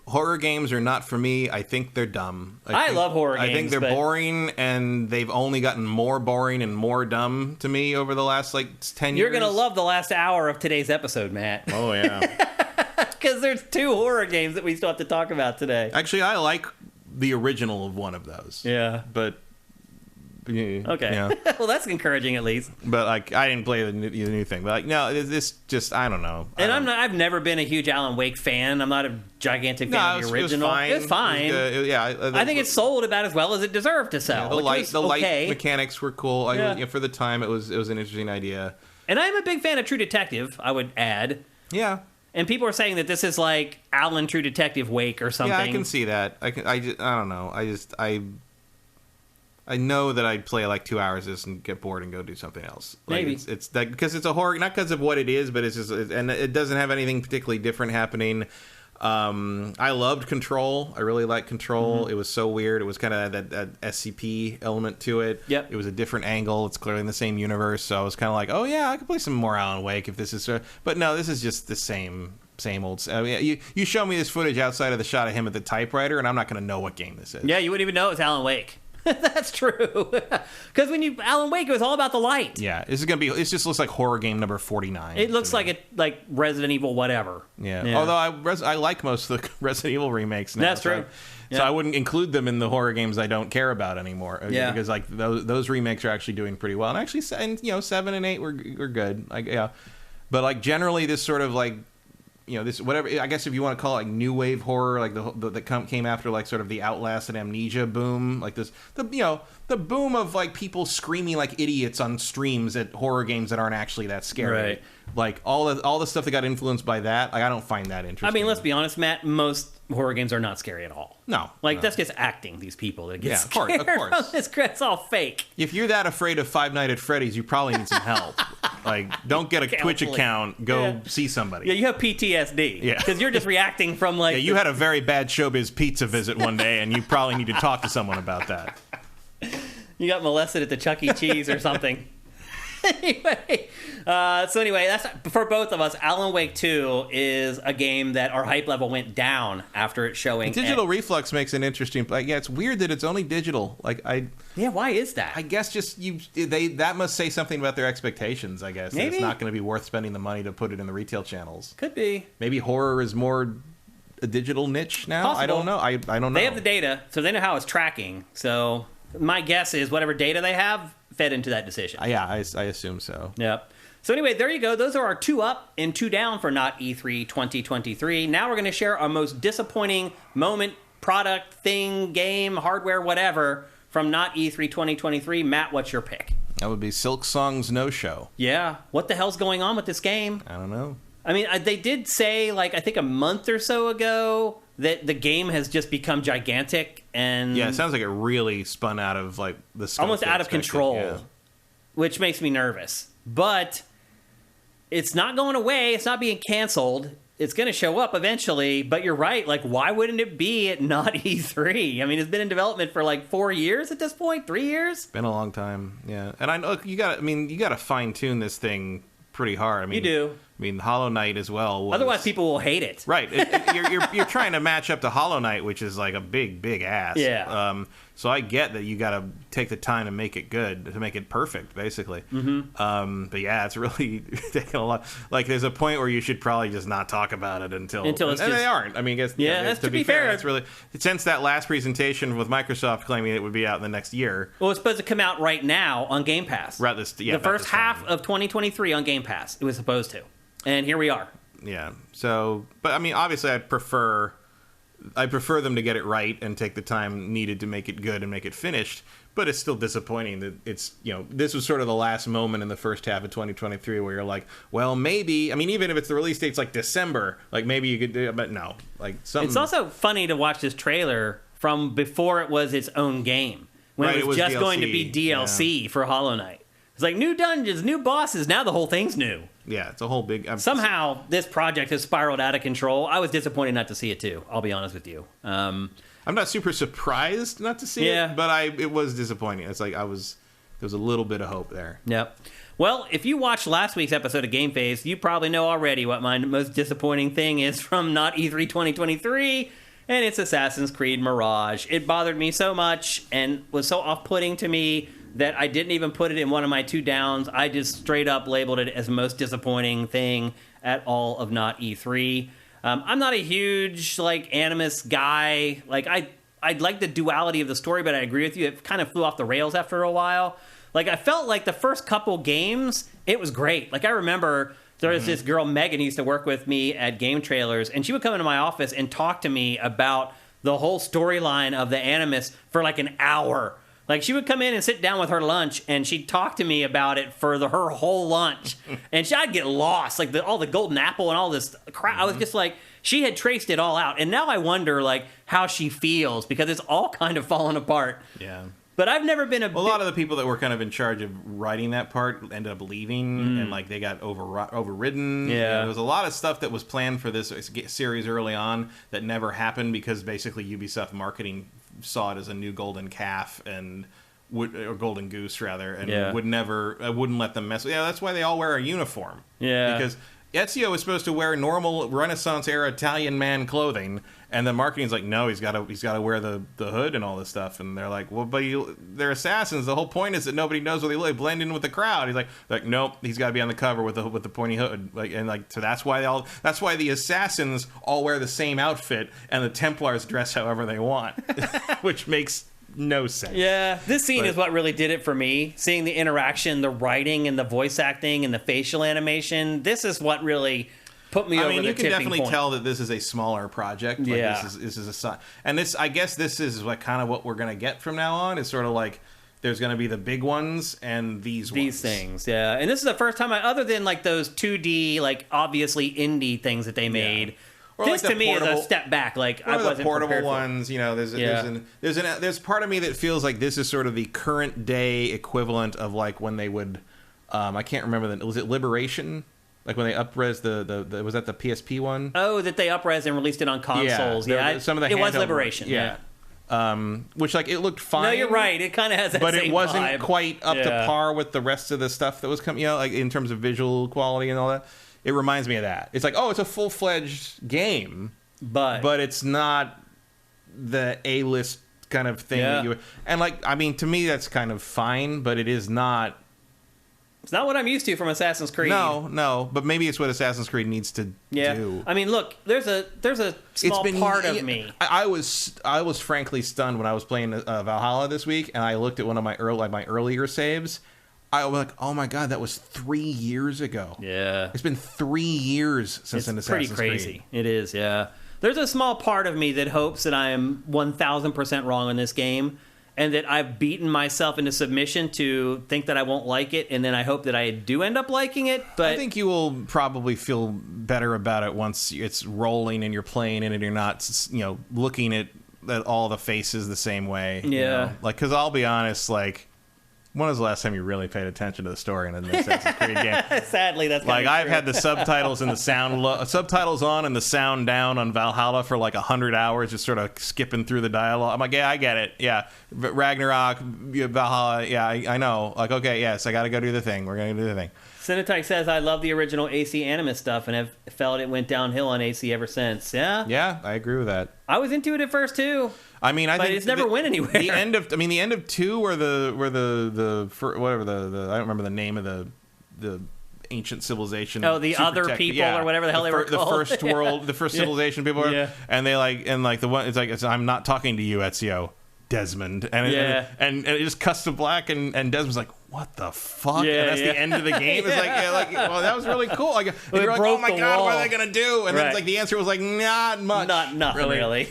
horror games are not for me. I think they're dumb. I love horror games. I think they're boring, and they've only gotten more boring and more dumb to me over the last 10 years. You're going to love the last hour of today's episode, Matt. Oh, yeah. Because there's 2 horror games that we still have to talk about today. Actually, I like the original of one of those. Yeah. But okay. Yeah. Well, that's encouraging at least. But I didn't play the new thing. But no, this just I don't know. And I've never been a huge Alan Wake fan. I'm not a gigantic fan of the original. It was fine. I think it sold about as well as it deserved to sell. The light mechanics were cool. For the time, it was an interesting idea. And I'm a big fan of True Detective, I would add. Yeah. And people are saying that this is like Alan True Detective Wake or something. Yeah, I can see that. I don't know. I know that I'd play 2 hours of this and get bored and go do something else. Maybe it's that because it's a horror, not because of what it is, but it's just, and it doesn't have anything particularly different happening. I loved Control. I really liked Control. Mm-hmm. It was so weird. It was kind of that SCP element to it. Yep. It was a different angle. It's clearly in the same universe. So I was kind of like, oh yeah, I could play some more Alan Wake if this is. But no, this is just the same old. I mean, you show me this footage outside of the shot of him at the typewriter, and I'm not going to know what game this is. Yeah, you wouldn't even know it's Alan Wake. That's true. Because Alan Wake, it was all about the light. Yeah, this is gonna be. It just looks like horror game number 49. It looks like Resident Evil, whatever. Yeah. Although I like most of the Resident Evil remakes now. That's true. So I wouldn't include them in the horror games I don't care about anymore. Yeah. Because those remakes are actually doing pretty well, and actually, 7 and 8 were good. But generally, this sort of this whatever, I guess if you want to call it new wave horror, that came after sort of the Outlast and Amnesia boom, the boom of people screaming like idiots on streams at horror games that aren't actually that scary. Right. All the stuff that got influenced by that, I don't find that interesting. I mean, let's be honest, Matt, most horror games are not scary at all. No. That's just acting, these people that get scared. Of course. It's all fake. If you're that afraid of Five Nights at Freddy's, you probably need some help. Don't get a Twitch account. Go see somebody. Yeah, you have PTSD. Yeah. Because you're just reacting from you had a very bad Showbiz Pizza visit one day, and you probably need to talk to someone about that. You got molested at the Chuck E. Cheese or something. Anyway, that's for both of us. Alan Wake 2 is a game that our hype level went down after its showing. Digital Reflex makes an interesting. It's weird that it's only digital. Why is that? I guess that must say something about their expectations. I guess maybe it's not going to be worth spending the money to put it in the retail channels. Could be. Maybe horror is more a digital niche now. Possible. I don't know. I don't know. They have the data, so they know how it's tracking. So my guess is whatever data they have fed into that decision. Yeah, I assume so. Yep. So anyway, there you go. Those are our 2 up and 2 down for Not E3 2023. Now we're going to share our most disappointing moment, product, thing, game, hardware, whatever from Not E3 2023. Matt, what's your pick? That would be Silk Song's No Show. Yeah. What the hell's going on with this game? I don't know. I mean, they did say, I think a month or so ago that the game has just become gigantic and... Yeah, it sounds like it really spun out of, the scope. Almost out of control, which makes me nervous. But it's not going away. It's not being canceled. It's going to show up eventually. But you're right. Why wouldn't it be at Not E3? I mean, it's been in development for 4 years at this point, 3 years. It's been a long time. Yeah, and I know you got to fine tune this thing pretty hard. I mean, you do. I mean, Hollow Knight as well. Otherwise, people will hate it. Right. You're trying to match up to Hollow Knight, which is a big ass. Yeah. So I get that you got to take the time to make it good, to make it perfect, basically. But yeah, it's really taking a lot. Like, there's a point where you should probably just not talk about it until it's and they aren't. I mean, I guess that's to be fair. It's really, since that last presentation with Microsoft claiming it would be out in the next year. Well, it's supposed to come out right now on Game Pass. Right, the first half of 2023 on Game Pass. It was supposed to, and here we are. Yeah. So, but I mean, obviously, I prefer them to get it right and take the time needed to make it good and make it finished. But it's still disappointing that it's, this was sort of the last moment in the first half of 2023 where you're like, well, maybe, I mean, even if it's the release date's like December, like maybe you could do it, but no. Like something. It's also funny to watch this trailer from before it was its own game, when it was just DLC, going to be DLC for Hollow Knight. It's like new dungeons, new bosses, now the whole thing's new. Yeah, it's a whole big... Somehow, this project has spiraled out of control. I was disappointed not to see it, too. I'll be honest with you. I'm not super surprised not to see it, but it was disappointing. It's like there was a little bit of hope there. Yep. Well, if you watched last week's episode of GameFace, you probably know already what my most disappointing thing is from not E3 2023, and it's Assassin's Creed Mirage. It bothered me so much and was so off-putting to me that I didn't even put it in one of my 2 downs. I just straight up labeled it as most disappointing thing at all of not E3. I'm not a huge Animus guy. I'd like the duality of the story, but I agree with you. It kind of flew off the rails after a while. I felt like the first couple games, it was great. I remember there was this girl, Megan, who used to work with me at Game Trailers, and she would come into my office and talk to me about the whole storyline of the Animus for an hour. She would come in and sit down with her lunch, and she'd talk to me about it for her whole lunch. And I'd get lost, all the golden apple and all this crap. I was just she had traced it all out. And now I wonder, how she feels, because it's all kind of fallen apart. Yeah. But I've never been a lot of the people that were kind of in charge of writing that part ended up leaving, and they got overridden. Yeah. There was a lot of stuff that was planned for this series early on that never happened because basically Ubisoft marketing saw it as a new golden calf or golden goose rather, and wouldn't let them mess with. Yeah, that's why they all wear a uniform. Yeah, because Ezio is supposed to wear normal Renaissance era Italian man clothing, and the marketing's like, no, he's got to wear the hood and all this stuff, and they're like, well, but they're assassins. The whole point is that nobody knows where they live, blend in with the crowd. He's like, nope, he's got to be on the cover with the pointy hood, so that's why the assassins all wear the same outfit, and the Templars dress however they want, which makes no sense. Yeah, this scene is what really did it for me. Seeing the interaction, the writing, and the voice acting, and the facial animation. This is what really put me over the tipping point. You can definitely tell that this is a smaller project. Yeah. This is and this, I guess this is kind of what we're going to get from now on. Is sort of there's going to be the big ones and these things. Yeah. And this is the first time other than those 2D, obviously indie things that they made. Or this to me is a step back. I wasn't the portable prepared ones, there's part of me that feels like this is sort of the current day equivalent of when they would, I can't remember was it Liberation? When they up-res the was that the PSP one? Oh, that they up-res and released it on consoles. Yeah, some of the it was Liberation. Yeah. Which it looked fine. No, you're right. It kind of has that but same it wasn't vibe. Quite up to par with the rest of the stuff that was coming. In terms of visual quality and all that. It reminds me of that. It's it's a full-fledged game, but it's not the A-list kind of thing. Yeah. To me that's kind of fine, but it is not. It's not what I'm used to from Assassin's Creed. No, but maybe it's what Assassin's Creed needs to do. Look, there's a small part of me. I was frankly stunned when I was playing Valhalla this week, and I looked at one of my earlier saves. I was like, oh my god, that was 3 years ago. Yeah. It's been 3 years since an Assassin's Creed. It's pretty crazy. It is, yeah. There's a small part of me that hopes that I am 1,000% wrong in this game, and that I've beaten myself into submission to think that I won't like it, and then I hope that I do end up liking it. But I think you will probably feel better about it once it's rolling and you're playing it and you're not, looking at all the faces the same way. Yeah. Because I'll be honest, when was the last time you really paid attention to the story in an Assassin's Creed game? Sadly, that's I've had the subtitles and the sound subtitles on and the sound down on Valhalla for 100 hours, just sort of skipping through the dialogue. I'm like, yeah, I get it. Yeah, Ragnarok, Valhalla. Yeah, I know. Okay, yes, I got to go do the thing. We're going to do the thing. Cinetite says, I love the original AC Animus stuff and have felt it went downhill on AC ever since. Yeah? Yeah, I agree with that. I was into it at first, too. I mean, I but think it's never went anywhere. The end of 2 where the whatever the I don't remember the name of the ancient civilization. Oh, the other people or whatever the hell they were called. The first civilization people were, and they the one it's I'm not talking to you, Ezio, Desmond, and it just cuts to black, and Desmond's like, what the fuck? Yeah, and that's the end of the game. It's well, that was really cool. Like, you're like, oh my god, what are they gonna do? And then it's like the answer was like, not much, nothing really.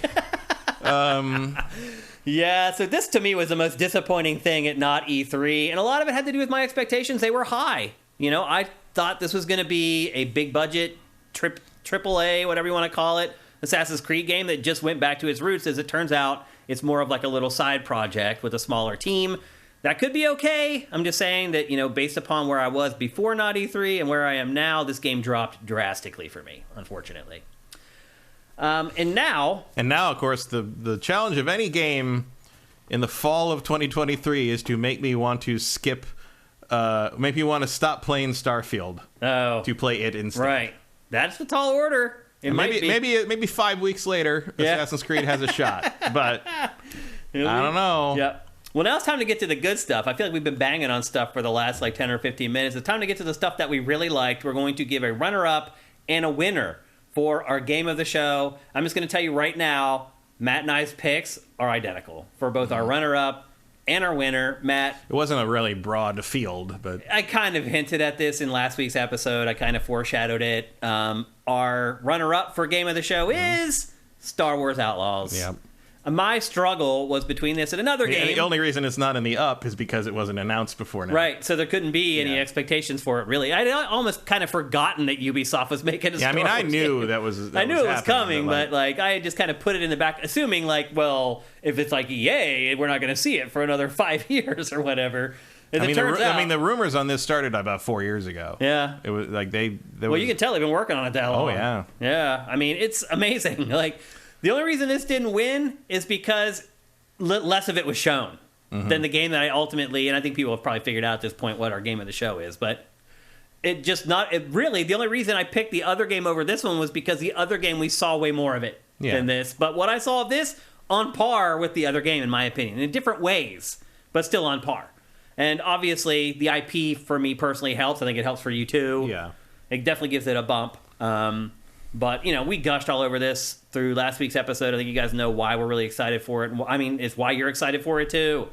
Yeah, so this to me was the most disappointing thing at not E3, and a lot of it had to do with my expectations. They were high. You know, I thought this was going to be a big budget, triple A, whatever you want to call it, Assassin's Creed game that just went back to its roots. As it turns out, it's more of like a little side project with a smaller team. That could be okay. I'm just saying that, you know, based upon where I was before not E3 and where I am now, this game dropped drastically for me, unfortunately. And now, of course, the challenge of any game in the fall of 2023 is to make me want to make me want to stop playing Starfield to play it instead. Right, that's the tall order. Maybe 5 weeks later, Assassin's Creed has a shot, but I don't know. Yep. Well, now it's time to get to the good stuff. I feel like we've been banging on stuff for the last 10 or 15 minutes. It's time to get to the stuff that we really liked. We're going to give a runner-up and a winner for our game of the show. I'm just going to tell you right now, Matt and I's picks are identical for both our runner-up and our winner. Matt, it wasn't a really broad field, but I kind of hinted at this in last week's episode. I kind of foreshadowed it. Our runner-up for game of the show is Star Wars Outlaws. Yeah. My struggle was between this and another game. And the only reason it's not in the up is because it wasn't announced before now. Right, so there couldn't be any expectations for it, really. I'd almost kind of forgotten that Ubisoft was making a Star Wars I knew game. that was I knew it was coming, but I had just kind of put it in the back, assuming, well, if it's like EA, we're not going to see it for another 5 years or whatever. The rumors on this started about 4 years ago. Yeah. It was like you can tell they've been working on it that long. Oh, yeah. Yeah, I mean, it's amazing. The only reason this didn't win is because less of it was shown than the game that I ultimately, and I think people have probably figured out at this point what our game of the show is, but really, the only reason I picked the other game over this one was because the other game we saw way more of it than this. But what I saw of this, on par with the other game, in my opinion, in different ways, but still on par. And obviously, the IP for me personally helps. I think it helps for you too. Yeah. It definitely gives it a bump. But, we gushed all over this through last week's episode. I think you guys know why we're really excited for it. I mean, it's why you're excited for it, too.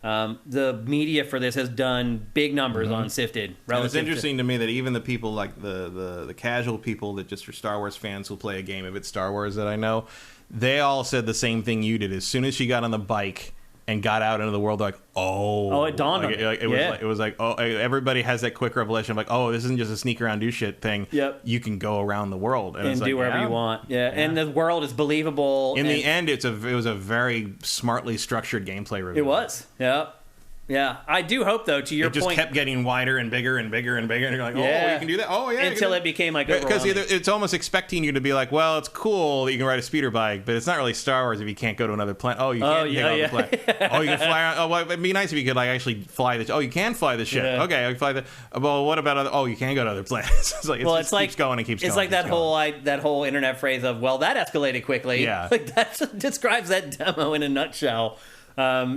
The media for this has done big numbers on Sifted. It's interesting to me that even the people like the casual people that just are Star Wars fans who play a game of it's Star Wars that I know, they all said the same thing you did. As soon as she got on the bike and got out into the world, like, it dawned on me. It was like, everybody has that quick revelation of like, this isn't just a sneak around do shit thing. Yep. You can go around the world and do whatever you want. Yeah, and the world is believable. In the end, it was a very smartly structured gameplay review. It was. Yep. Yeah, I do hope, though, to your point... It just kept getting wider and bigger and bigger and bigger, and you're like, you can do that? Oh, yeah. Until it became, overwhelming. Because it's almost expecting you to be like, well, it's cool that you can ride a speeder bike, but it's not really Star Wars if you can't go to another planet. Oh, you can't take off the planet. Oh, you can fly around. Oh, well, it'd be nice if you could, actually fly the... Oh, you can fly the ship. Yeah. Okay, I can fly the... Well, what about other... Oh, you can go to other planets. It's like keeps going and keeps going. It's like that whole internet phrase of, well, that escalated quickly. Yeah. That describes that demo in a nutshell.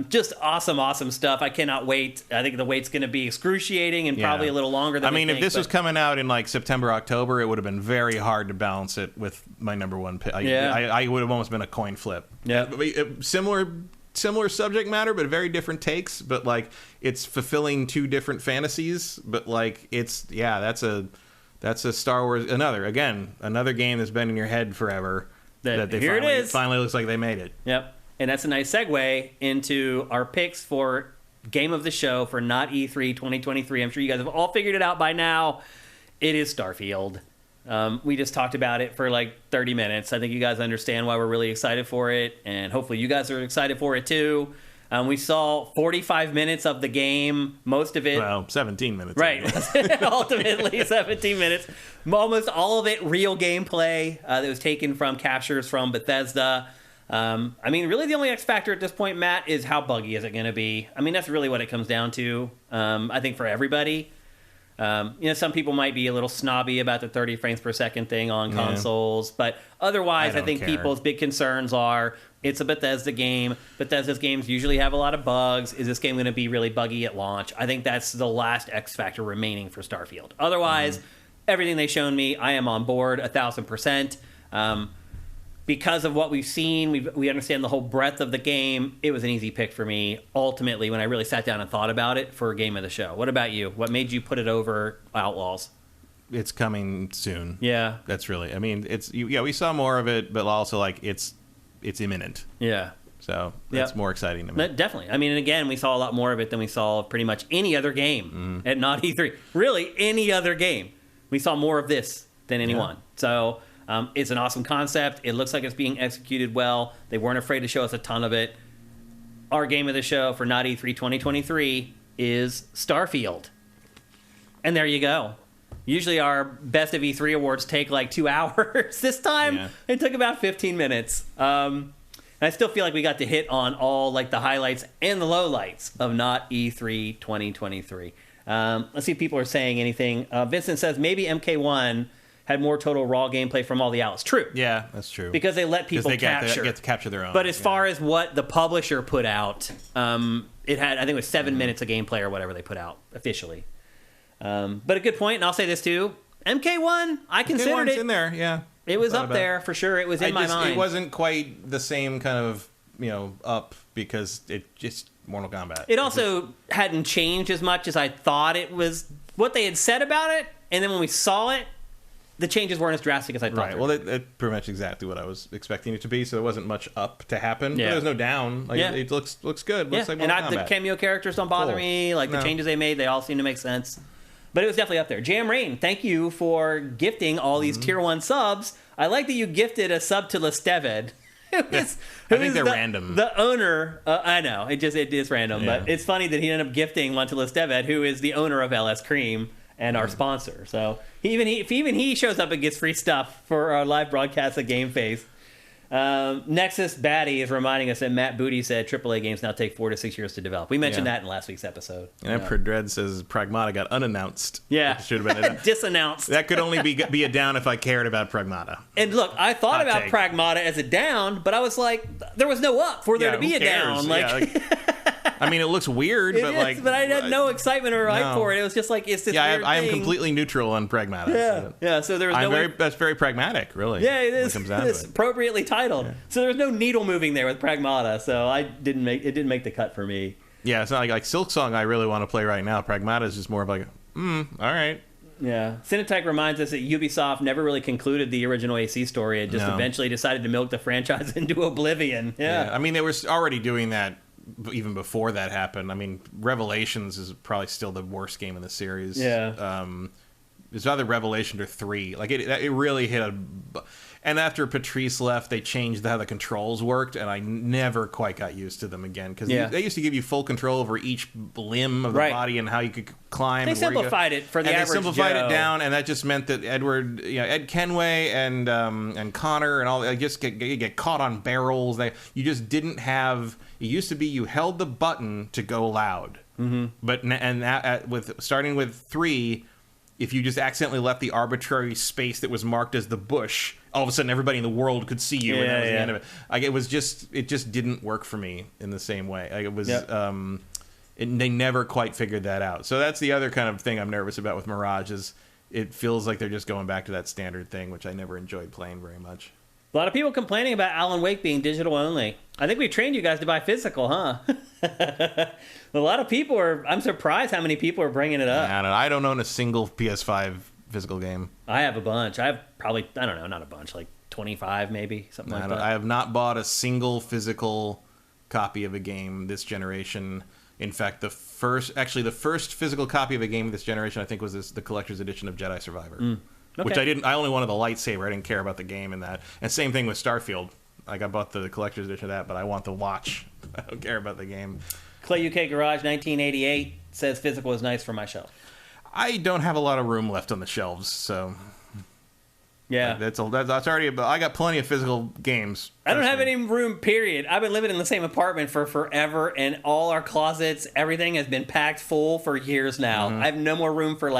Just awesome stuff. I cannot wait. I think the wait's going to be excruciating and probably a little longer than if this was coming out in September, October, it would have been very hard to balance it with my number one pick. I would have almost been a coin flip. Yeah. Similar subject matter, but very different takes. But it's fulfilling two different fantasies. But that's a Star Wars. Another game that's been in your head forever. It finally looks like they made it. Yep. And that's a nice segue into our picks for Game of the Show for not E3 2023. I'm sure you guys have all figured it out by now. It is Starfield. We just talked about it for 30 minutes. I think you guys understand why we're really excited for it, and hopefully you guys are excited for it too. We saw 45 minutes of the game, most of it... Well, 17 minutes. Right. Ultimately, 17 minutes. Almost all of it real gameplay that was taken from captures from Bethesda. Really the only X factor at this point, Matt, is how buggy is it going to be? That's really what it comes down to, I think, for everybody. Some people might be a little snobby about the 30 frames per second thing on consoles, but otherwise, I think people's big concerns are it's a Bethesda game. Bethesda's games usually have a lot of bugs. Is this game going to be really buggy at launch? I think that's the last X factor remaining for Starfield. Otherwise, everything they've shown me, I am on board 1,000%. Because of what we've seen, we understand the whole breadth of the game. It was an easy pick for me, ultimately, when I really sat down and thought about it for a game of the show. What about you? What made you put it over Outlaws? It's coming soon. Yeah. That's really, we saw more of it, but also, it's imminent. Yeah. So that's more exciting to me. Definitely. And again, we saw a lot more of it than we saw pretty much any other game at not E3. Really, any other game. We saw more of this than anyone. So... it's an awesome concept. It looks like it's being executed well. They weren't afraid to show us a ton of it. Our game of the show for Not E3 2023 is Starfield. And there you go. Usually our Best of E3 awards take 2 hours. This time, it took about 15 minutes. And I still feel like we got to hit on all the highlights and the lowlights of Not E3 2023. Let's see if people are saying anything. Vincent says maybe MK1 had more total raw gameplay from all the outlets. True. Yeah, that's true. Because they let people capture. Get to capture their own. But as far as what the publisher put out, it had, I think it was 7 minutes of gameplay or whatever they put out officially. But a good point, and I'll say this too. MK1, I considered it. In there, yeah. It was up there for sure. It was in my mind. It wasn't quite the same kind of, up because it just Mortal Kombat. It also hadn't changed as much as I thought it was what they had said about it. And then when we saw it, the changes weren't as drastic as I thought. Right. Well, that's pretty much exactly what I was expecting it to be. So there wasn't much up to happen. Yeah. But there's no down. It looks good. Looks like Mortal Kombat. The cameo characters don't bother me. The changes they made, they all seem to make sense. But it was definitely up there. Jam Rain, thank you for gifting all these Tier 1 subs. I like that you gifted a sub to Lesteved. I think they're random. The owner, I know, it is random. Yeah. But it's funny that he ended up gifting one to Lesteved, who is the owner of LS Cream and our sponsor. So if even he shows up and gets free stuff for our live broadcast at GameFace. Nexus Batty is reminding us that Matt Booty said AAA games now take 4 to 6 years to develop. We mentioned that in last week's episode. And Emperor Dread says Pragmata got unannounced. Yeah. Should have been disannounced. That could only be a down if I cared about Pragmata. And look, I thought about Pragmata as a down, but I was like, there was no up for there to be a down. It looks weird, but I had no excitement or hype for it. It was just it's this weird I am thing. completely neutral on Pragmata. Yeah. So there was that's very pragmatic, really. Yeah, it is. It's it. Appropriately titled. Yeah. So there was no needle moving there with Pragmata. So it didn't make the cut for me. Yeah, it's not like Silksong. I really want to play right now. Pragmata is just more of all right. Yeah. Cinetech reminds us that Ubisoft never really concluded the original AC story. It just eventually decided to milk the franchise into oblivion. Yeah. They were already doing that even before that happened. Revelations is probably still the worst game in the series. Yeah. It's either Revelation or 3. It really hit a... And after Patrice left, they changed how the controls worked, and I never quite got used to them again. Because they used to give you full control over each limb of the body and how you could climb. They simplified it for the average Joe. They simplified it down, and that just meant that Ed Kenway and Connor and all, they just get caught on barrels. You just didn't have... It used to be you held the button to go loud. Mm-hmm. But starting with 3... If you just accidentally left the arbitrary space that was marked as the bush, all of a sudden everybody in the world could see you, and that was the end of it. It just didn't work for me in the same way. They never quite figured that out. So that's the other kind of thing I'm nervous about with Mirage is it feels like they're just going back to that standard thing, which I never enjoyed playing very much. A lot of people complaining about Alan Wake being digital only. I think we trained you guys to buy physical, huh? A lot of people I'm surprised how many people are bringing it up. I don't own a single PS5 physical game. I have a bunch. I have probably, I don't know, not a bunch, 25 maybe, something like that. I have not bought a single physical copy of a game this generation. In fact, the first physical copy of a game this generation, I think, was the collector's edition of Jedi Survivor. Okay. Which I only wanted the lightsaber. I didn't care about the game in that. And same thing with Starfield. I bought the collector's edition of that, but I want the watch. I don't care about the game. Clay UK Garage 1988 says physical is nice for my shelf. I don't have a lot of room left on the shelves, so yeah, that's already. I got plenty of physical games. I don't have any room. Period. I've been living in the same apartment for forever, and all our closets, everything has been packed full for years now. Mm-hmm. I have no more room for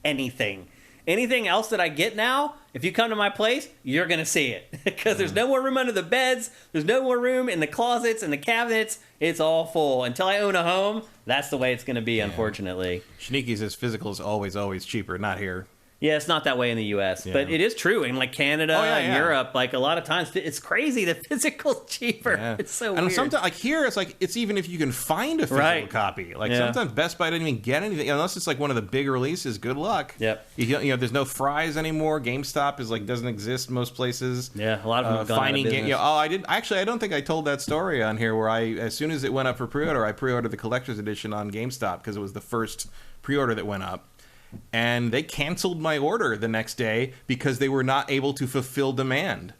anything. Anything else that I get now, if you come to my place, you're going to see it. Because there's no more room under the beds. There's no more room in the closets and the cabinets. It's all full. Until I own a home, that's the way it's going to be, unfortunately. Sneaky says physical is always cheaper. Not here. Yeah, it's not that way in the U.S., but it is true in like Canada and Europe. Like a lot of times, it's crazy. The physical's cheaper. Yeah. It's so weird. And sometimes, like here, it's like it's even if you can find a physical copy. Like sometimes Best Buy doesn't even get anything unless it's like one of the big releases. Good luck. Yep. You know, there's no Fry's anymore. GameStop is like doesn't exist most places. Yeah, a lot of them have gone out of business. I don't think I told that story on here where as soon as it went up for pre-order, I pre-ordered the collector's edition on GameStop because it was the first pre-order that went up. And they canceled my order the next day because they were not able to fulfill demand.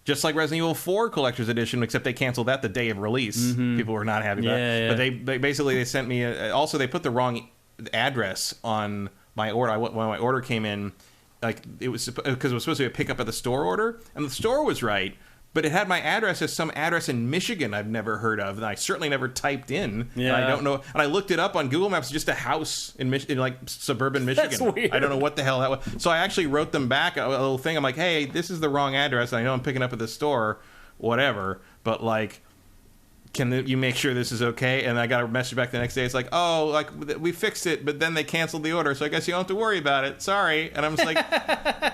Just like Resident Evil 4 Collector's Edition, except they canceled that the day of release. Mm-hmm. People were not happy about it. But they sent me... also, they put the wrong address on my order. When my order came in, like it was because it was supposed to be a pickup at the store order. And the store was right, but it had my address as some address in Michigan I've never heard of, and I certainly never typed in. Yeah. And I don't know. And I looked it up on Google Maps, just a house in like suburban Michigan. That's weird. I don't know what the hell that was. So I actually wrote them back a little thing. I'm like, hey, this is the wrong address. And I know I'm picking up at the store, whatever. But like, can you make sure this is okay? And I got a message back the next day. It's like, oh, like we fixed it, but then they canceled the order, so I guess you don't have to worry about it. Sorry. And I'm just like,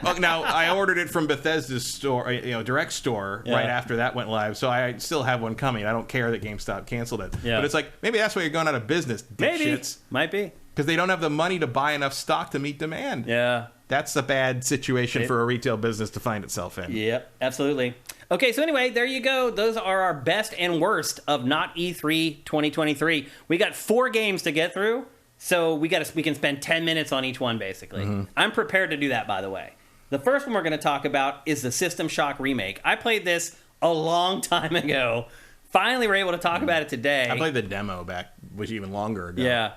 oh, now I ordered it from Bethesda's store, direct store right after that went live, so I still have one coming. I don't care that GameStop canceled it. Yeah. But it's like maybe that's why you're going out of business. Maybe might be because they don't have the money to buy enough stock to meet demand. Yeah. That's a bad situation for a retail business to find itself in. Yep, absolutely. Okay, so anyway, there you go. Those are our best and worst of Not E3 2023. We got 4 games to get through, so we can spend 10 minutes on each one, basically. Mm-hmm. I'm prepared to do that, by the way. The first one we're going to talk about is the System Shock Remake. I played this a long time ago. Finally, we're able to talk about it today. I played the demo back, which even longer ago. Yeah.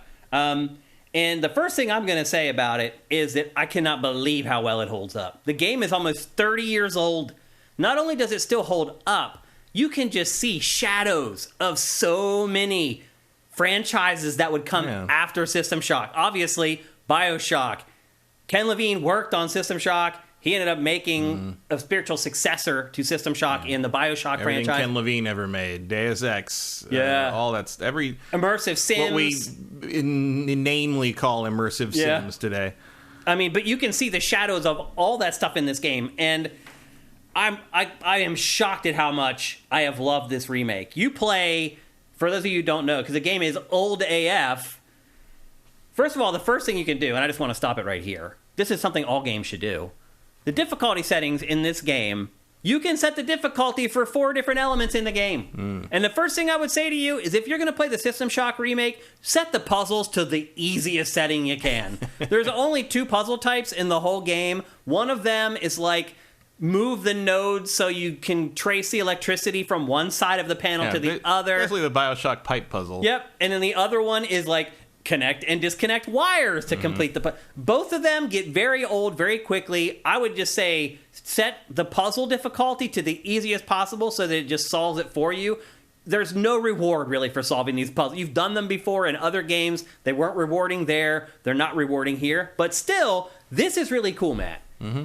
And the first thing I'm going to say about it is that I cannot believe how well it holds up. The game is almost 30 years old. Not only does it still hold up, you can just see shadows of so many franchises that would come after System Shock. Obviously, BioShock. Ken Levine worked on System Shock. He ended up making a spiritual successor to System Shock in the BioShock Everything franchise. Ken Levine ever made. Deus Ex. All that's every... Immersive Sims. What we inanely call immersive Sims today. I mean, but you can see the shadows of all that stuff in this game. And I am shocked at how much I have loved this remake. You play, for those of you who don't know, because the game is old AF. First of all, the first thing you can do, and I just want to stop it right here. This is something all games should do. The difficulty settings in this game, you can set the difficulty for 4 different elements in the game. And the first thing I would say to you is if you're going to play the System Shock Remake, set the puzzles to the easiest setting you can. There's only 2 puzzle types in the whole game. One of them is like move the nodes so you can trace the electricity from one side of the panel to the other. Basically the BioShock pipe puzzle. Yep. And then the other one is like connect and disconnect wires to complete the both of them get very old very quickly. I would just say set the puzzle difficulty to the easiest possible so that it just solves it for you. There's no reward really for solving these puzzles. You've done them before in other games. They weren't rewarding there. They're not rewarding here. But still, this is really cool, Matt.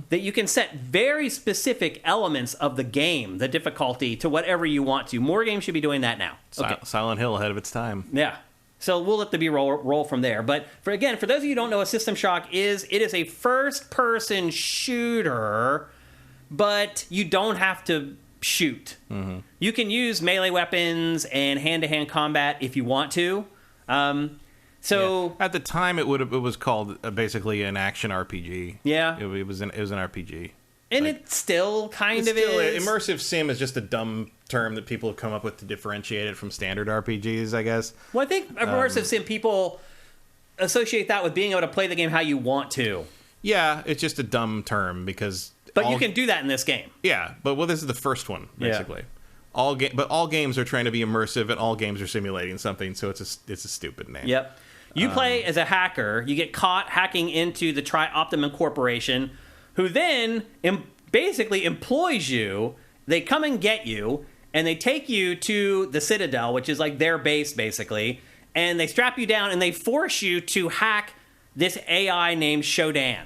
That you can set very specific elements of the game, the difficulty, to whatever you want to. More games should be doing that now. Silent Hill ahead of its time. Yeah. So we'll let the B-roll roll from there. But for those of you who don't know what System Shock is, it is a first-person shooter, but you don't have to shoot. You can use melee weapons and hand-to-hand combat if you want to. At the time, it was called basically an action RPG. Yeah, it was an RPG. And it still kind of is. Immersive sim is just a dumb term that people have come up with to differentiate it from standard RPGs, I guess. Well, I think immersive sim, people associate that with being able to play the game how you want to. Yeah, it's just a dumb term because... But you can do that in this game. Yeah, but this is the first one, basically. Yeah. But all games are trying to be immersive, and all games are simulating something, so it's a stupid name. Yep. You play as a hacker. You get caught hacking into the Tri-Optimum Corporation, who then basically employs you. They come and get you, and they take you to the Citadel, which is like their base, basically, and they strap you down, and they force you to hack this AI named Shodan.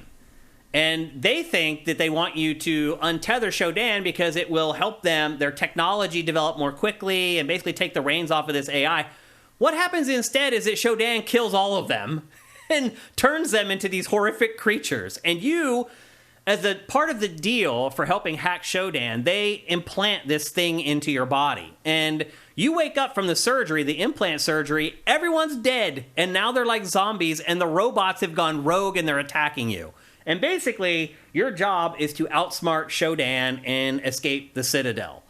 And they think that they want you to untether Shodan because it will help their technology develop more quickly and basically take the reins off of this AI. What happens instead is that Shodan kills all of them and turns them into these horrific creatures. And you, as a part of the deal for helping hack Shodan, they implant this thing into your body. And you wake up from the surgery, the implant surgery, everyone's dead. And now they're like zombies, and the robots have gone rogue and they're attacking you. And basically, your job is to outsmart Shodan and escape the Citadel.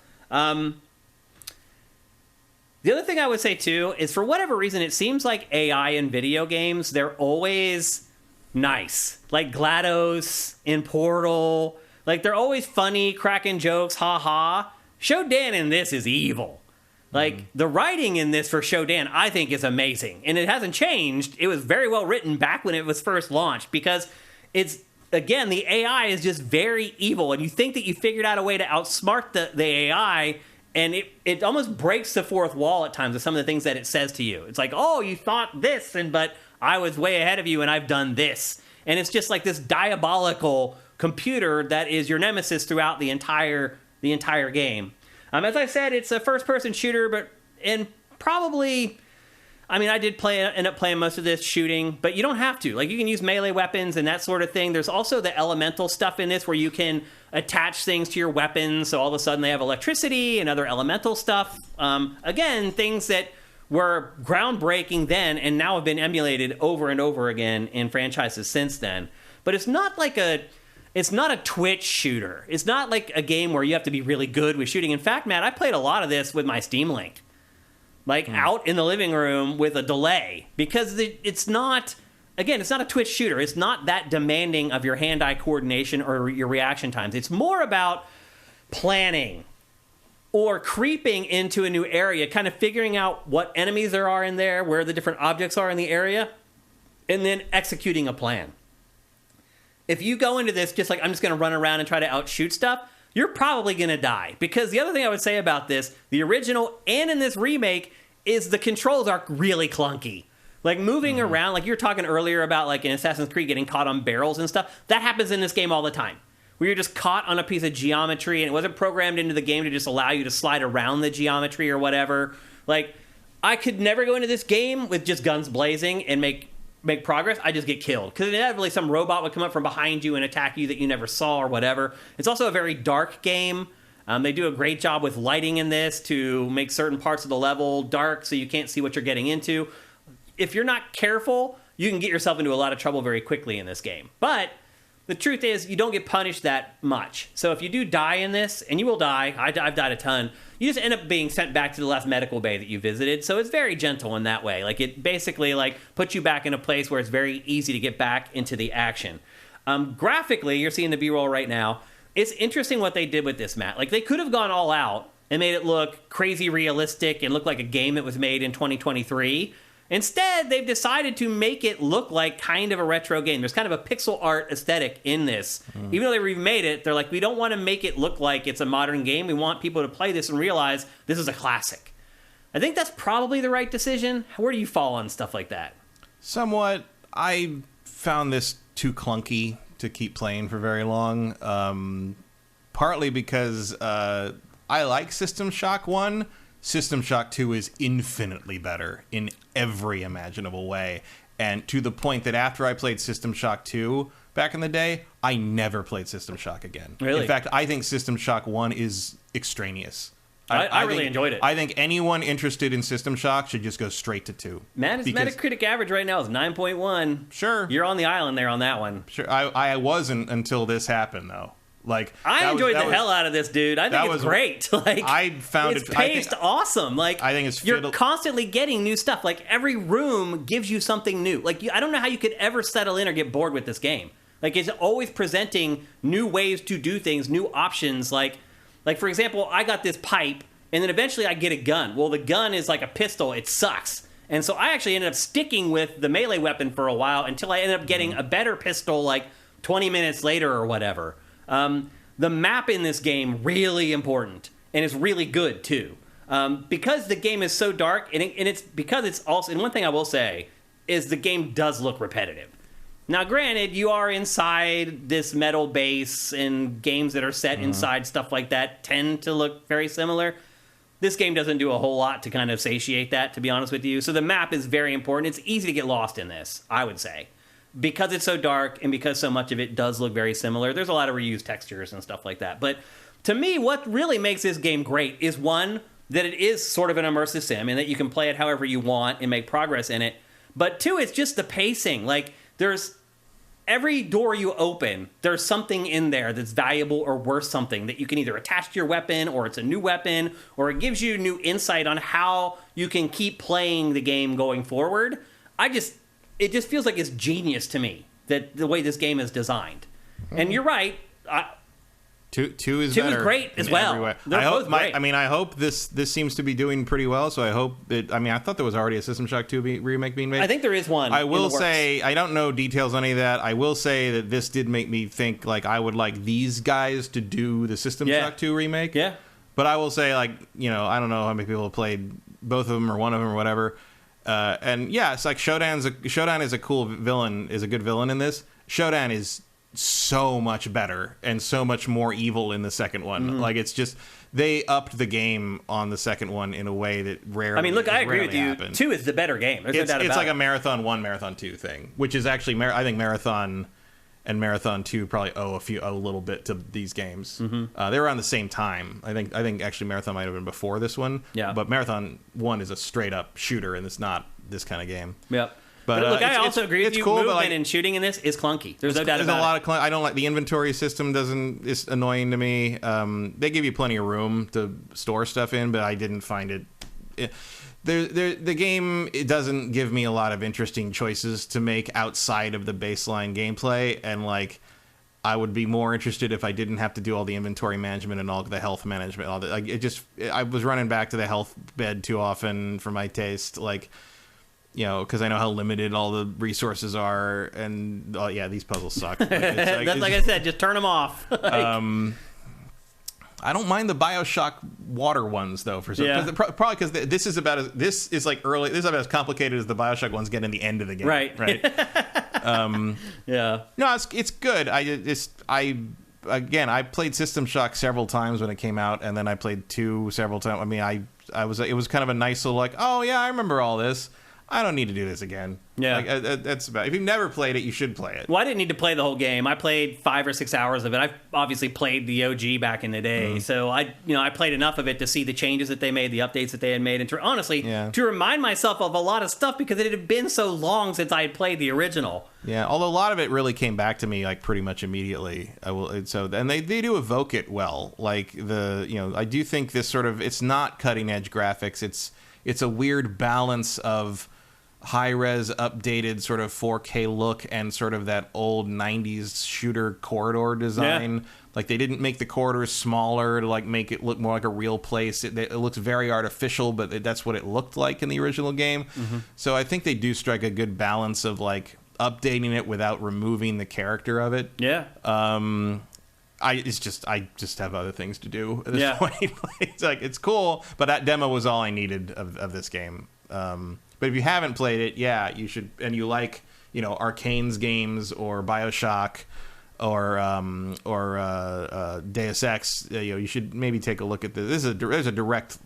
The other thing I would say, too, is for whatever reason, it seems like AI in video games, they're always nice. Like GLaDOS in Portal. Like, they're always funny, cracking jokes, ha-ha. Shodan in this is evil. Like, the writing in this for Shodan, I think, is amazing. And it hasn't changed. It was very well written back when it was first launched because it's, again, the AI is just very evil. And you think that you figured out a way to outsmart the AI, and it almost breaks the fourth wall at times with some of the things that it says to you. It's like, oh, you thought this, but I was way ahead of you, and I've done this. And it's just like this diabolical computer that is your nemesis throughout the entire game. As I said, it's a first-person shooter, and probably, I mean, I did end up playing most of this shooting, but you don't have to. Like, you can use melee weapons and that sort of thing. There's also the elemental stuff in this where you can attach things to your weapons, so all of a sudden they have electricity and other elemental stuff. Again, things that were groundbreaking then and now have been emulated over and over again in franchises since then. But it's not like it's not a Twitch shooter. It's not like a game where you have to be really good with shooting. In fact, Matt, I played a lot of this with my Steam Link. Like, out in the living room with a delay. Because it's not... Again, it's not a Twitch shooter. It's not that demanding of your hand-eye coordination or your reaction times. It's more about planning or creeping into a new area, kind of figuring out what enemies there are in there, where the different objects are in the area, and then executing a plan. If you go into this just like, I'm just going to run around and try to outshoot stuff, you're probably going to die. Because the other thing I would say about this, the original and in this remake, is the controls are really clunky. Like, moving around, like you were talking earlier about, like, in Assassin's Creed getting caught on barrels and stuff, that happens in this game all the time. Where you're just caught on a piece of geometry, and it wasn't programmed into the game to just allow you to slide around the geometry or whatever. Like, I could never go into this game with just guns blazing and make progress. I just get killed. Because inevitably some robot would come up from behind you and attack you that you never saw or whatever. It's also a very dark game. They do a great job with lighting in this to make certain parts of the level dark so you can't see what you're getting into. If you're not careful, you can get yourself into a lot of trouble very quickly in this game. But the truth is, you don't get punished that much. So if you do die in this, and you will die, I've died a ton, you just end up being sent back to the last medical bay that you visited. So it's very gentle in that way. Like, it basically, like, puts you back in a place where it's very easy to get back into the action. Graphically, you're seeing the B-roll right now. It's interesting what they did with this, Matt. Like, they could have gone all out and made it look crazy realistic and look like a game that was made in 2023. Instead, they've decided to make it look like kind of a retro game. There's kind of a pixel art aesthetic in this. Even though they remade it, they're like, we don't want to make it look like it's a modern game. We want people to play this and realize this is a classic. I think that's probably the right decision. Where do you fall on stuff like that? Somewhat. I found this too clunky to keep playing for very long. Partly because I like System Shock 1. System Shock 2 is infinitely better in every imaginable way. And to the point that after I played System Shock 2 back in the day, I never played System Shock again. Really? In fact, I think System Shock 1 is extraneous. I really enjoyed it. I think anyone interested in System Shock should just go straight to 2. Man, its Metacritic average right now is 9.1. Sure. You're on the island there on that one. Sure. I wasn't until this happened, though. Like, I enjoyed the hell out of this, dude. I think it's great. Like, I found it's paced awesome. Like, I think it's you're constantly getting new stuff. Like, every room gives you something new. Like, I don't know how you could ever settle in or get bored with this game. Like, it's always presenting new ways to do things, new options. Like for example, I got this pipe, and then eventually I get a gun. Well, the gun is like a pistol. It sucks. And so I actually ended up sticking with the melee weapon for a while until I ended up getting a better pistol like 20 minutes later or whatever. The map in this game, really important, and it's really good too. Because the game is so dark, and it's because it's also, and one thing I will say is the game does look repetitive. Now, granted, you are inside this metal base, and games that are set inside stuff like that tend to look very similar. This game doesn't do a whole lot to kind of satiate that, to be honest with you. So the map is very important. It's easy to get lost in this, I would say. Because it's so dark and because so much of it does look very similar, there's a lot of reused textures and stuff like that. But to me, what really makes this game great is, one, that it is sort of an immersive sim and that you can play it however you want and make progress in it. But two, it's just the pacing. Like, there's... Every door you open, there's something in there that's valuable or worth something that you can either attach to your weapon, or it's a new weapon, or it gives you new insight on how you can keep playing the game going forward. It just feels like it's genius to me, that the way this game is designed. And you're right. Two is Two better. is great as well. They're both great. I hope this seems to be doing pretty well. So I hope that. I mean, I thought there was already a System Shock 2 remake being made. I think there is one. I will say, I don't know details on any of that. I will say that this did make me think like I would like these guys to do the System Shock 2 remake. Yeah. But I will say, like, I don't know how many people have played both of them or one of them or whatever. And yeah, it's like Shodan is a cool villain, is a good villain in this. Shodan is so much better and so much more evil in the second one. Like, it's just, they upped the game on the second one in a way that rarely. I mean, look, I agree with you. Happens. 2 is the better game. There's no doubt about it. It's like a Marathon 1, Marathon 2 thing, which is actually, I think Marathon and Marathon 2 probably owe a little bit to these games. They were around the same time. I think actually Marathon might have been before this one. Yeah. But Marathon 1 is a straight up shooter, and it's not this kind of game. Yep. But look, I also agree with you. Cool, movement and shooting in this is clunky. There's no doubt about it. There's a lot of I don't like the inventory system. Is annoying to me. They give you plenty of room to store stuff in, but I didn't find it. The game, it doesn't give me a lot of interesting choices to make outside of the baseline gameplay, and like, I would be more interested if I didn't have to do all the inventory management and all the health management. All that, like, I was running back to the health bed too often for my taste. Like, because I know how limited all the resources are, and these puzzles suck. Like, like I said, just turn them off. I don't mind the BioShock water ones though, for some. Yeah. Probably because this is about as complicated as the BioShock ones get in the end of the game. Right. Yeah. No, it's good. I played System Shock several times when it came out, and then I played 2 several times. I mean, it was kind of a nice little, like, oh yeah, I remember all this. I don't need to do this again. Yeah. Like, that's about. If you've never played it, you should play it. Well, I didn't need to play the whole game. I played 5 or 6 hours of it. I've obviously played the OG back in the day, so I played enough of it to see the changes that they made, the updates that they had made, and to remind myself of a lot of stuff, because it had been so long since I had played the original. Yeah, although a lot of it really came back to me like pretty much immediately. And they do evoke it well. Like I do think this sort of, it's not cutting edge graphics. It's a weird balance of high-res updated sort of 4K look and sort of that old 90s shooter corridor design. Yeah. Like, they didn't make the corridors smaller to like make it look more like a real place. It looks very artificial, but that's what it looked like in the original game. So I think they do strike a good balance of like updating it without removing the character of it. Yeah. I just have other things to do at this point. It's like, it's cool, but that demo was all I needed of this game. But if you haven't played it, you should, and you like, Arcane's games or BioShock or Deus Ex, you should maybe take a look at this. There's a direct.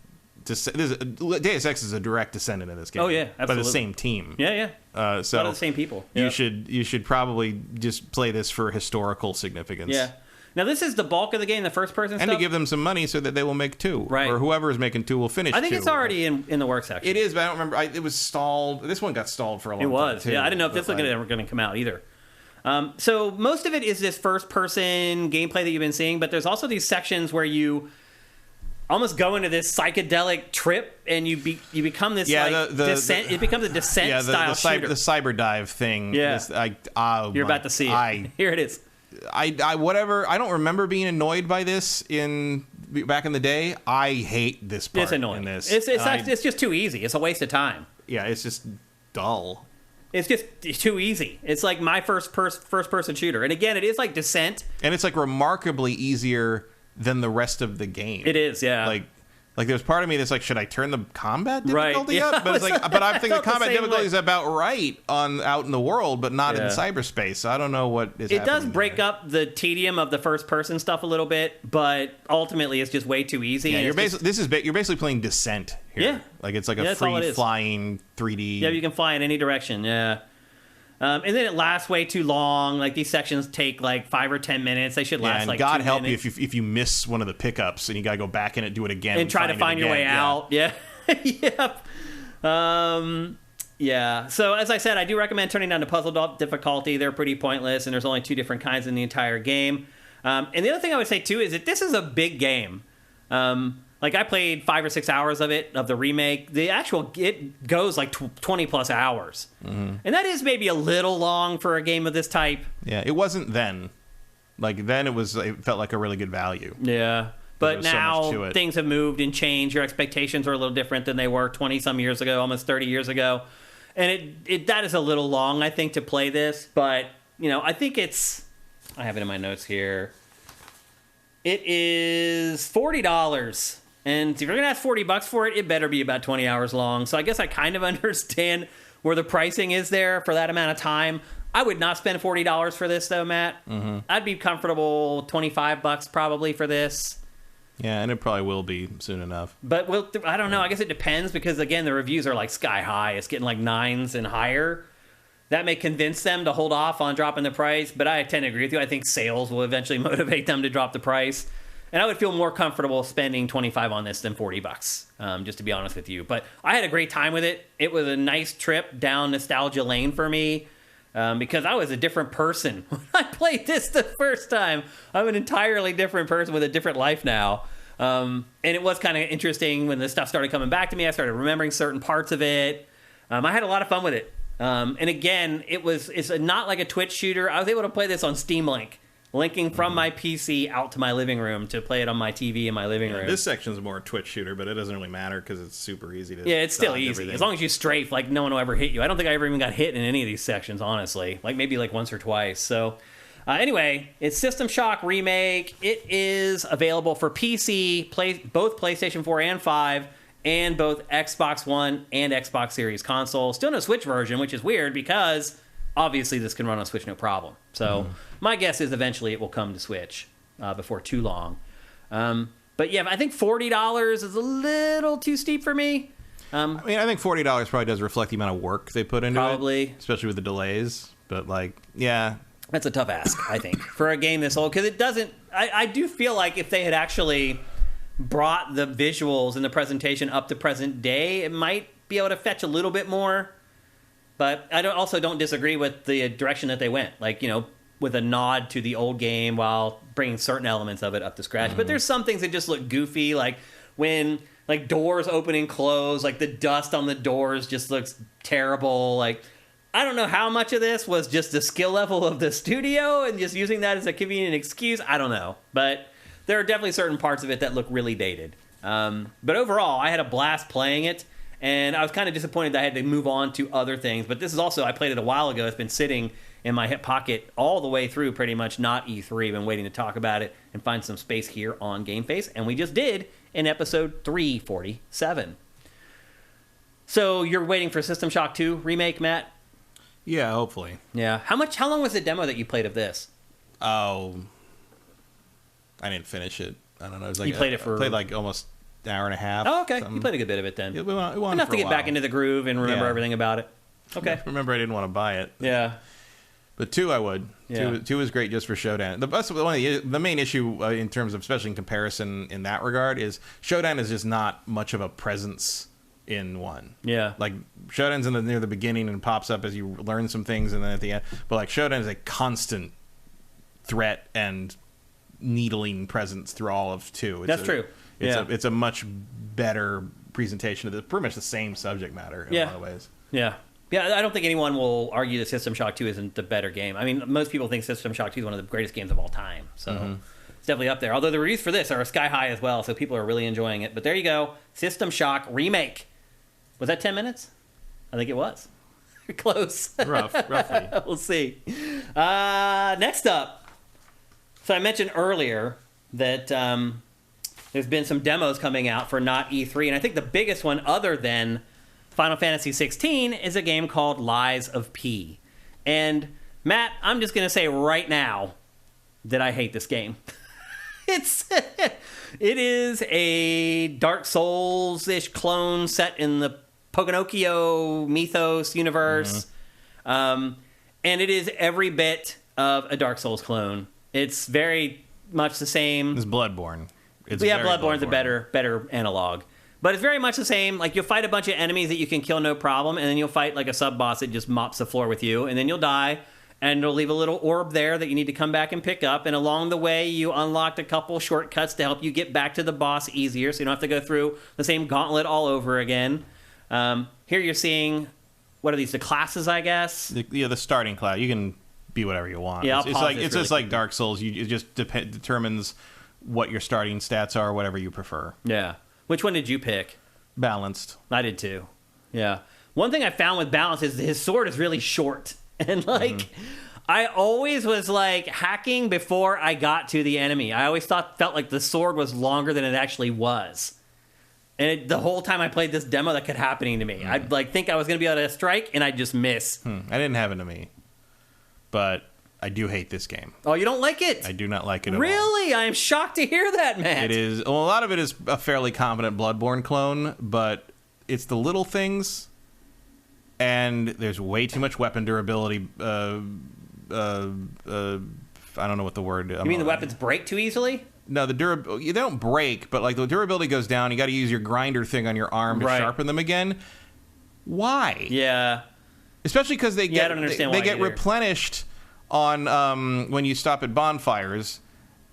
Deus Ex is a direct descendant of this game. Oh yeah, absolutely. By the same team. Yeah. So a lot of the same people. You should probably just play this for historical significance. Yeah. Now, this is the bulk of the game, the first-person stuff? And to give them some money so that they will make 2. Right. Or whoever is making 2 will finish 2. I think it's already in the works, actually. It is, but I don't remember. It was stalled. This one got stalled for a long time, It was, too. Yeah. I didn't know if this was ever going to come out, either. So most of it is this first-person gameplay that you've been seeing, but there's also these sections where you almost go into this psychedelic trip, and you become this descent. It becomes a descent style shooter. The cyber dive thing. Yeah. You're about to see it. Here it is. I don't remember being annoyed by this back in the day. I hate this part. It's annoying. In this. It's just too easy. It's a waste of time. Yeah, it's just dull. It's just too easy. It's like my first person shooter, and again, it is like Descent, and it's like remarkably easier than the rest of the game. It is, yeah. Like, Like, there's part of me that's like, should I turn the combat Right. difficulty Yeah, up? But it's like, but I think the felt the combat same difficulty way. is about right out in the world, but not in Yeah. cyberspace. So I don't know what is. It does happening break there. up the tedium of the first person stuff a little bit, but ultimately it's just way too easy. Yeah, and you're it's basically you're basically playing Descent here. Yeah. Like it's like Yeah, a that's all it free is. flying 3D. Yeah, you can fly in any direction. Yeah. And then it lasts way too long. Like, these sections take like 5 or 10 minutes. They should last and like God 2 help minutes. you if you miss one of the pickups and you gotta go back in it, do it again, And try to find it your way again. Yeah. out. Yeah. Yep. Yeah. So, as I said, I do recommend turning down the puzzle difficulty. They're pretty pointless, and there's only 2 different kinds in the entire game. And the other thing I would say, too, is that this is a big game. Like, I played 5 or 6 hours of it, of the remake. It goes like 20 plus hours. Mm-hmm. And that is maybe a little long for a game of this type. Yeah, it wasn't then. Like, then it felt like a really good value. Yeah. But There's so much to now it. things have moved and changed. Your expectations are a little different than they were 20-some years ago, almost 30 years ago. And that is a little long, I think, to play this. But, I think I have it in my notes here. It is $40. And if you're going to ask $40 for it, it better be about 20 hours long. So I guess I kind of understand where the pricing is there for that amount of time. I would not spend $40 for this, though, Matt. Mm-hmm. I'd be comfortable $25 probably for this. Yeah, and it probably will be soon enough. But I don't know. I guess it depends because, again, the reviews are like sky high. It's getting like 9s and higher. That may convince them to hold off on dropping the price. But I tend to agree with you. I think sales will eventually motivate them to drop the price. And I would feel more comfortable spending $25 on this than $40, just to be honest with you. But I had a great time with it. It was a nice trip down nostalgia lane for me. Because I was a different person when I played this the first time. I'm an entirely different person with a different life now. And it was kind of interesting when the stuff started coming back to me. I started remembering certain parts of it. I had a lot of fun with it. And again, it's not like a Twitch shooter. I was able to play this on Steam Link, linking from my PC out to my living room to play it on my TV in my living room. This section's more a Twitch shooter, but it doesn't really matter because it's super easy to. Yeah, it's still dodge easy. everything. As long as you strafe, like, no one will ever hit you. I don't think I ever even got hit in any of these sections, honestly. Like, maybe like once or twice. So, anyway, it's System Shock Remake. It is available for PC, both PlayStation 4 and 5, and both Xbox One and Xbox Series console. Still no Switch version, which is weird because obviously this can run on Switch no problem. So my guess is eventually it will come to Switch before too long. But yeah, I think $40 is a little too steep for me. I mean, I think $40 probably does reflect the amount of work they put into Probably. it, especially with the delays. But like, yeah, That's a tough ask, I think, for a game this old. Because it doesn't... I do feel like if they had actually brought the visuals and the presentation up to present day, it might be able to fetch a little bit more. But I also don't disagree with the direction that they went. Like, with a nod to the old game while bringing certain elements of it up to scratch. But there's some things that just look goofy, like when like doors open and close, like the dust on the doors just looks terrible. Like, I don't know how much of this was just the skill level of the studio and just using that as a convenient excuse. I don't know. But there are definitely certain parts of it that look really dated. But overall, I had a blast playing it. And I was kind of disappointed that I had to move on to other things. But this is also, I played it a while ago. It's been sitting in my hip pocket all the way through, pretty much, not E3. Been waiting to talk about it and find some space here on GameFace. And we just did in episode 347. So you're waiting for System Shock 2 remake, Matt? yeah, hopefully. Yeah. How long was the demo that you played of this? Oh, I didn't finish it. I don't know. It was like You played it for- I played like almost an hour and a half. Oh, okay. something. You played a good bit of it then. It went Enough for to a get back while. into the groove and remember Yeah. everything about it. Okay. Remember, I didn't want to buy it. Yeah. But 2 I would. Yeah. 2 is great just for Showdown. The main issue in terms of, especially in comparison in that regard, is Showdown is just not much of a presence in 1. Yeah. Like Showdown's near the beginning and pops up as you learn some things, and then at the end. But like Showdown is a constant threat and needling presence through all of 2. That's true. It's a much better presentation of pretty much the same subject matter in a lot of ways. Yeah. Yeah, I don't think anyone will argue that System Shock 2 isn't the better game. I mean, most people think System Shock 2 is one of the greatest games of all time. So it's definitely up there. Although the reviews for this are sky high as well, so people are really enjoying it. But there you go. System Shock Remake. Was that 10 minutes? I think it was. Close. Roughly. We'll see. Next up. So I mentioned earlier that there's been some demos coming out for not E3, and I think the biggest one, other than Final Fantasy XVI, is a game called Lies of P. And Matt, I'm just gonna say right now that I hate this game. It is a Dark Souls-ish clone set in the Pinocchio mythos universe. And it is every bit of a Dark Souls clone. It's very much the same. It's Bloodborne. Bloodborne's a better analog. But it's very much the same. Like, you'll fight a bunch of enemies that you can kill no problem, and then you'll fight like a sub-boss that just mops the floor with you, and then you'll die. And it'll leave a little orb there that you need to come back and pick up. And along the way, you unlocked a couple shortcuts to help you get back to the boss easier, so you don't have to go through the same gauntlet all over again. Here you're seeing, what are these, the classes, I guess? The starting class. You can be whatever you want. Yeah, it's just like Dark Souls. It just determines what your starting stats are, whatever you prefer. Yeah. Which one did you pick? Balanced. I did too. Yeah. One thing I found with Balance is his sword is really short. And, like, I always was, like, hacking before I got to the enemy. I always felt like the sword was longer than it actually was. And the whole time I played this demo, that kept happening to me. I'd, like, think I was going to be able to strike, and I'd just miss. I didn't happen to me. But I do hate this game. Oh, you don't like it? I do not like it at all. Really? I am shocked to hear that, Matt. It is. Well, a lot of it is a fairly competent Bloodborne clone, but it's the little things... And there's way too much weapon durability. I don't know what the word. You mean the weapons break too easily? No, they don't break, but like the durability goes down. You got to use your grinder thing on your arm to sharpen them again. Why? Yeah. Especially because they get I don't understand why they get replenished on when you stop at bonfires.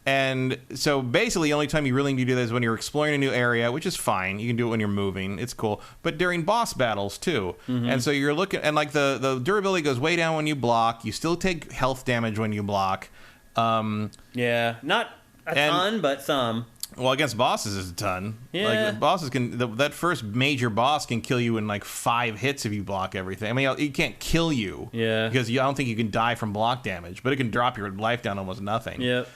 And so basically the only time you really need to do that is when you're exploring a new area, which is fine. You can do it when you're moving. It's cool. But during boss battles, too. And so you're looking... And, like, the durability goes way down when you block. You still take health damage when you block. Yeah. Not a ton, but some. Well, against bosses, it's a ton. Yeah. Like, the bosses can... that first major boss can kill you in, like, 5 hits if you block everything. I mean, it can't kill you. Yeah. Because I don't think you can die from block damage. But it can drop your life down almost nothing. Yep.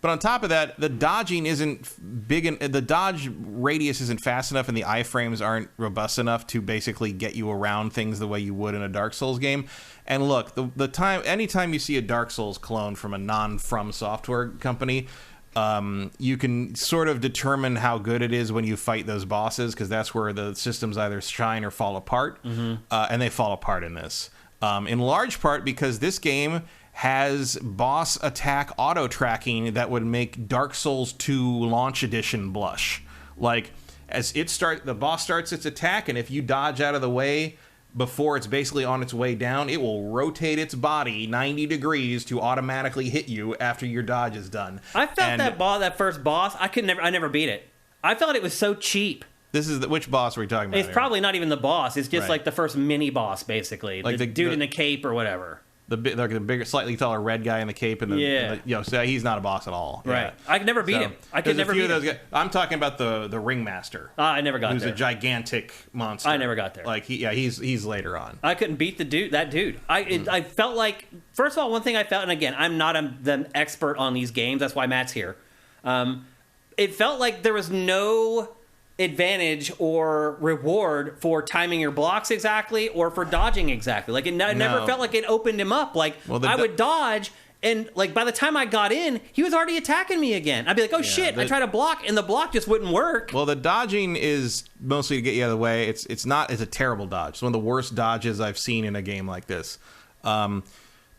But on top of that, the dodging isn't big, and the dodge radius isn't fast enough, and the iframes aren't robust enough to basically get you around things the way you would in a Dark Souls game. And look, anytime you see a Dark Souls clone from a non-From Software company, you can sort of determine how good it is when you fight those bosses, because that's where the systems either shine or fall apart, and they fall apart in this. In large part because this game has boss attack auto tracking that would make Dark Souls 2 Launch Edition blush. Like, as the boss starts its attack, and if you dodge out of the way before it's basically on its way down, it will rotate its body 90 degrees to automatically hit you after your dodge is done. I felt that first boss, I never beat it. I felt it was so cheap. This is which boss are we talking about? It's probably not even the boss. It's just like the first mini boss, basically. Like the dude in the cape or whatever. The bigger, slightly taller red guy in the cape, and so he's not a boss at all. Right. Yeah. I could never beat him. I could never beat him. Guys, I'm talking about the ringmaster. I never got there. Who's a gigantic monster. I never got there. Like he's later on. I couldn't beat that dude. I felt like, first of all, one thing I felt, and again, I'm not the expert on these games. That's why Matt's here. It felt like there was no advantage or reward for timing your blocks exactly or for dodging exactly. Like, it never felt like it opened him up. Like, I would dodge, and like by the time I got in, he was already attacking me again. I'd be like, shit, I try to block, and the block just wouldn't work. Well, the dodging is mostly to get you out of the way. It's a terrible dodge. It's one of the worst dodges I've seen in a game like this.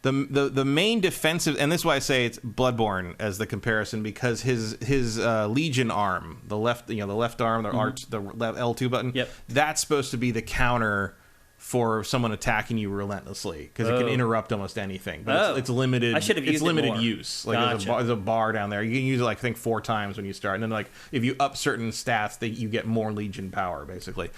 The main defensive, and this is why I say it's Bloodborne as the comparison, because his Legion arm, the left arm, the L2 button, that's supposed to be the counter for someone attacking you relentlessly, because it can interrupt almost anything. But it's limited. I should have used limited more. use. Like Gotcha. there's a bar down there. You can use it, like, I think 4 times when you start, and then like if you up certain stats, that you get more Legion power, basically.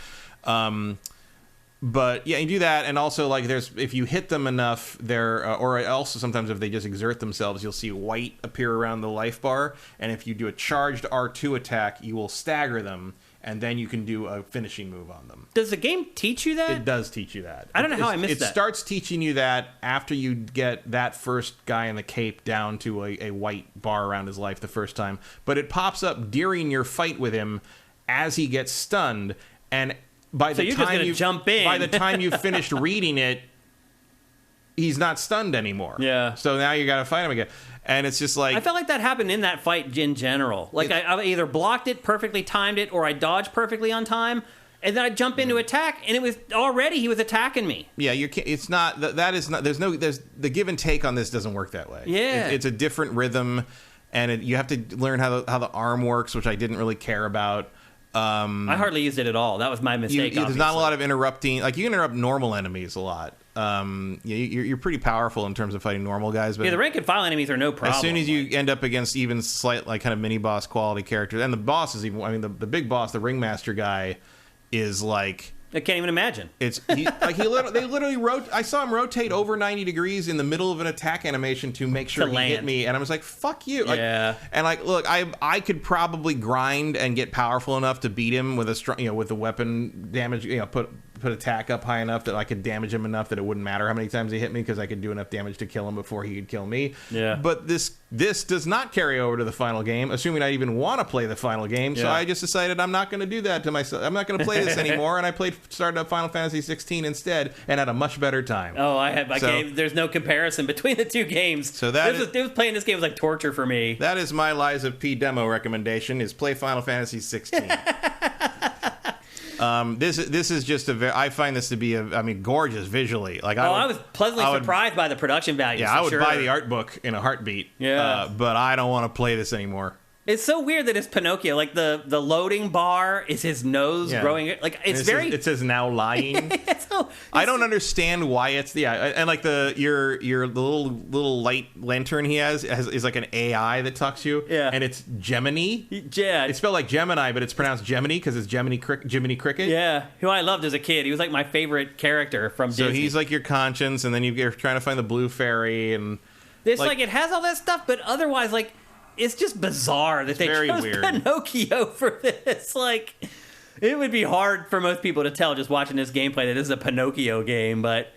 But yeah, you do that, and also like if you hit them enough, or also sometimes if they just exert themselves, you'll see white appear around the life bar, and if you do a charged R2 attack, you will stagger them, and then you can do a finishing move on them. Does the game teach you that? It does teach you that. I don't know how I missed that. It starts teaching you that after you get that first guy in the cape down to a white bar around his life the first time, but it pops up during your fight with him as he gets stunned, and by the time you jump in. By the time you've finished reading it, he's not stunned anymore. Yeah. So now you got to fight him again. And it's just like... I felt like that happened in that fight in general. Like, I either blocked it, perfectly timed it, or I dodged perfectly on time, and then I'd jump into attack, and it was already he was attacking me. Yeah, it's not... That is not... There's the give and take on this doesn't work that way. Yeah. It's a different rhythm, and you have to learn how the arm works, which I didn't really care about. I hardly used it at all. That was my mistake, There's not a lot of interrupting. Like, you can interrupt normal enemies a lot. You're pretty powerful in terms of fighting normal guys, but the rank and file enemies are no problem. As soon as you end up against even slight, like, kind of mini boss quality characters, and the boss is even, I mean, the big boss, the ringmaster guy, is like... I can't even imagine. They literally I saw him rotate over 90 degrees in the middle of an attack animation to make sure he hit me, and I was like, "Fuck you!" Yeah. Look, I could probably grind and get powerful enough to beat him with with the weapon damage. Put attack up high enough that I could damage him enough that it wouldn't matter how many times he hit me, because I could do enough damage to kill him before he could kill me. Yeah. But this does not carry over to the final game, assuming I even want to play the final game. So I just decided I'm not going to do that to myself. I'm not going to play this anymore, and I started up Final Fantasy XVI instead, and had a much better time. Oh, there's no comparison between the two games. So playing this game was like torture for me. That is my Lies of P demo recommendation: is play Final Fantasy XVI. This is just I find this to be gorgeous visually. Like, I was pleasantly surprised by the production values. Yeah, I would buy the art book in a heartbeat. Yeah, but I don't want to play this anymore. It's so weird that it's Pinocchio. Like, the loading bar is his nose growing. Like, it says now lying. I don't understand why it's and like the little light lantern he has is like an AI that talks to you. Yeah, and it's Gemini. Yeah, it's spelled like Gemini, but it's pronounced Gemini because it's Jiminy Cricket. Yeah, who I loved as a kid. He was like my favorite character from Disney. So he's like your conscience, and then you're trying to find the blue fairy, and it's like it has all that stuff, but otherwise, like, it's just bizarre that they chose Pinocchio for this. Like, it would be hard for most people to tell just watching this gameplay that this is a Pinocchio game. But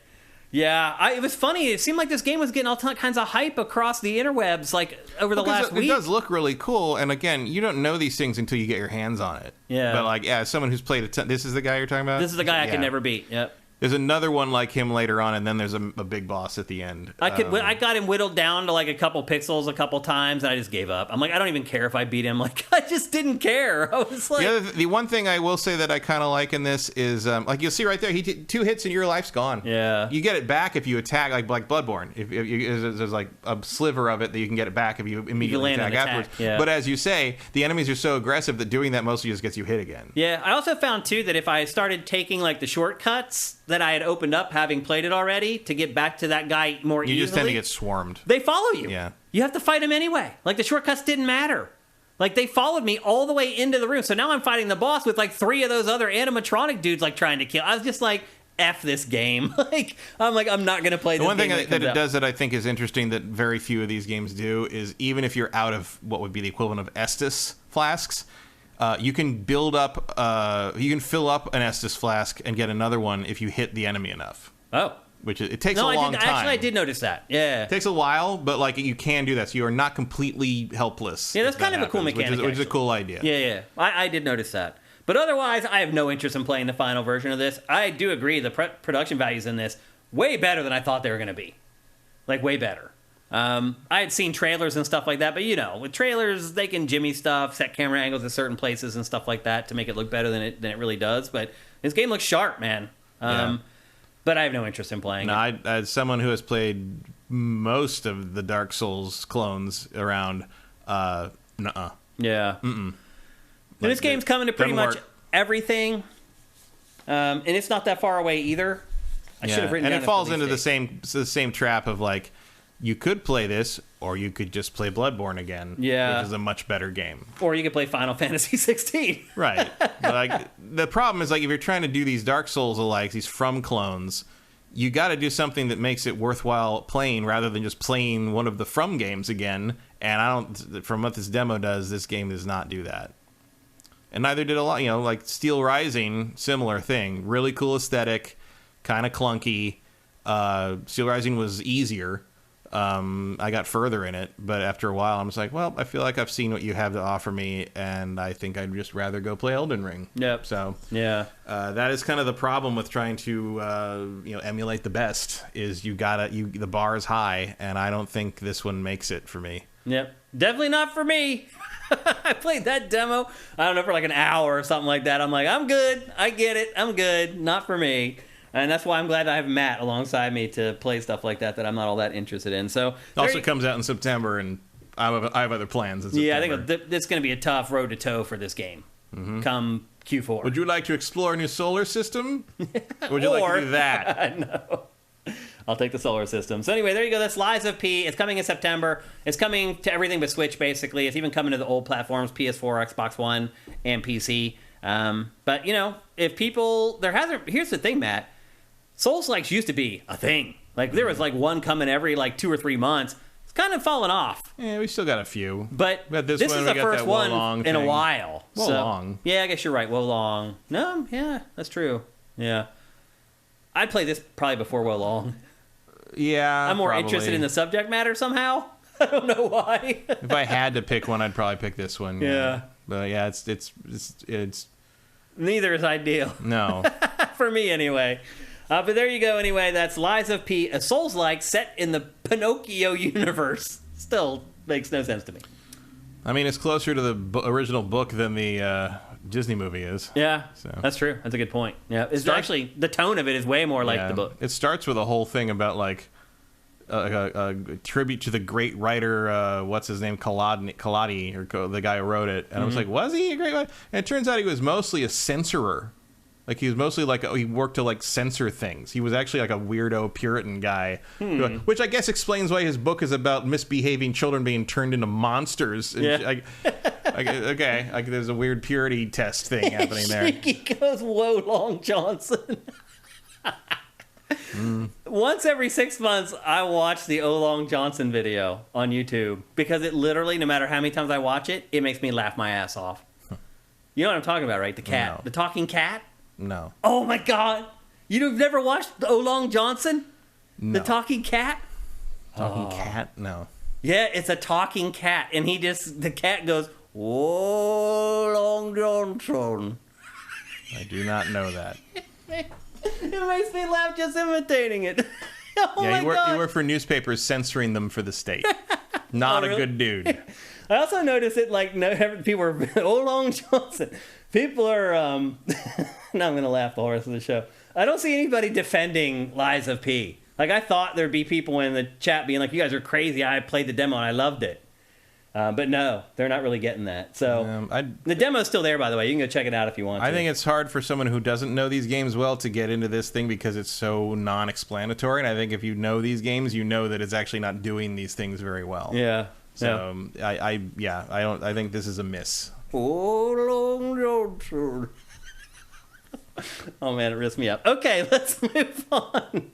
yeah, it was funny. It seemed like this game was getting all kinds of hype across the interwebs, like, over the last week. It does look really cool. And again, you don't know these things until you get your hands on it. Yeah. But like, someone who's played this is the guy you're talking about? This is the guy I could never beat. Yep. There's another one like him later on, and then there's a big boss at the end. I got him whittled down to like a couple pixels a couple times, and I just gave up. I'm like, I don't even care if I beat him. Like, I just didn't care. I was like... The one thing I will say that I kind of like in this is, like, you'll see right there, 2 hits and your life's gone. Yeah. You get it back if you attack, like Bloodborne. If there's like a sliver of it that you can get it back if you immediately attack afterwards. Yeah. But as you say, the enemies are so aggressive that doing that mostly just gets you hit again. Yeah, I also found, too, that if I started taking, like, the shortcuts that I had opened up, having played it already, to get back to that guy more easily... You just tend to get swarmed. They follow you. Yeah. You have to fight him anyway. Like, the shortcuts didn't matter. Like, they followed me all the way into the room. So now I'm fighting the boss with, like, 3 of those other animatronic dudes, like, trying to kill. I was just like, F this game. I'm not going to play this game. The one thing that it out. does that I think is interesting that very few of these games do is, even if you're out of what would be the equivalent of Estus flasks, you can build up, you can fill up an Estus flask and get another one if you hit the enemy enough. Oh. Which it takes a long time. Actually, I did notice that. Yeah. It takes a while, but like, you can do that. So you are not completely helpless. Yeah, that's kind of a cool mechanic. Which is a cool idea. Yeah. I did notice that. But otherwise, I have no interest in playing the final version of this. I do agree the production values in this way better than I thought they were going to be. Like, way better. I had seen trailers and stuff like that, but with trailers, they can jimmy stuff, set camera angles at certain places and stuff like that to make it look better than it really does. But this game looks sharp, man. But I have no interest in playing it. As someone who has played most of the Dark Souls clones around, nuh-uh. Yeah. Mm-mm. And this game's coming to pretty much everything, and it's not that far away either. I should have written. And it falls into the same trap of, like, you could play this, or you could just play Bloodborne again, which is a much better game. Or you could play Final Fantasy XVI. Right. But, like, the problem is, like, if you're trying to do these Dark Souls-alikes, these From clones, you got to do something that makes it worthwhile playing rather than just playing one of the From games again. And from what this demo does, this game does not do that. and neither did a lot. Like Steel Rising, similar thing. Really cool aesthetic, kind of clunky. Steel Rising was easier. I got further in it, but after a while, I'm just like, well, I feel like I've seen what you have to offer me, and I think I'd just rather go play Elden Ring. Yep. So yeah, that is kind of the problem with trying to emulate the best. Is the bar is high, and I don't think this one makes it for me. Yep, definitely not for me. I played that demo, I don't know, for like an hour or something like that. I'm like, I'm good. I get it. I'm good. Not for me. And that's why I'm glad I have Matt alongside me to play stuff like that I'm not all that interested in. So it also comes out in September, and I have other plans in September. Yeah, I think it's going to be a tough road to toe for this game come Q4. Would you like to explore a new solar system? Or would you like to do that? No. I'll take the solar system. So anyway, there you go. That's Lies of P. It's coming in September. It's coming to everything but Switch, basically. It's even coming to the old platforms, PS4, Xbox One, and PC. But, if people... Here's the thing, Matt. Souls-likes used to be a thing. Like, there was, one coming every, 2 or 3 months. It's kind of fallen off. Yeah, we still got a few. But this is the first one in a while. Long. Yeah, I guess you're right. Long. No, yeah, that's true. Yeah. I'd play this probably before Long. Yeah, I'm more probably interested in the subject matter somehow. I don't know why. If I had to pick one, I'd probably pick this one. Yeah. But yeah, it's neither is ideal. No. For me, anyway. But there you go, anyway. That's Lies of P, a Souls-like set in the Pinocchio universe. Still makes no sense to me. I mean, it's closer to the original book than the Disney movie is. Yeah, so. That's true. That's a good point. Yeah, actually, the tone of it is way more like the book. It starts with a whole thing about, a tribute to the great writer, what's his name, Collodi, or the guy who wrote it. And I was like, was he a great writer? And it turns out he was mostly a censorer. He was mostly he worked to censor things. He was actually a weirdo Puritan guy, which I guess explains why his book is about misbehaving children being turned into monsters. Yeah. Okay, there's a weird purity test thing happening there. He goes, "Whoa, Long Johnson." Once every 6 months, I watch the O Long Johnson video on YouTube because it literally, no matter how many times I watch it, it makes me laugh my ass off. You know what I'm talking about, right? The cat, the talking cat. No. Oh my God! You've never watched O Long Johnson? No. The talking cat? Talking cat? No. Yeah, it's a talking cat, and the cat goes, "Oh, Long Johnson." I do not know that. It makes me laugh just imitating it. Oh yeah, my God. You work for newspapers censoring them for the state. Not a good dude. I also noticed it, people are, "Oh, Long Johnson." People are, now I'm going to laugh the whole rest of the show. I don't see anybody defending Lies of P. I thought there'd be people in the chat being like, "You guys are crazy. I played the demo and I loved it." But no, they're not really getting that. So the demo's still there, by the way. You can go check it out if you want to. I think it's hard for someone who doesn't know these games well to get into this thing because it's so non-explanatory. And I think if you know these games, you know that it's actually not doing these things very well. Yeah. So I think this is a miss. Oh, Long Johnson. Oh man, it rips me up. Okay, let's move on.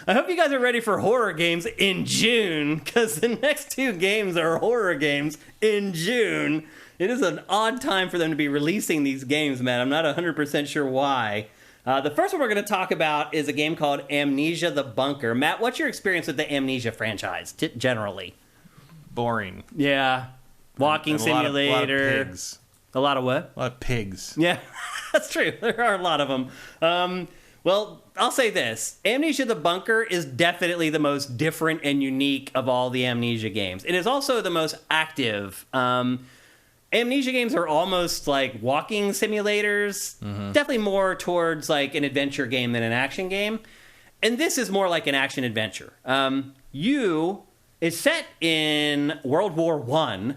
I hope you guys are ready for horror games in June, because the next 2 games are horror games in June. It is an odd time for them to be releasing these games, man. I'm not 100% sure why. The first one we're going to talk about is a game called Amnesia: The Bunker. Matt, what's your experience with the Amnesia franchise, generally? Boring. Yeah. Walking simulator. A lot of pigs. A lot of what? A lot of pigs. Yeah, that's true. There are a lot of them. Well, I'll say this. Amnesia: The Bunker is definitely the most different and unique of all the Amnesia games. It is also the most active. Amnesia games are almost like walking simulators. Definitely more towards an adventure game than an action game. And this is more like an action adventure. It's set in World War I.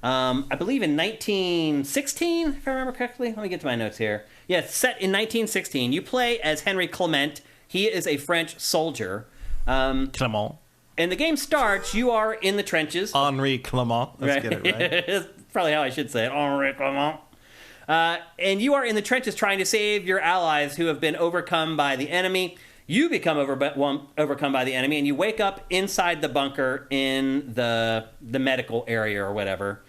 I believe in 1916, if I remember correctly. Let me get to my notes here. Yeah, it's set in 1916. You play as Henry Clement. He is a French soldier. Clement. And the game starts, you are in the trenches. Henri Clement. Let's get it right. That's probably how I should say it. Henri Clement. And you are in the trenches trying to save your allies who have been overcome by the enemy. You become overcome by the enemy, and you wake up inside the bunker in the medical area or whatever.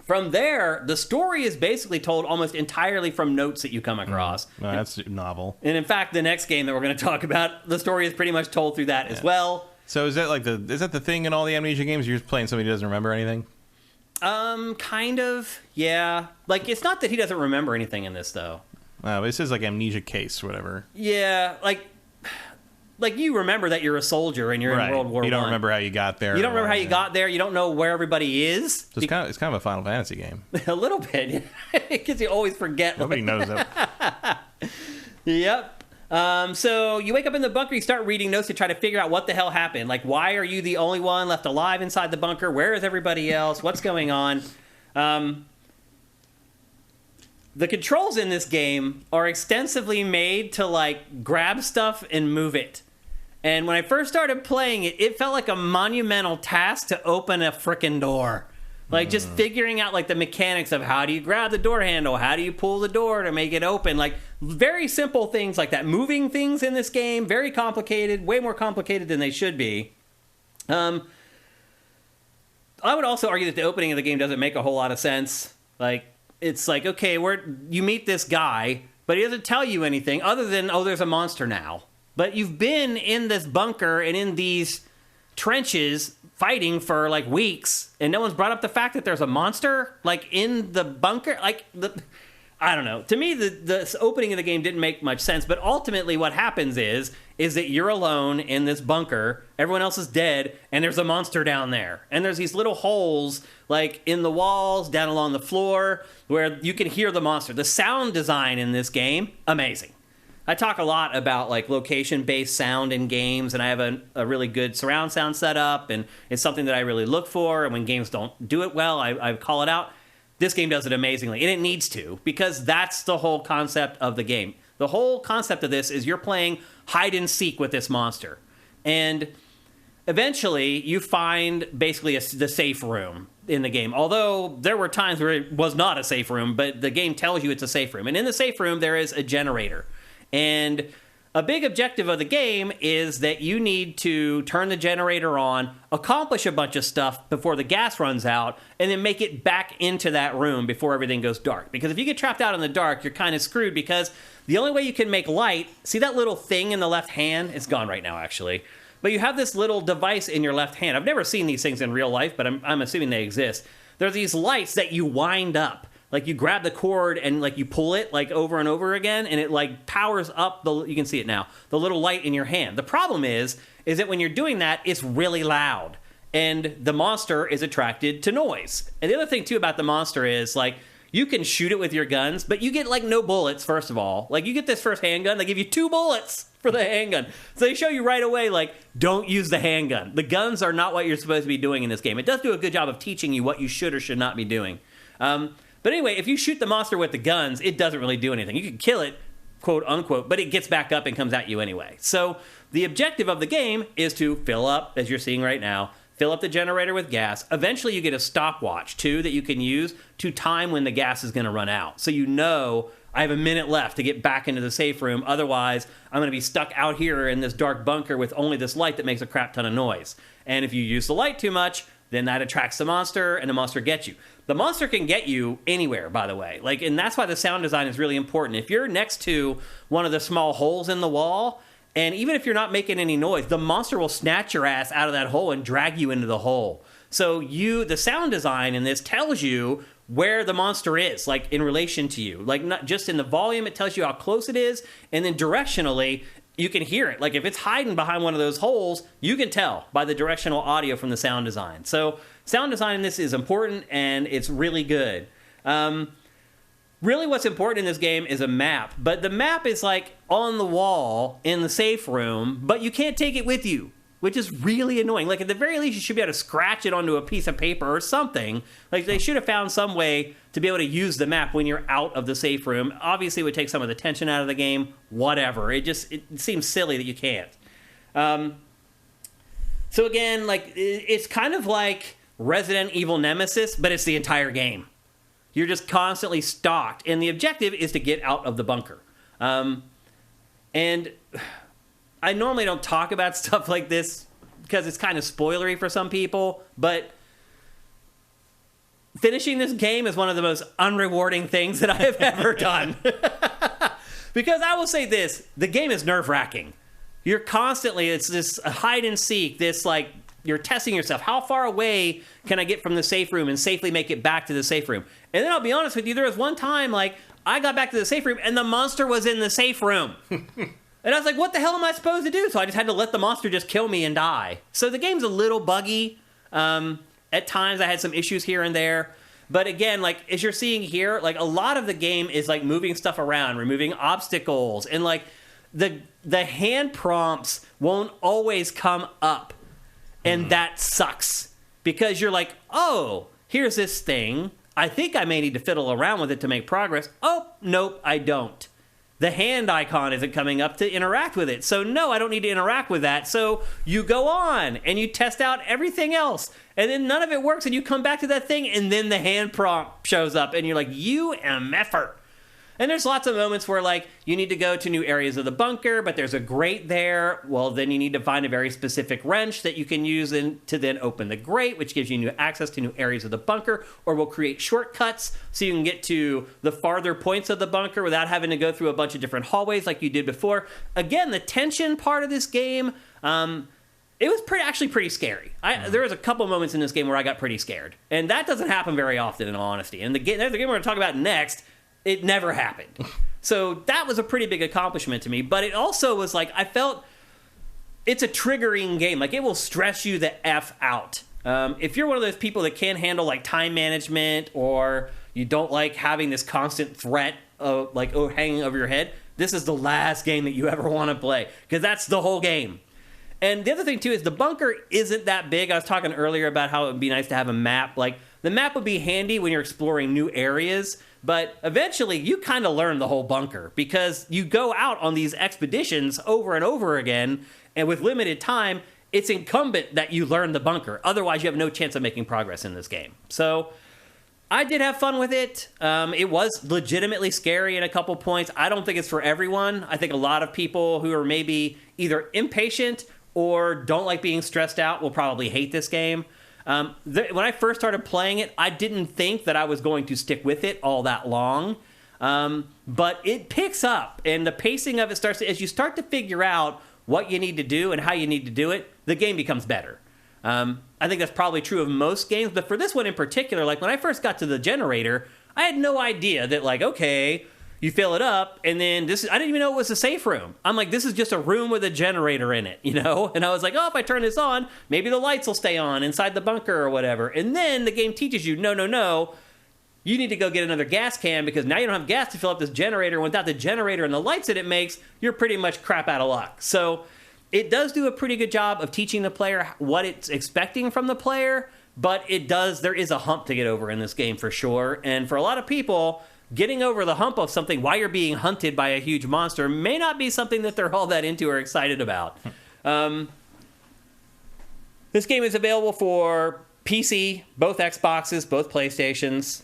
From there, the story is basically told almost entirely from notes that you come across. No, that's novel. And in fact, the next game that we're going to talk about, the story is pretty much told through that as well. So is that the thing in all the Amnesia games? You're just playing somebody who doesn't remember anything? Kind of, yeah. Like, it's not that he doesn't remember anything in this, though. Oh, it says, like, Amnesia case or whatever. Yeah, like you remember that you're a soldier and you're in World War I. You don't remember how you got there. You don't remember how you got there. You don't know where everybody is. So it's kind of a Final Fantasy game. A little bit. Because you always forget. Nobody knows that. Yep. So you wake up in the bunker, you start reading notes to try to figure out what the hell happened. Like, why are you the only one left alive inside the bunker? Where is everybody else? What's going on? The controls in this game are extensively made to, like, grab stuff and move it. And when I first started playing it, it felt like a monumental task to open a frickin' door. Like, just figuring out, like, the mechanics of how do you grab the door handle? How do you pull the door to make it open? Like, very simple things like that. Moving things in this game, very complicated, way more complicated than they should be. I would also argue that the opening of the game doesn't make a whole lot of sense. Like, it's like, okay, you meet this guy, but he doesn't tell you anything other than, oh, there's a monster now. But you've been in this bunker and in these trenches fighting for, like, weeks, and no one's brought up the fact that there's a monster, like, in the bunker. Like, I don't know. To me, the opening of the game didn't make much sense, but ultimately what happens is that you're alone in this bunker, everyone else is dead, and there's a monster down there. And there's these little holes, like, in the walls, down along the floor, where you can hear the monster. The sound design in this game, amazing. I talk a lot about, like, location-based sound in games, and I have a really good surround sound setup, and it's something that I really look for, and when games don't do it well, I call it out. This game does it amazingly, and it needs to, because that's the whole concept of the game. The whole concept of this is you're playing hide-and-seek with this monster, and eventually you find basically the safe room in the game, although there were times where it was not a safe room, but the game tells you it's a safe room, and in the safe room there is a generator. And a big objective of the game is that you need to turn the generator on, accomplish a bunch of stuff before the gas runs out, and then make it back into that room before everything goes dark. Because if you get trapped out in the dark, you're kind of screwed, because the only way you can make light, see that little thing in the left hand? It's gone right now, actually. But you have this little device in your left hand. I've never seen these things in real life, but I'm assuming they exist. There are these lights that you wind up. Like, you grab the cord and, like, you pull it, like, over and over again, and it, like, powers up you can see it now, the little light in your hand. The problem is that when you're doing that, it's really loud, and the monster is attracted to noise. And the other thing, too, about the monster is, like, you can shoot it with your guns, but you get, like, no bullets, first of all. Like, you get this first handgun, they give you 2 bullets for the handgun. So they show you right away, like, don't use the handgun. The guns are not what you're supposed to be doing in this game. It does do a good job of teaching you what you should or should not be doing. But anyway, if you shoot the monster with the guns, it doesn't really do anything. You can kill it, quote unquote, but it gets back up and comes at you anyway. So the objective of the game is to fill up, as you're seeing right now, fill up the generator with gas. Eventually you get a stopwatch, too, that you can use to time when the gas is going to run out. So you know, I have a minute left to get back into the safe room. Otherwise, I'm going to be stuck out here in this dark bunker with only this light that makes a crap ton of noise. And if you use the light too much, then that attracts the monster, and the monster gets you. The monster can get you anywhere, by the way. Like, and that's why the sound design is really important. If you're next to one of the small holes in the wall, and even if you're not making any noise, the monster will snatch your ass out of that hole and drag you into the hole. So the sound design in this tells you where the monster is, like, in relation to you. Like, not just in the volume, it tells you how close it is, and then directionally, you can hear it. Like, if it's hiding behind one of those holes, you can tell by the directional audio from the sound design. So sound design in this is important, and it's really good. Really what's important in this game is a map. But the map is, like, on the wall in the safe room, but you can't take it with you, which is really annoying. Like, at the very least, you should be able to scratch it onto a piece of paper or something. Like, they should have found some way to be able to use the map when you're out of the safe room. Obviously, it would take some of the tension out of the game. Whatever. It seems silly that you can't. So again, like, it's kind of like Resident Evil Nemesis, but it's the entire game. You're just constantly stalked, and the objective is to get out of the bunker. And I normally don't talk about stuff like this because it's kind of spoilery for some people, but finishing this game is one of the most unrewarding things that I have ever done. Because I will say this, the game is nerve-wracking. You're constantly, it's this hide and seek, this like, you're testing yourself. How far away can I get from the safe room and safely make it back to the safe room? And then I'll be honest with you, there was one time, like, I got back to the safe room and the monster was in the safe room. And I was like, what the hell am I supposed to do? So I just had to let the monster just kill me and die. So the game's a little buggy. At times I had some issues here and there. But again, like, as you're seeing here, like, a lot of the game is, like, moving stuff around, removing obstacles. And, like, the hand prompts won't always come up. And that sucks. Because you're like, oh, here's this thing. I think I may need to fiddle around with it to make progress. Oh, nope, I don't. The hand icon isn't coming up to interact with it. So no, I don't need to interact with that. So you go on and you test out everything else. And then none of it works and you come back to that thing and then the hand prompt shows up and you're like, you MFer. And there's lots of moments where, like, you need to go to new areas of the bunker, but there's a grate there. Well, then you need to find a very specific wrench that you can use to then open the grate, which gives you new access to new areas of the bunker, or will create shortcuts so you can get to the farther points of the bunker without having to go through a bunch of different hallways like you did before. Again, the tension part of this game, it was actually pretty scary. There was a couple moments in this game where I got pretty scared. And that doesn't happen very often, in all honesty. And there's the game we're going to talk about next. It never happened. So that was a pretty big accomplishment to me. But it also was like, I felt it's a triggering game. Like, it will stress you the F out. If you're one of those people that can't handle, like, time management, or you don't like having this constant threat of, like, hanging over your head, this is the last game that you ever want to play. Because that's the whole game. And the other thing, too, is the bunker isn't that big. I was talking earlier about how it would be nice to have a map. Like, the map would be handy when you're exploring new areas. But eventually, you kind of learn the whole bunker because you go out on these expeditions over and over again, and with limited time, it's incumbent that you learn the bunker. Otherwise, you have no chance of making progress in this game. So I did have fun with it. It was legitimately scary in a couple points. I don't think it's for everyone. I think a lot of people who are maybe either impatient or don't like being stressed out will probably hate this game. When I first started playing it, I didn't think that I was going to stick with it all that long. But it picks up, and the pacing of it starts as you start to figure out what you need to do and how you need to do it, the game becomes better. I think that's probably true of most games, but for this one in particular, like, when I first got to the generator, I had no idea that, like, okay, you fill it up, and then I didn't even know it was a safe room. I'm like, this is just a room with a generator in it, you know? And I was like, oh, if I turn this on, maybe the lights will stay on inside the bunker or whatever. And then the game teaches you, no, you need to go get another gas can because now you don't have gas to fill up this generator. Without the generator and the lights that it makes, you're pretty much crap out of luck. So it does do a pretty good job of teaching the player what it's expecting from the player, but there is a hump to get over in this game for sure. And for a lot of people, getting over the hump of something while you're being hunted by a huge monster may not be something that they're all that into or excited about. This game is available for PC, both Xboxes, both PlayStations.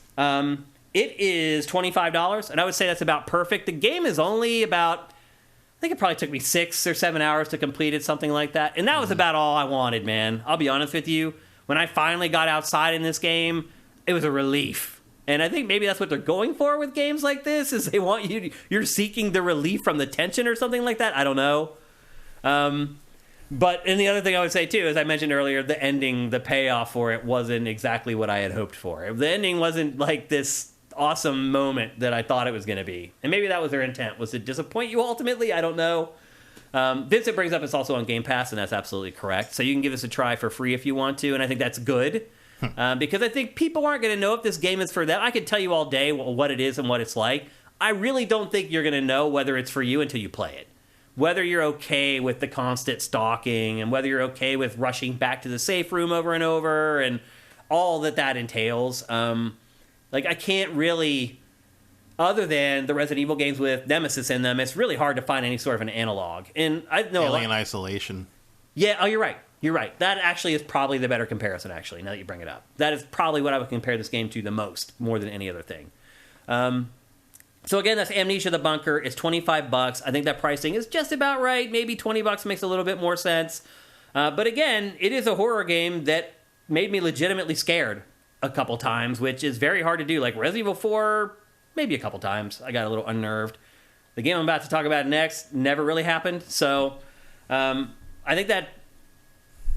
It is $25, and I would say that's about perfect. The game is only about, I think it probably took me 6 or 7 hours to complete it, something like that. And that was about all I wanted, man. I'll be honest with you. When I finally got outside in this game, it was a relief. And I think maybe that's what they're going for with games like this, is they want you're seeking the relief from the tension or something like that. I don't know. And the other thing I would say, too, as I mentioned earlier, the ending, the payoff for it wasn't exactly what I had hoped for. The ending wasn't like this awesome moment that I thought it was going to be. And maybe that was their intent, was to disappoint you ultimately. I don't know. Vincent brings up it's also on Game Pass, and that's absolutely correct. So you can give this a try for free if you want to, and I think that's good. Because I think people aren't going to know if this game is for them. I could tell you all day what it is and what it's like. I really don't think you're going to know whether it's for you until you play it. Whether you're okay with the constant stalking and whether you're okay with rushing back to the safe room over and over and all that entails. I can't really, other than the Resident Evil games with Nemesis in them, it's really hard to find any sort of an analog. And I know Alien Isolation. Yeah, oh, you're right. You're right. That actually is probably the better comparison, actually, now that you bring it up. That is probably what I would compare this game to the most, more than any other thing. So again, that's Amnesia the Bunker. It's $25. I think that pricing is just about right. Maybe $20 makes a little bit more sense. But again, it is a horror game that made me legitimately scared. a couple times, which is very hard to do. Like Resident Evil 4, maybe a couple times. I got a little unnerved. The game I'm about to talk about next never really happened. So I think that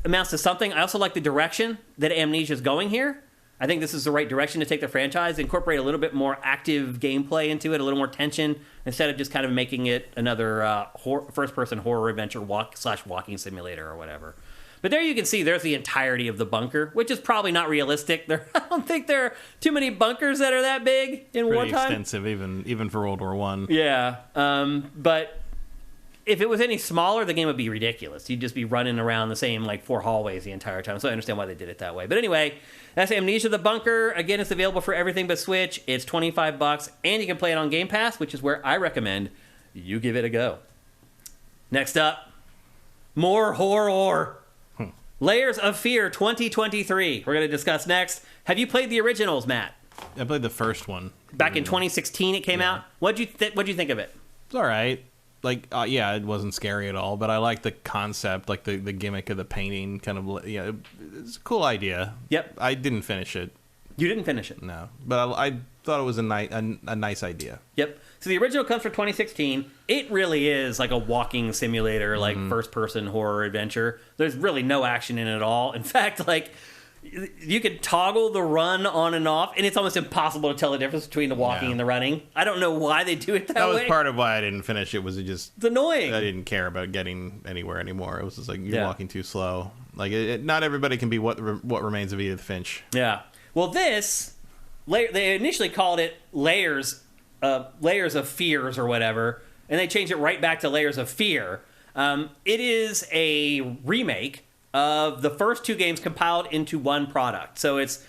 amounts to something. I also like the direction that Amnesia is going here. I think this is the right direction to take the franchise, incorporate a little bit more active gameplay into it, a little more tension, instead of just kind of making it another first-person horror adventure walking simulator or whatever. But there you can see there's the entirety of the bunker, which is probably not realistic. I don't think there are too many bunkers that are that big in wartime. Pretty extensive, even for World War I. Yeah, but if it was any smaller, the game would be ridiculous. You'd just be running around the same, 4 hallways the entire time. So I understand why they did it that way. But anyway, that's Amnesia the Bunker. Again, it's available for everything but Switch. It's $25, and you can play it on Game Pass, which is where I recommend you give it a go. Next up, more horror. Layers of Fear 2023. We're going to discuss next. Have you played the originals, Matt? I played the first one. Back in 2016 it came out. What'd you think of it? It's all right. It wasn't scary at all, but I like the concept, the gimmick of the painting, it's a cool idea. Yep. I didn't finish it. You didn't finish it? No, but I thought it was a nice idea. Yep. So the original comes from 2016. It really is like a walking simulator, first-person horror adventure. There's really no action in it at all. In fact, you could toggle the run on and off, and it's almost impossible to tell the difference between the walking and the running. I don't know why they do it that way. That was part of why I didn't finish it. It's annoying. I didn't care about getting anywhere anymore. It was just you're walking too slow. Not everybody can be what remains of Edith Finch. Yeah. Well, they initially called it Layers of Fears or whatever, and they changed it right back to Layers of Fear. It is a remake of the first 2 games compiled into one product. So it's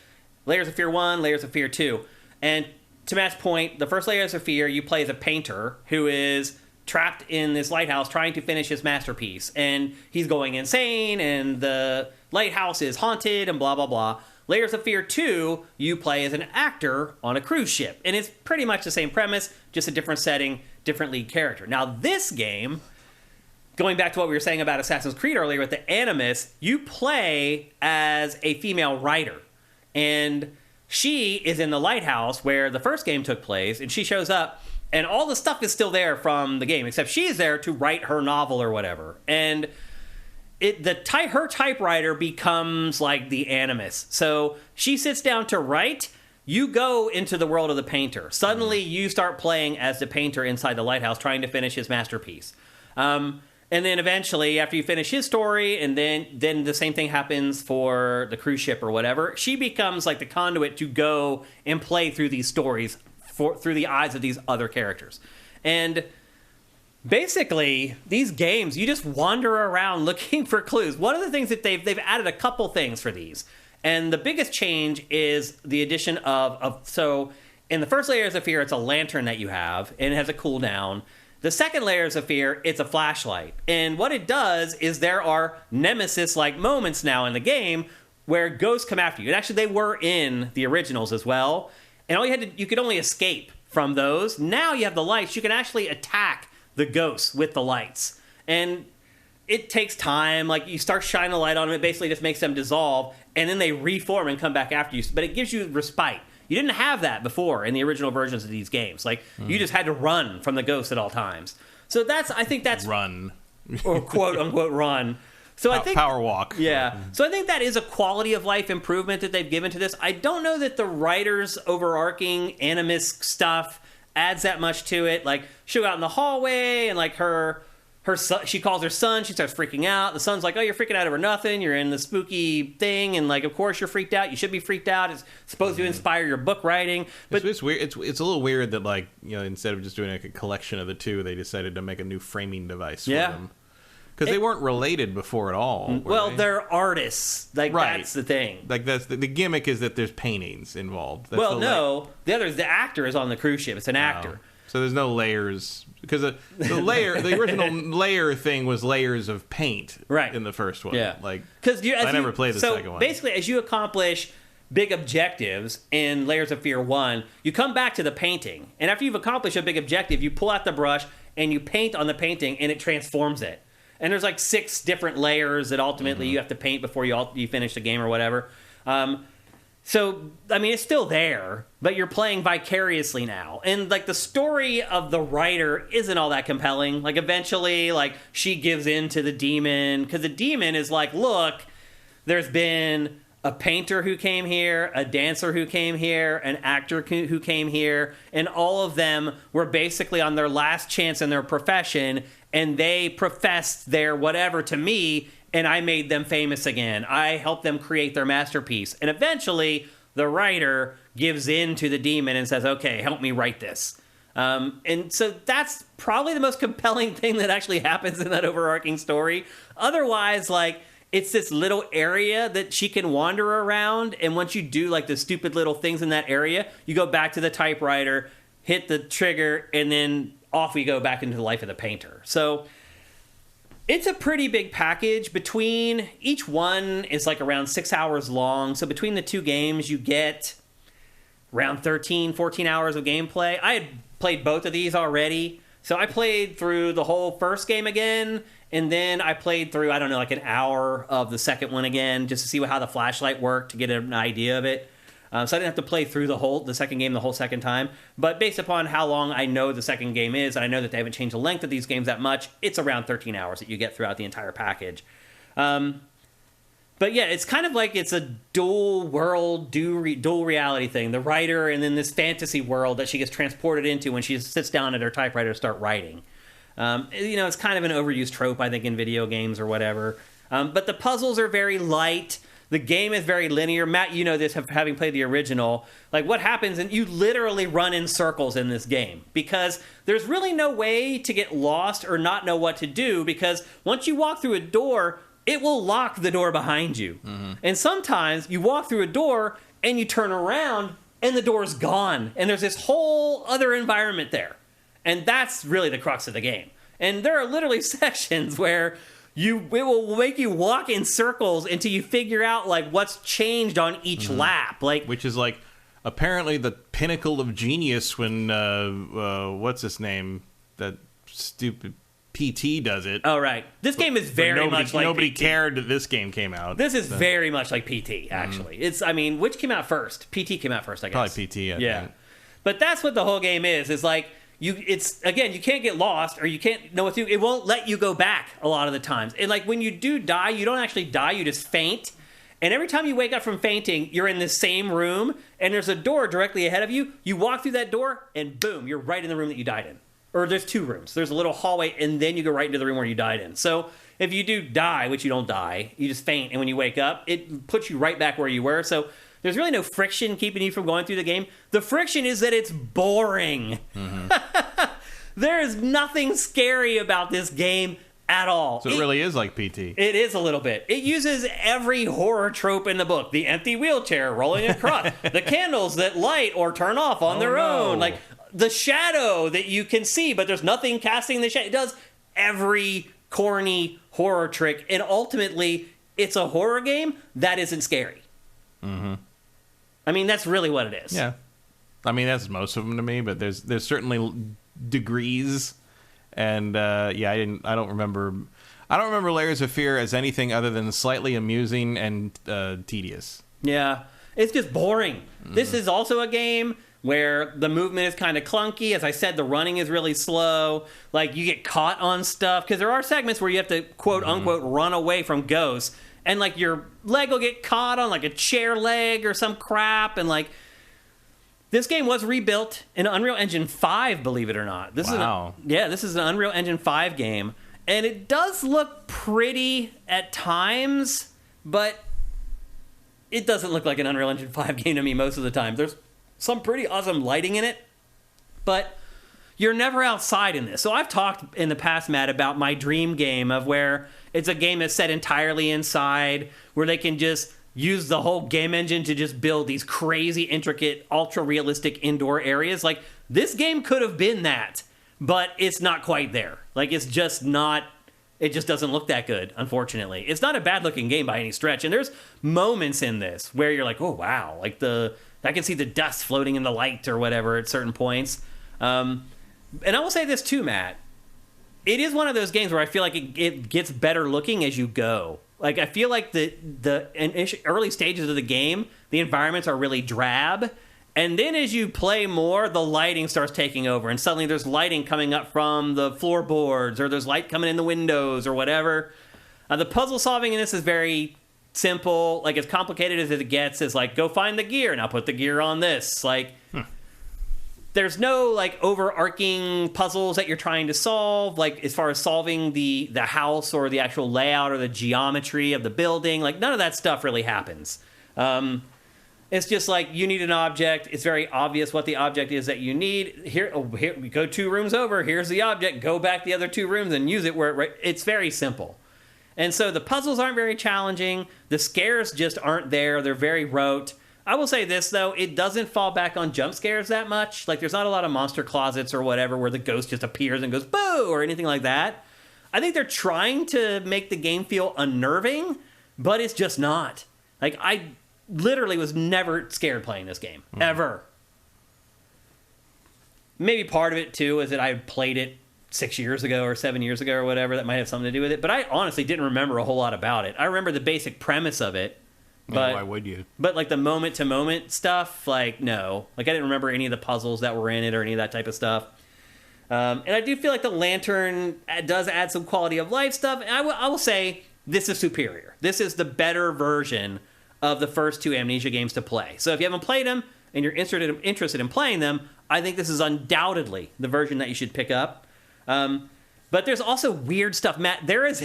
Layers of Fear 1, Layers of Fear 2. And to Matt's point, the first Layers of Fear, you play as a painter who is trapped in this lighthouse trying to finish his masterpiece. And he's going insane, and the lighthouse is haunted, and blah, blah, blah. Layers of Fear 2, you play as an actor on a cruise ship. And it's pretty much the same premise, just a different setting, different lead character. Now, this game, going back to what we were saying about Assassin's Creed earlier with the Animus, you play as a female writer. And she is in the lighthouse where the first game took place, and she shows up, and all the stuff is still there from the game, except she's there to write her novel or whatever. And her typewriter becomes like the Animus. So she sits down to write. You go into the world of the painter. Suddenly, you start playing as the painter inside the lighthouse, trying to finish his masterpiece. And then eventually, after you finish his story, and then the same thing happens for the cruise ship or whatever, she becomes like the conduit to go and play through these stories through the eyes of these other characters. And basically, these games, you just wander around looking for clues. One of the things that they've added a couple things for these. And the biggest change is the addition so in the first Layers of Fear, it's a lantern that you have, and it has a cooldown. The second Layers of Fear, it's a flashlight. And what it does is there are nemesis-like moments now in the game where ghosts come after you. And actually, they were in the originals as well. And you could only escape from those. Now you have the lights. You can actually attack the ghosts with the lights. And it takes time. You start shining a light on them. It basically just makes them dissolve. And then they reform and come back after you. But it gives you respite. You didn't have that before in the original versions of these games. You just had to run from the ghosts at all times. So I think that's... Run. Or quote-unquote run. So I think power walk. Yeah. So I think that is a quality of life improvement that they've given to this. I don't know that the writer's overarching Animus stuff adds that much to it. She'll go out in the hallway, and her son, she calls her son. She starts freaking out. The son's like, "Oh, you're freaking out over nothing. You're in the spooky thing, and of course you're freaked out. You should be freaked out. It's supposed to inspire your book writing." But it's weird. It's a little weird that instead of just doing a collection of the two, they decided to make a new framing device for them. Because they weren't related before at all. Well, they're artists. Right. That's the thing. That's the gimmick is that there's paintings involved. The actor is on the cruise ship. It's an actor. So there's no layers. Because the original layer thing was layers of paint in the first one. Yeah. I never played the second one. So basically, as you accomplish big objectives in Layers of Fear 1, you come back to the painting. And after you've accomplished a big objective, you pull out the brush and you paint on the painting, and it transforms it. And there's 6 different layers that ultimately you have to paint before you finish the game or whatever. So, I mean, it's still there, but you're playing vicariously now. And, like, the story of the writer isn't all that compelling. Like, eventually, like, she gives in to the demon, because the demon is like, look, there's been a painter who came here, a dancer who came here, an actor who came here, and all of them were basically on their last chance in their profession, and they professed their whatever to me, and I made them famous again. I helped them create their masterpiece. And eventually, the writer gives in to the demon and says, okay, help me write this. And so that's probably the most compelling thing that actually happens in that overarching story. Otherwise, like, it's this little area that she can wander around, and once you do, like, the stupid little things in that area, you go back to the typewriter, hit the trigger, and then off we go back into the life of the painter. So it's a pretty big package. Between each one is like around 6 hours long. So between the two games, you get around 13, 14 hours of gameplay. I had played both of these already. So I played through the whole first game again, and then I played through, I don't know, like an hour of the second one again, just to see how the flashlight worked, to get an idea of it. So I didn't have to play through the second game the whole second time. But based upon how long I know the second game is, and I know that they haven't changed the length of these games that much, it's around 13 hours that you get throughout the entire package. But yeah, it's kind of like it's a dual world, dual reality thing. The writer and then this fantasy world that she gets transported into when she sits down at her typewriter to start writing. It's kind of an overused trope, I think, in video games or whatever. But the puzzles are very light. The game is very linear. Matt, you know this, having played the original. Like, what happens, and you literally run in circles in this game because there's really no way to get lost or not know what to do, because once you walk through a door, it will lock the door behind you. Mm-hmm. And sometimes you walk through a door and you turn around and the door's gone, and there's this whole other environment there. And that's really the crux of the game. And there are literally sections where it will make you walk in circles until you figure out, like, what's changed on each lap. Like, which is, like, apparently the pinnacle of genius when what's his name, that stupid PT does it. Oh, right. This game is very much like nobody PT. cared that this game came out. This is very much like PT, actually. It's, I mean, which came out first? PT came out first, I guess. Probably PT, I think. But that's what the whole game is. It's like, you can't get lost, or you can't know what to do. It won't let you go back a lot of the times. And, like, when you do die, you don't actually die, you just faint. And every time you wake up from fainting, you're in the same room, and there's a door directly ahead of you. You walk through that door, and boom, you're right in the room that you died in. Or there's two rooms. There's a little hallway, and then you go right into the room where you died in. So if you do die, which you don't die, you just faint, and when you wake up, it puts you right back where you were. So there's really no friction keeping you from going through the game. The friction is that it's boring. Mm-hmm. There is nothing scary about this game at all. So it really is like PT. It is a little bit. It uses every horror trope in the book. The empty wheelchair rolling across. The candles that light or turn off on their own. Like, the shadow that you can see, but there's nothing casting the shadow. It does every corny horror trick, and ultimately, it's a horror game that isn't scary. Mm-hmm. I mean, that's really what it is. Yeah. I mean, that's most of them to me, but there's certainly degrees, and I don't remember Layers of Fear as anything other than slightly amusing and tedious. Yeah, it's just boring. This is also a game where the movement is kind of clunky. As I said, the running is really slow. Like, you get caught on stuff, because there are segments where you have to, quote unquote, run away from ghosts, and, like, your leg will get caught on, like, a chair leg or some crap, and, like, this game was rebuilt in Unreal Engine 5, believe it or not. This is an Unreal Engine 5 game, and it does look pretty at times, but it doesn't look like an Unreal Engine 5 game to me most of the time. There's some pretty awesome lighting in it, but you're never outside in this. So I've talked in the past, Matt, about my dream game of where it's a game that's set entirely inside, where they can just use the whole game engine to just build these crazy, intricate, ultra-realistic indoor areas. Like, this game could have been that, but it's not quite there. Like, it's just not... It just doesn't look that good, unfortunately. It's not a bad-looking game by any stretch, and there's moments in this where you're like, oh, wow, like I can see the dust floating in the light or whatever at certain points. And I will say this too, Matt. It is one of those games where I feel like it gets better looking as you go. Like, I feel like the early stages of the game, the environments are really drab. And then as you play more, the lighting starts taking over. And suddenly there's lighting coming up from the floorboards, or there's light coming in the windows, or whatever. The puzzle solving in this is very simple. Like, as complicated as it gets is like, go find the gear, now put the gear on this. Like, there's no, like, overarching puzzles that you're trying to solve, like, as far as solving the house or the actual layout or the geometry of the building. Like, none of that stuff really happens. It's just like, you need an object. It's very obvious what the object is that you need. Here we go 2 rooms over. Here's the object. Go back the other 2 rooms and use it where it's very simple. And so the puzzles aren't very challenging. The scares just aren't there. They're very rote. I will say this, though. It doesn't fall back on jump scares that much. Like, there's not a lot of monster closets or whatever where the ghost just appears and goes, boo, or anything like that. I think they're trying to make the game feel unnerving, but it's just not. Like, I literally was never scared playing this game. Ever. Maybe part of it, too, is that I played it 6 years ago or 7 years ago or whatever. That might have something to do with it. But I honestly didn't remember a whole lot about it. I remember the basic premise of it. But why would you? But like the moment-to-moment stuff, like, no. Like, I didn't remember any of the puzzles that were in it or any of that type of stuff. And I do feel like the lantern does add some quality of life stuff. And I will say this is superior. This is the better version of the first 2 Amnesia games to play. So if you haven't played them and you're interested in playing them, I think this is undoubtedly the version that you should pick up. But there's also weird stuff. Matt, there's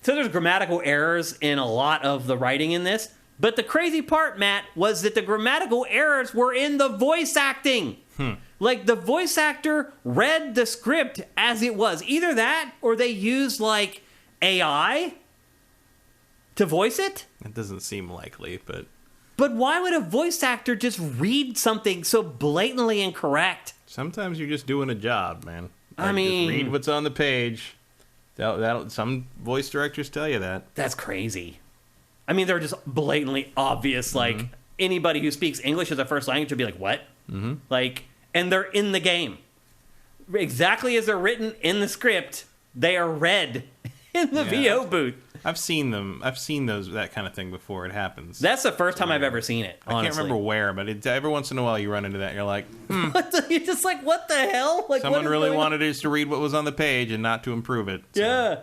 grammatical errors in a lot of the writing in this. But the crazy part, Matt, was that the grammatical errors were in the voice acting. Like, the voice actor read the script as it was. Either that, or they used, like, AI to voice it. It doesn't seem likely, but... But why would a voice actor just read something so blatantly incorrect? Sometimes you're just doing a job, man. Like, I mean... just read what's on the page. Some voice directors tell you that. That's crazy. I mean, they're just blatantly obvious. Like, anybody who speaks English as a first language would be like, what? Like, and they're in the game. Exactly as they're written in the script, they are read in the VO booth. I've seen them. I've seen that kind of thing before. It happens. That's the first time I've ever seen it, honestly. I can't remember where, but every once in a while you run into that and you're like, You're just like, what the hell? Like, someone really wanted us to read what was on the page and not to improve it. So. Yeah.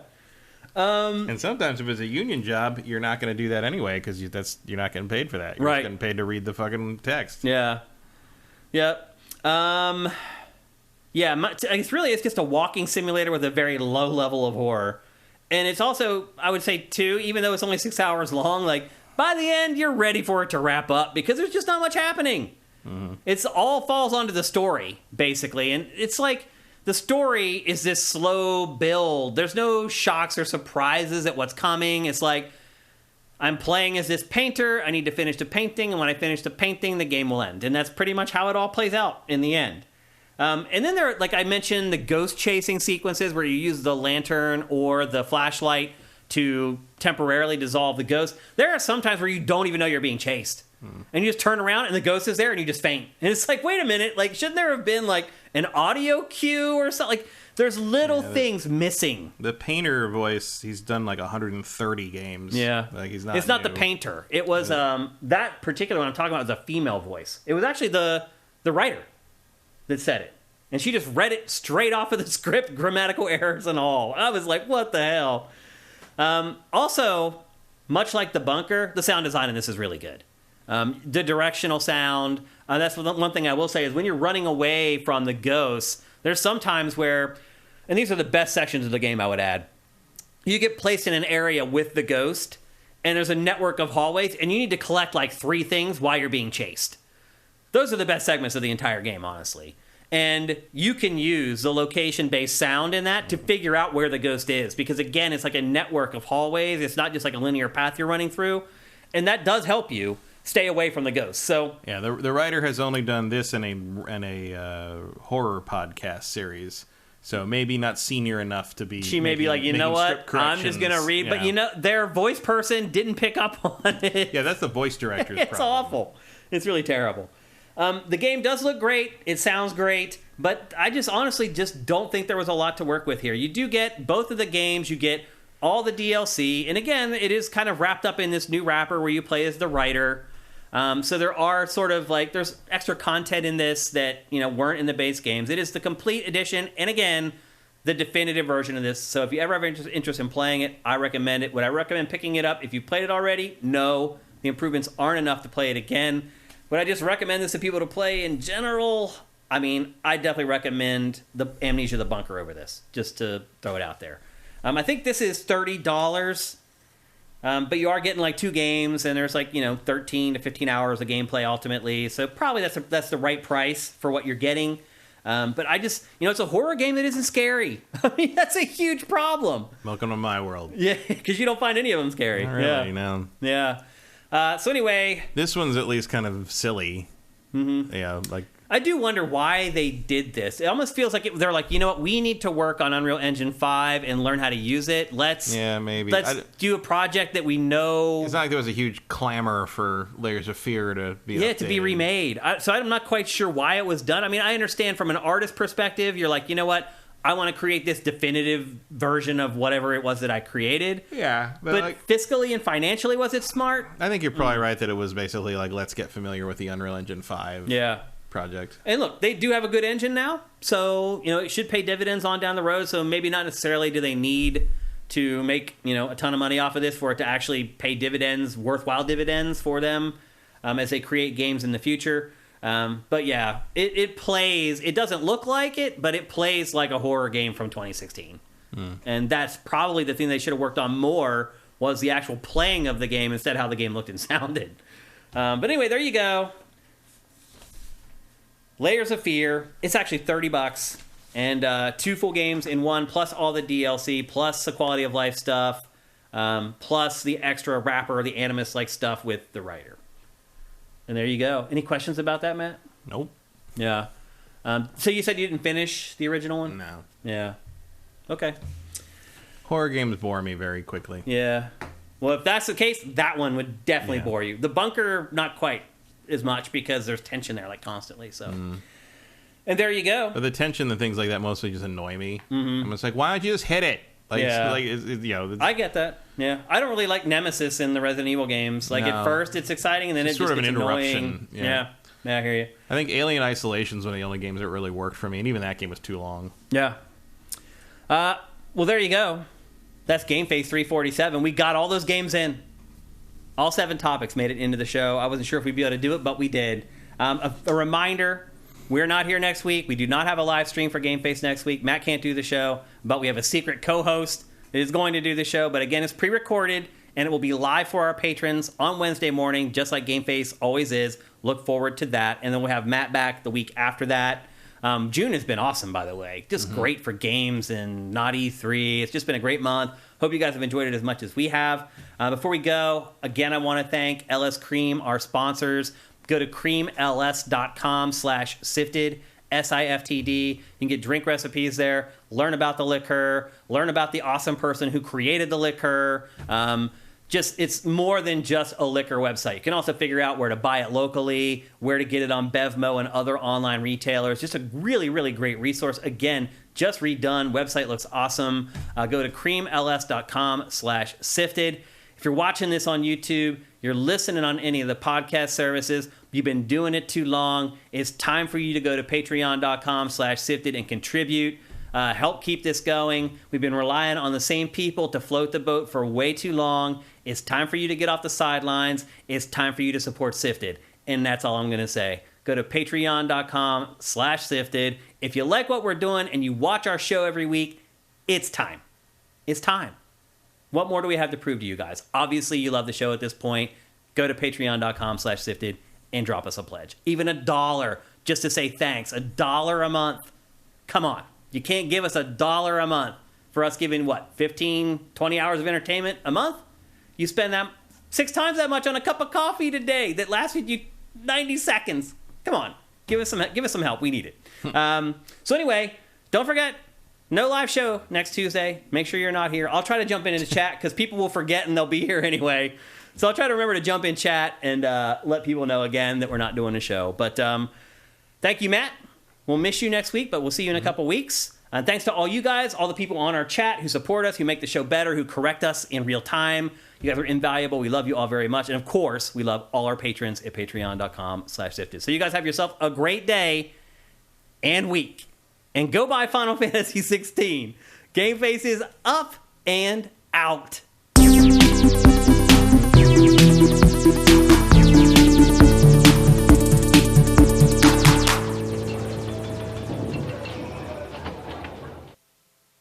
And sometimes if it's a union job, you're not going to do that anyway because you're not getting paid for that. You're just getting paid to read the fucking text. Yeah. Yep. It's just a walking simulator with a very low level of horror. And it's also, I would say, too, even though it's only 6 hours long, like, by the end, you're ready for it to wrap up because there's just not much happening. It's all falls onto the story, basically. And it's like, the story is this slow build. There's no shocks or surprises at what's coming. It's like, I'm playing as this painter. I need to finish the painting. And when I finish the painting, the game will end. And that's pretty much how it all plays out in the end. And then there, like I mentioned, the ghost chasing sequences where you use the lantern or the flashlight to temporarily dissolve the ghost. There are some times where you don't even know you're being chased. And you just turn around and the ghost is there and you just faint. And it's like, wait a minute, like, shouldn't there have been like an audio cue or something? Like, there's little things missing. The painter voice, he's done like 130 games. Yeah. Like, he's not. It's not the painter. It was that particular one I'm talking about is a female voice. It was actually the writer that said it. And she just read it straight off of the script, grammatical errors and all. I was like, what the hell? Also, much like The Bunker, the sound design in this is really good. The directional sound, that's one thing I will say is when you're running away from the ghosts, there's some times where, and these are the best sections of the game I would add, you get placed in an area with the ghost, and there's a network of hallways, and you need to collect like 3 things while you're being chased. Those are the best segments of the entire game, honestly. And you can use the location-based sound in that to figure out where the ghost is. Because, again, it's like a network of hallways. It's not just like a linear path you're running through. And that does help you stay away from the ghost. So yeah, the writer has only done this in a horror podcast series. So maybe not senior enough to be... She may be like, you know what? I'm just going to read. Yeah. But, their voice person didn't pick up on it. Yeah, that's the voice director's It's problem. awful. It's really terrible. The game does look great. It sounds great. But I just honestly just don't think there was a lot to work with here. You do get both of the games. You get all the DLC. And again, it is kind of wrapped up in this new wrapper where you play as the writer. So there are sort of like, there's extra content in this that, weren't in the base games. It is the complete edition. And again, the definitive version of this. So if you ever have interest in playing it, I recommend it. Would I recommend picking it up? If you've played it already, no. The improvements aren't enough to play it again. Would I just recommend this to people to play in general? I mean, I definitely recommend the Amnesia the Bunker over this, just to throw it out there. I think this is $30, but you are getting like 2 games, and there's like 13 to 15 hours of gameplay ultimately. So probably that's the right price for what you're getting. But I just it's a horror game that isn't scary. I mean, that's a huge problem. Welcome to my world. Yeah, because you don't find any of them scary. Not really, no. Yeah. So anyway, this one's at least kind of silly. Mm-hmm. Yeah, like. I do wonder why they did this. It almost feels like they're like, we need to work on Unreal Engine 5 and learn how to use it. Let's do a project that we know. It's not like there was a huge clamor for Layers of Fear to be updated. To be remade. So I'm not quite sure why it was done. I mean, I understand from an artist perspective, you're like, what? I want to create this definitive version of whatever it was that I created. Yeah. But fiscally and financially, was it smart? I think you're probably right that it was basically like, let's get familiar with the Unreal Engine 5. Yeah. Project. And look, they do have a good engine now, so it should pay dividends on down the road. So maybe not necessarily do they need to make a ton of money off of this for it to actually pay dividends, worthwhile dividends for them as they create games in the future. But yeah, it plays. It doesn't look like it, but it plays like a horror game from 2016, and that's probably the thing they should have worked on more was the actual playing of the game instead of how the game looked and sounded. But anyway, there you go. Layers of Fear. It's actually $30, and 2 full games in one, plus all the DLC, plus the quality of life stuff, plus the extra wrapper, the Animus-like stuff with the writer. And there you go. Any questions about that, Matt? Nope. Yeah. So you said you didn't finish the original one? No. Yeah. Okay. Horror games bore me very quickly. Yeah. Well, if that's the case, that one would definitely bore you. The Bunker, not quite as much because there's tension there like constantly. So, and there you go. But the tension and things like that mostly just annoy me. I'm just like, why don't you just hit it? Like, I get that. Yeah, I don't really like Nemesis in the Resident Evil games. Like at first it's exciting, and then it's sort just of an interruption. Annoying. Yeah, I hear you. I think Alien Isolation's one of the only games that really worked for me, and even that game was too long. Yeah. Well, there you go. That's GameFace 347. We got all those games in. All 7 topics made it into the show. I wasn't sure if we'd be able to do it, but we did. A reminder, we're not here next week. We do not have a live stream for GameFace next week. Matt can't do the show, but we have a secret co-host that is going to do the show. But again, it's pre-recorded, and it will be live for our patrons on Wednesday morning, just like GameFace always is. Look forward to that. And then we'll have Matt back the week after that. June has been awesome, by the way. Just great for games and not E3. It's just been a great month. Hope you guys have enjoyed it as much as we have. Before we go, again, I want to thank LS Cream, our sponsors. Go to creamls.com/sifted, SIFTD. You can get drink recipes there, learn about the liquor, learn about the awesome person who created the liquor. It's more than just a liquor website. You can also figure out where to buy it locally, where to get it on Bevmo and other online retailers. Just a really, really great resource. Again, just redone. Website looks awesome. Go to creamls.com/sifted. If you're watching this on YouTube, you're listening on any of the podcast services, you've been doing it too long, it's time for you to go to patreon.com/sifted and contribute. Help keep this going. We've been relying on the same people to float the boat for way too long. It's time for you to get off the sidelines. It's time for you to support Sifted. And that's all I'm going to say. Go to patreon.com/sifted. If you like what we're doing and you watch our show every week, it's time. It's time. What more do we have to prove to you guys? Obviously, you love the show at this point. Go to patreon.com/sifted and drop us a pledge. Even $1 just to say thanks. $1 a month. Come on. You can't give us $1 a month for us giving, 15, 20 hours of entertainment a month? You spend that 6 times that much on a cup of coffee today that lasted you 90 seconds. Come on. Give us some help. We need it. So anyway, don't forget, no live show next Tuesday. Make sure you're not here. I'll try to jump in the chat because people will forget and they'll be here anyway. So I'll try to remember to jump in chat and let people know again that we're not doing a show. But thank you, Matt. We'll miss you next week, but we'll see you in a couple weeks. And thanks to all you guys, all the people on our chat who support us, who make the show better, who correct us in real time. You guys are invaluable. We love you all very much. And of course, we love all our patrons at patreon.com/sifted. So you guys have yourself a great day and week. And go buy Final Fantasy XVI. GameFace is up and out.